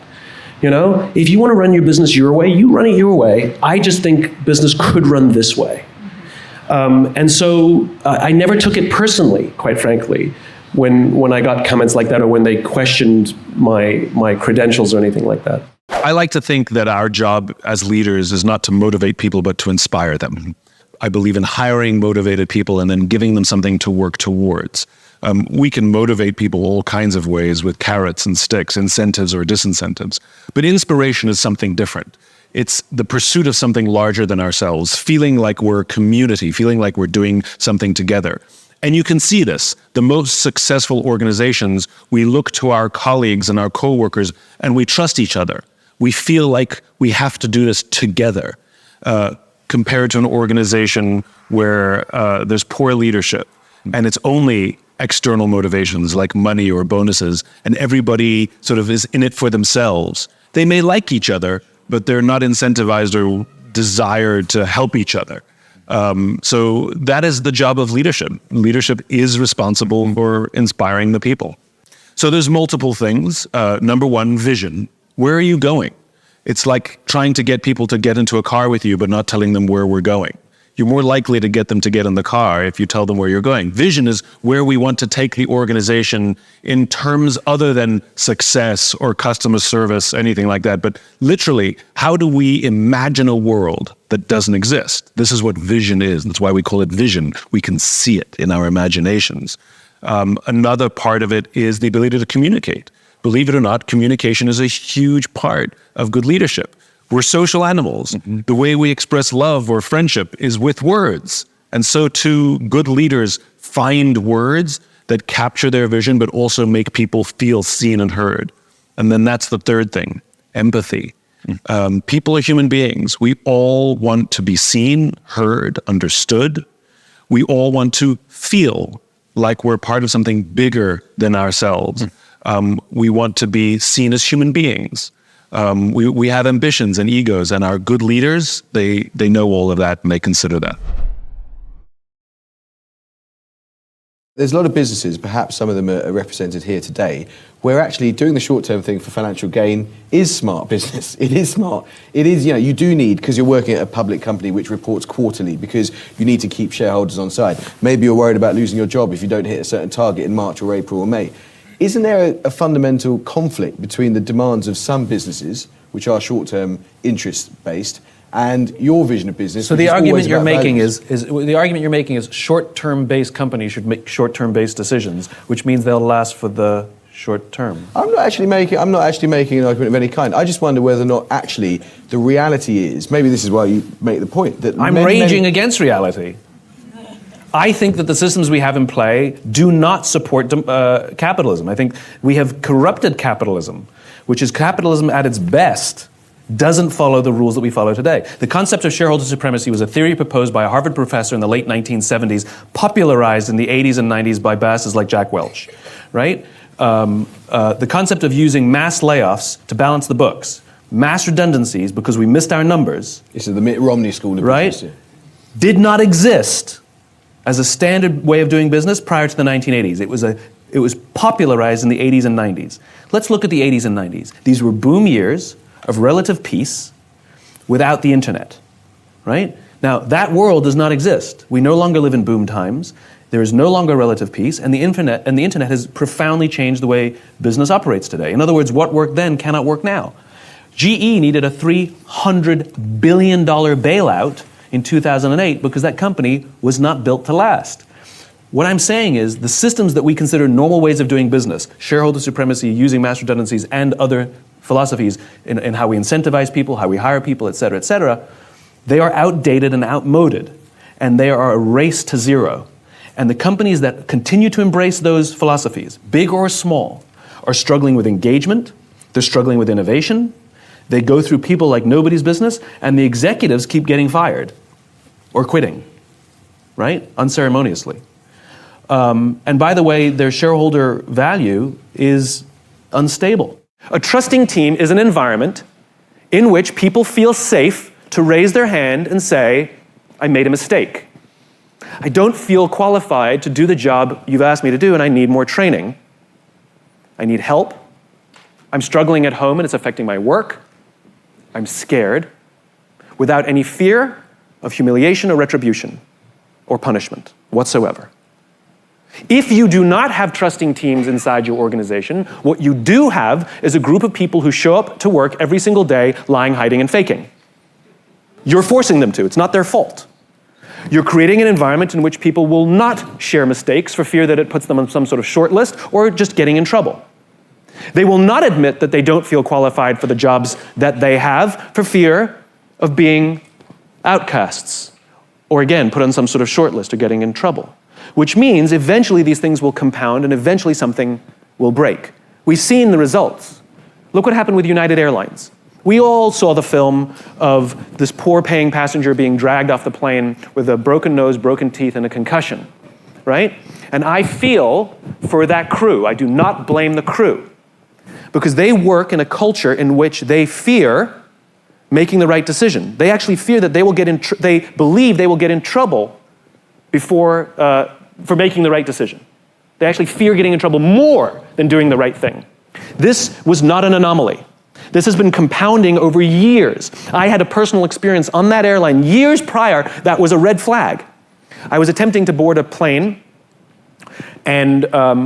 You know, if you want to run your business your way, you run it your way. I just think business could run this way. And so I never took it personally, quite frankly, when I got comments like that or when they questioned my credentials or anything like that. I like to think that our job as leaders is not to motivate people, but to inspire them. I believe in hiring motivated people and then giving them something to work towards. We can motivate people all kinds of ways with carrots and sticks, incentives or disincentives. But inspiration is something different. It's the pursuit of something larger than ourselves, feeling like we're a community, feeling like we're doing something together. And you can see this. The most successful organizations, we look to our colleagues and our coworkers and we trust each other. We feel like we have to do this together, compared to an organization where there's poor leadership and it's only external motivations like money or bonuses, and everybody sort of is in it for themselves. They may like each other, but they're not incentivized or desired to help each other. So that is the job of leadership. Leadership is responsible for inspiring the people. So there's multiple things. Number one, vision. Where are you going? It's like trying to get people to get into a car with you, but not telling them where we're going. You're more likely to get them to get in the car if you tell them where you're going. Vision is where we want to take the organization in terms other than success or customer service, anything like that. But literally, how do we imagine a world that doesn't exist? This is what vision is. That's why we call it vision. We can see it in our imaginations. Another part of it is the ability to communicate. Believe it or not, communication is a huge part of good leadership. We're social animals. Mm-hmm. The way we express love or friendship is with words. And so too, good leaders find words that capture their vision, but also make people feel seen and heard. And then that's the third thing, empathy. Mm-hmm. People are human beings. We all want to be seen, heard, understood. We all want to feel like we're part of something bigger than ourselves. Mm-hmm. We want to be seen as human beings. We have ambitions and egos, and our good leaders, they know all of that and they consider that. There's a lot of businesses, perhaps some of them are represented here today, where actually doing the short-term thing for financial gain is smart business. It is smart. It is, you do need, because you're working at a public company which reports quarterly, because you need to keep shareholders on side. Maybe you're worried about losing your job if you don't hit a certain target in March or April or May. Isn't there a fundamental conflict between the demands of some businesses, which are short-term interest-based, and your vision of business? So the argument you're making is short-term based companies should make short-term based decisions, which means they'll last for the short term. I'm not actually making an argument of any kind. I just wonder whether or not actually the reality is, maybe this is why you make the point, that I'm raging against reality. I think that the systems we have in play do not support capitalism. I think we have corrupted capitalism, which is capitalism at its best doesn't follow the rules that we follow today. The concept of shareholder supremacy was a theory proposed by a Harvard professor in the late 1970s, popularized in the 80s and 90s by bosses like Jack Welch, right? The concept of using mass layoffs to balance the books, mass redundancies because we missed our numbers. This is the Mitt Romney school of business. Right? did not exist as a standard way of doing business prior to the 1980s. It was popularized in the 80s and 90s. Let's look at the 80s and 90s. These were boom years of relative peace without the internet, right? Now, that world does not exist. We no longer live in boom times. There is no longer relative peace, and the internet has profoundly changed the way business operates today. In other words, what worked then cannot work now. GE needed a $300 billion bailout in 2008 because that company was not built to last. What I'm saying is the systems that we consider normal ways of doing business, shareholder supremacy, using mass redundancies, and other philosophies in how we incentivize people, how we hire people, et cetera, they are outdated and outmoded, and they are a race to zero. And the companies that continue to embrace those philosophies, big or small, are struggling with engagement, they're struggling with innovation, they go through people like nobody's business, and the executives keep getting fired or quitting, right? Unceremoniously. And by the way, their shareholder value is unstable. A trusting team is an environment in which people feel safe to raise their hand and say, I made a mistake. I don't feel qualified to do the job you've asked me to do, and I need more training. I need help. I'm struggling at home and it's affecting my work. I'm scared, without any fear of humiliation or retribution or punishment whatsoever. If you do not have trusting teams inside your organization, what you do have is a group of people who show up to work every single day lying, hiding, and faking. You're forcing them to. It's not their fault. You're creating an environment in which people will not share mistakes for fear that it puts them on some sort of short list or just getting in trouble. They will not admit that they don't feel qualified for the jobs that they have for fear of being outcasts or, again, put on some sort of short list or getting in trouble. Which means eventually these things will compound and eventually something will break. We've seen the results. Look what happened with United Airlines. We all saw the film of this poor paying passenger being dragged off the plane with a broken nose, broken teeth, and a concussion, right? And I feel for that crew. I do not blame the crew because they work in a culture in which they fear making the right decision. They actually fear that they believe they will get in trouble for making the right decision. They actually fear getting in trouble more than doing the right thing. This was not an anomaly. This has been compounding over years. I had a personal experience on that airline years prior that was a red flag. I was attempting to board a plane, and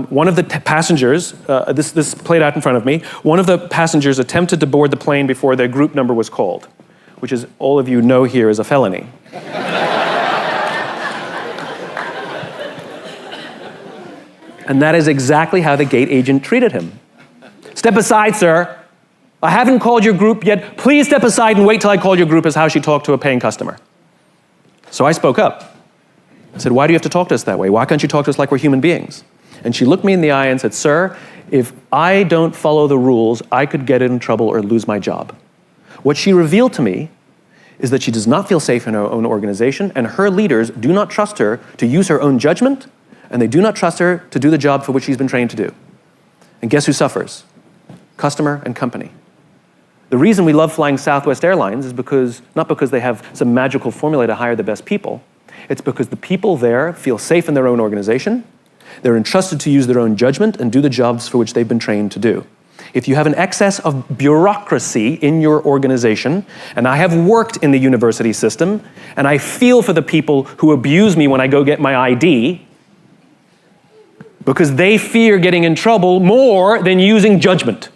one of the passengers, this played out in front of me, one of the passengers attempted to board the plane before their group number was called, which, as all of you know here, is a felony. And that is exactly how the gate agent treated him. Step aside, sir. I haven't called your group yet. Please step aside and wait till I call your group, is how she talked to a paying customer. So I spoke up. I said, why do you have to talk to us that way? Why can't you talk to us like we're human beings? And she looked me in the eye and said, sir, if I don't follow the rules, I could get in trouble or lose my job. What she revealed to me is that she does not feel safe in her own organization, and her leaders do not trust her to use her own judgment, and they do not trust her to do the job for which she's been trained to do. And guess who suffers? Customer and company. The reason we love flying Southwest Airlines is not because they have some magical formula to hire the best people. It's because the people there feel safe in their own organization. They're entrusted to use their own judgment and do the jobs for which they've been trained to do. If you have an excess of bureaucracy in your organization, and I have worked in the university system, and I feel for the people who abuse me when I go get my ID, because they fear getting in trouble more than using judgment.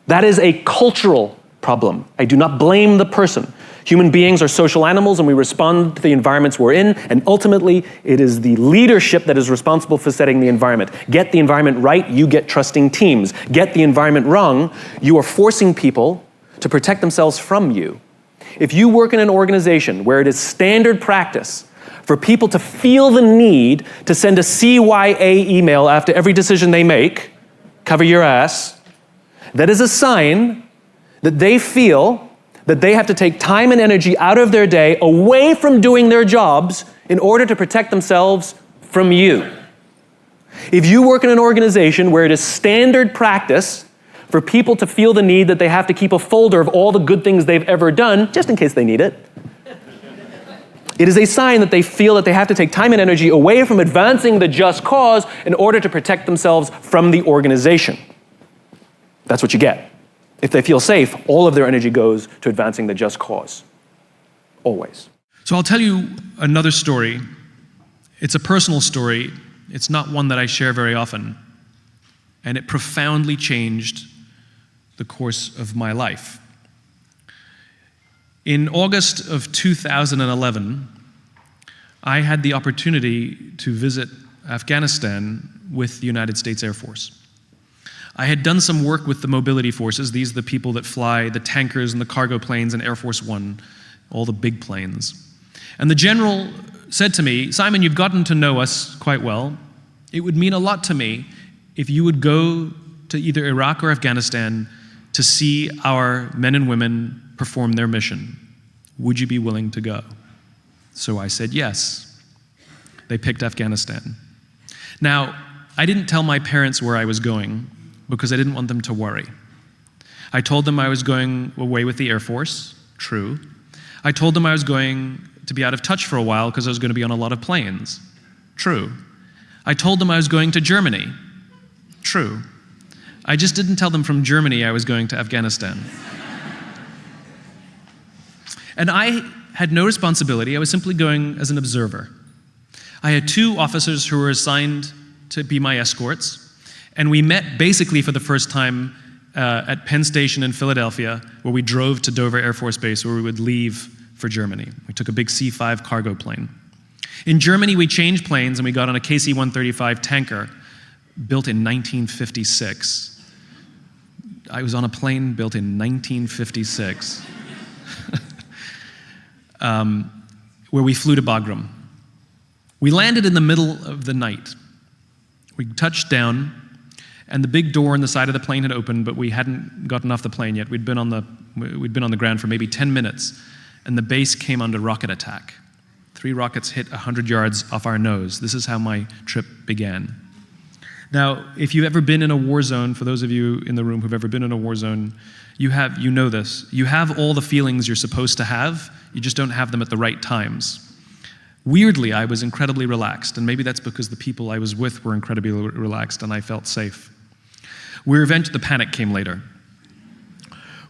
That is a cultural problem. I do not blame the person. Human beings are social animals and we respond to the environments we're in, and ultimately it is the leadership that is responsible for setting the environment. Get the environment right, you get trusting teams. Get the environment wrong, you are forcing people to protect themselves from you. If you work in an organization where it is standard practice for people to feel the need to send a CYA email after every decision they make, cover your ass, that is a sign that they feel that they have to take time and energy out of their day away from doing their jobs in order to protect themselves from you. If you work in an organization where it is standard practice for people to feel the need that they have to keep a folder of all the good things they've ever done, just in case they need it, It is a sign that they feel that they have to take time and energy away from advancing the just cause in order to protect themselves from the organization. That's what you get. If they feel safe, all of their energy goes to advancing the just cause. Always. So I'll tell you another story. It's a personal story. It's not one that I share very often. And it profoundly changed the course of my life. In August of 2011, I had the opportunity to visit Afghanistan with the United States Air Force. I had done some work with the mobility forces. These are the people that fly the tankers and the cargo planes and Air Force One, all the big planes. And the general said to me, Simon, you've gotten to know us quite well. It would mean a lot to me if you would go to either Iraq or Afghanistan to see our men and women perform their mission. Would you be willing to go? So I said yes. They picked Afghanistan. Now, I didn't tell my parents where I was going because I didn't want them to worry. I told them I was going away with the Air Force, true. I told them I was going to be out of touch for a while because I was going to be on a lot of planes, true. I told them I was going to Germany, true. I just didn't tell them from Germany I was going to Afghanistan. And I had no responsibility. I was simply going as an observer. I had 2 officers who were assigned to be my escorts, and we met basically for the first time at Penn Station in Philadelphia, where we drove to Dover Air Force Base, where we would leave for Germany. We took a big C-5 cargo plane. In Germany, we changed planes, and we got on a KC-135 tanker built in 1956. I was on a plane built in 1956. Where we flew to Bagram. We landed in the middle of the night. We touched down, and the big door on the side of the plane had opened, but we hadn't gotten off the plane yet. We'd been on the ground for maybe 10 minutes, and the base came under rocket attack. 3 rockets hit 100 yards off our nose. This is how my trip began. Now, if you've ever been in a war zone, for those of you in the room who've ever been in a war zone, you know this. You have all the feelings you're supposed to have, you just don't have them at the right times. Weirdly, I was incredibly relaxed, and maybe that's because the people I was with were incredibly relaxed and I felt safe. The panic came later.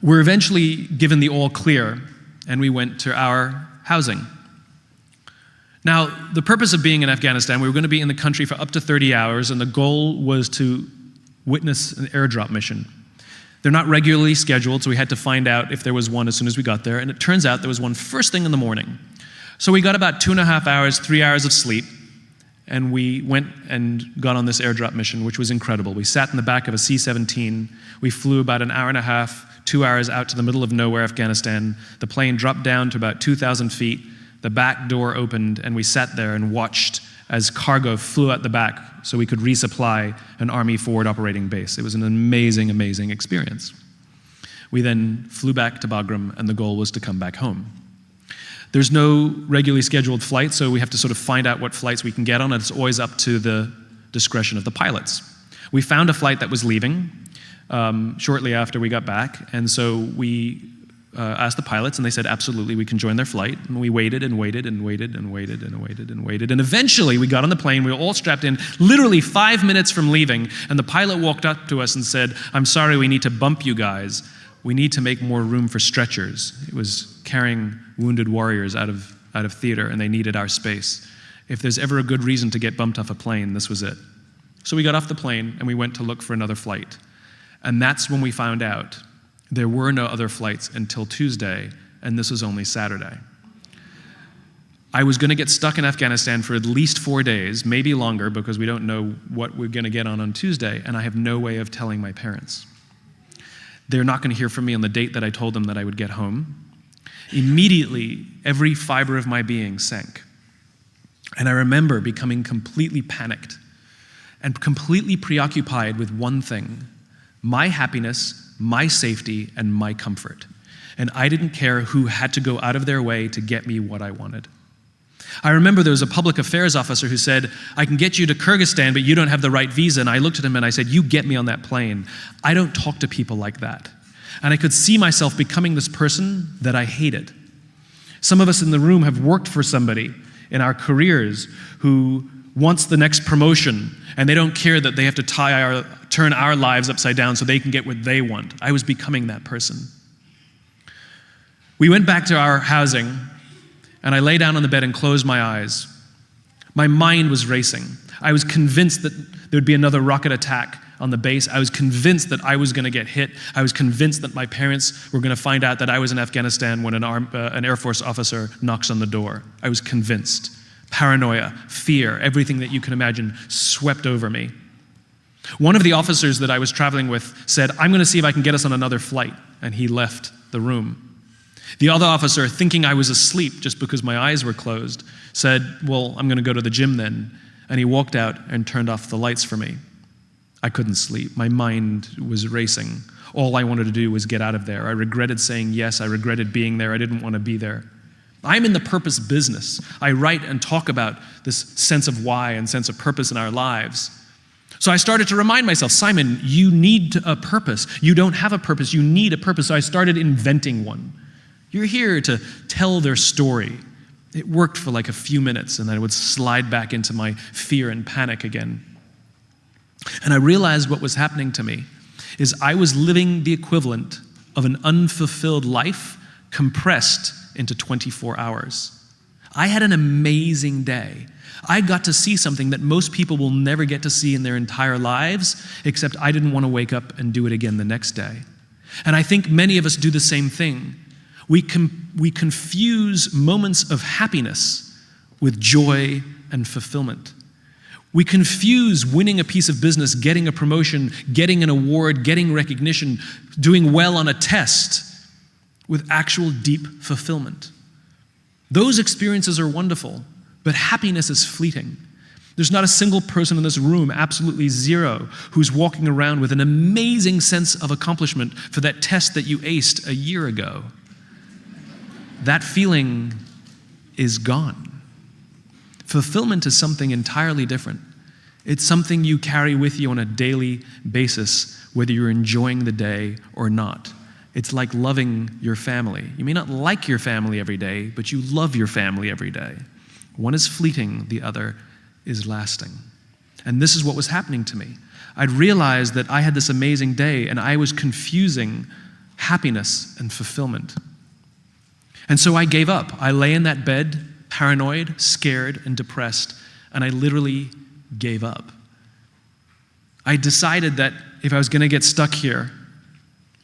We're eventually given the all clear, and we went to our housing. Now, the purpose of being in Afghanistan, we were going to be in the country for up to 30 hours, and the goal was to witness an airdrop mission. They're not regularly scheduled, so we had to find out if there was one as soon as we got there, and it turns out there was one first thing in the morning. So we got about 2.5 hours, 3 hours of sleep, and we went and got on this airdrop mission, which was incredible. We sat in the back of a C-17. We flew about an hour and a half, 2 hours out to the middle of nowhere, Afghanistan. The plane dropped down to about 2,000 feet. The back door opened, and we sat there and watched as cargo flew out the back so we could resupply an Army forward operating base. It was an amazing, amazing experience. We then flew back to Bagram, and the goal was to come back home. There's no regularly scheduled flight, so we have to sort of find out what flights we can get on, and it's always up to the discretion of the pilots. We found a flight that was leaving shortly after we got back, and so we asked the pilots, and they said, absolutely, we can join their flight. And we waited and waited and waited and waited and waited and waited. And eventually, we got on the plane. We were all strapped in, literally 5 minutes from leaving. And the pilot walked up to us and said, I'm sorry, we need to bump you guys. We need to make more room for stretchers. It was carrying wounded warriors out of theater, and they needed our space. If there's ever a good reason to get bumped off a plane, this was it. So we got off the plane, and we went to look for another flight. And that's when we found out there were no other flights until Tuesday, and this was only Saturday. I was going to get stuck in Afghanistan for at least 4 days, maybe longer, because we don't know what we're going to get on Tuesday, and I have no way of telling my parents. They're not going to hear from me on the date that I told them that I would get home. Immediately, every fiber of my being sank. And I remember becoming completely panicked and completely preoccupied with one thing: my happiness, my safety, and my comfort. And I didn't care who had to go out of their way to get me what I wanted. I remember there was a public affairs officer who said, I can get you to Kyrgyzstan, but you don't have the right visa. And I looked at him and I said, you get me on that plane. I don't talk to people like that. And I could see myself becoming this person that I hated. Some of us in the room have worked for somebody in our careers who wants the next promotion, and they don't care that they have to turn our lives upside down so they can get what they want. I was becoming that person. We went back to our housing, and I lay down on the bed and closed my eyes. My mind was racing. I was convinced that there would be another rocket attack on the base. I was convinced that I was going to get hit. I was convinced that my parents were going to find out that I was in Afghanistan when an Air Force officer knocks on the door. I was convinced. Paranoia, fear, everything that you can imagine swept over me. One of the officers that I was traveling with said, "I'm going to see if I can get us on another flight," and he left the room. The other officer, thinking I was asleep just because my eyes were closed, said, "Well, I'm going to go to the gym then," and he walked out and turned off the lights for me. I couldn't sleep. My mind was racing. All I wanted to do was get out of there. I regretted saying yes. I regretted being there. I didn't want to be there. I'm in the purpose business. I write and talk about this sense of why and sense of purpose in our lives. So I started to remind myself, Simon, you need a purpose. You don't have a purpose. You need a purpose. So I started inventing one. You're here to tell their story. It worked for like a few minutes, and then I would slide back into my fear and panic again. And I realized what was happening to me is I was living the equivalent of an unfulfilled life compressed into 24 hours. I had an amazing day. I got to see something that most people will never get to see in their entire lives, except I didn't want to wake up and do it again the next day. And I think many of us do the same thing. We confuse moments of happiness with joy and fulfillment. We confuse winning a piece of business, getting a promotion, getting an award, getting recognition, doing well on a test with actual deep fulfillment. Those experiences are wonderful, but happiness is fleeting. There's not a single person in this room, absolutely zero, who's walking around with an amazing sense of accomplishment for that test that you aced a year ago. That feeling is gone. Fulfillment is something entirely different. It's something you carry with you on a daily basis, whether you're enjoying the day or not. It's like loving your family. You may not like your family every day, but you love your family every day. One is fleeting, the other is lasting. And this is what was happening to me. I'd realized that I had this amazing day, and I was confusing happiness and fulfillment. And so I gave up. I lay in that bed, paranoid, scared, and depressed, and I literally gave up. I decided that if I was going to get stuck here,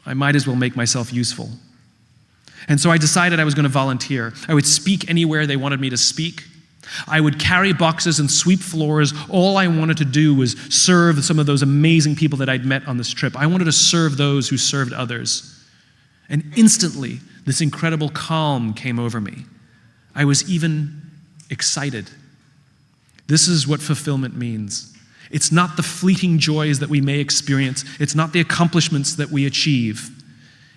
I might as well make myself useful. And so I decided I was going to volunteer. I would speak anywhere they wanted me to speak. I would carry boxes and sweep floors. All I wanted to do was serve some of those amazing people that I'd met on this trip. I wanted to serve those who served others. And instantly, this incredible calm came over me. I was even excited. This is what fulfillment means. It's not the fleeting joys that we may experience. It's not the accomplishments that we achieve.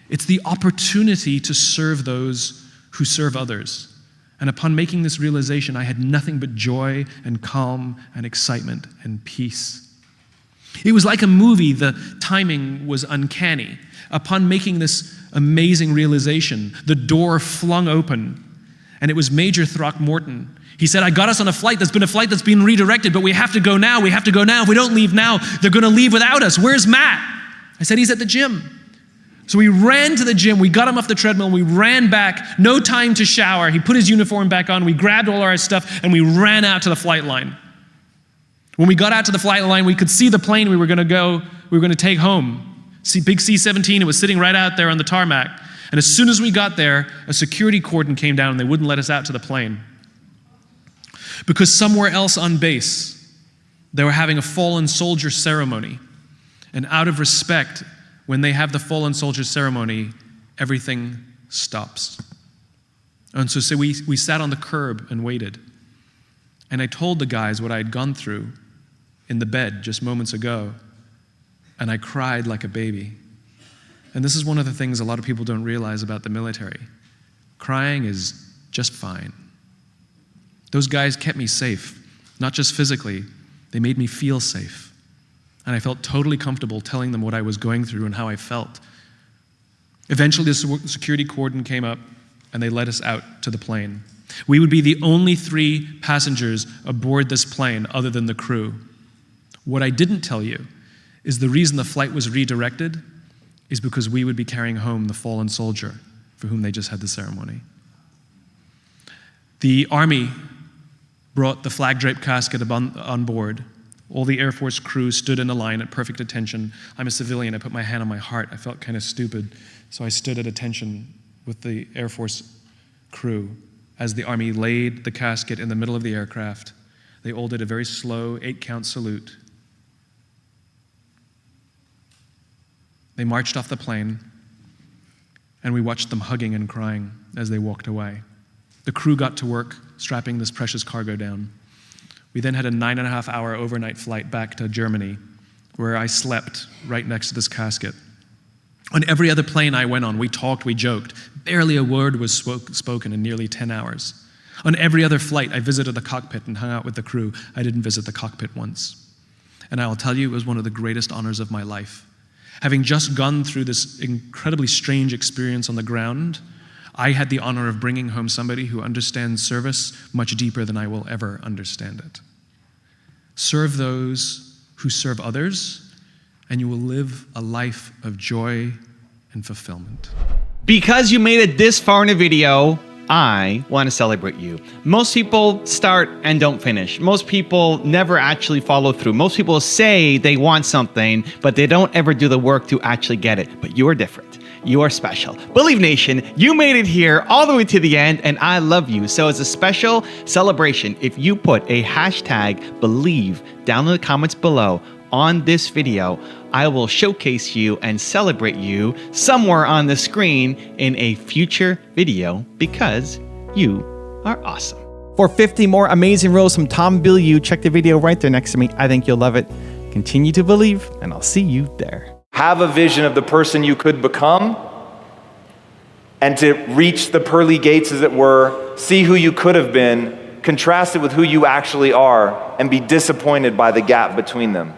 It's the opportunity to serve those who serve others. And upon making this realization, I had nothing but joy and calm and excitement and peace. It was like a movie. The timing was uncanny. Upon making this amazing realization, the door flung open, and it was Major Throckmorton. He said, "I got us on a flight that's been redirected, but we have to go now. We have to go now. If we don't leave now, they're going to leave without us. Where's Matt?" I said, "He's at the gym." So we ran to the gym. We got him off the treadmill. We ran back. No time to shower. He put his uniform back on. We grabbed all our stuff, and we ran out to the flight line. When we got out to the flight line, we could see the plane we were going to take home. Big C-17, it was sitting right out there on the tarmac. And as soon as we got there, a security cordon came down and they wouldn't let us out to the plane. Because somewhere else on base, they were having a fallen soldier ceremony. And out of respect, when they have the fallen soldier ceremony, everything stops. And so we sat on the curb and waited. And I told the guys what I had gone through in the bed just moments ago. And I cried like a baby. And this is one of the things a lot of people don't realize about the military. Crying is just fine. Those guys kept me safe, not just physically, they made me feel safe. And I felt totally comfortable telling them what I was going through and how I felt. Eventually, the security cordon came up, and they let us out to the plane. We would be the only 3 passengers aboard this plane other than the crew. What I didn't tell you is the reason the flight was redirected is because we would be carrying home the fallen soldier for whom they just had the ceremony. The Army brought the flag-draped casket on board. All the Air Force crew stood in a line at perfect attention. I'm a civilian. I put my hand on my heart. I felt kind of stupid, so I stood at attention with the Air Force crew as the Army laid the casket in the middle of the aircraft. They all did a very slow 8-count salute. They marched off the plane, and we watched them hugging and crying as they walked away. The crew got to work strapping this precious cargo down. We then had a 9.5-hour overnight flight back to Germany, where I slept right next to this casket. On every other plane I went on, we talked, we joked. Barely a word was spoken in nearly 10 hours. On every other flight, I visited the cockpit and hung out with the crew. I didn't visit the cockpit once. And I will tell you, it was one of the greatest honors of my life. Having just gone through this incredibly strange experience on the ground, I had the honor of bringing home somebody who understands service much deeper than I will ever understand it. Serve those who serve others, and you will live a life of joy and fulfillment. Because you made it this far in a video, I want to celebrate you. Most people start and don't finish. Most people never actually follow through. Most people say they want something, but they don't ever do the work to actually get it. But you are different. You are special. Believe Nation, you made it here all the way to the end, and I love you. So as a special celebration, if you put a hashtag Believe down in the comments below on this video, I will showcase you and celebrate you somewhere on the screen in a future video because you are awesome. For 50 more amazing rules from Tom Bilyeu, check the video right there next to me. I think you'll love it. Continue to believe, and I'll see you there. Have a vision of the person you could become, and to reach the pearly gates, as it were, see who you could have been, contrast it with who you actually are, and be disappointed by the gap between them.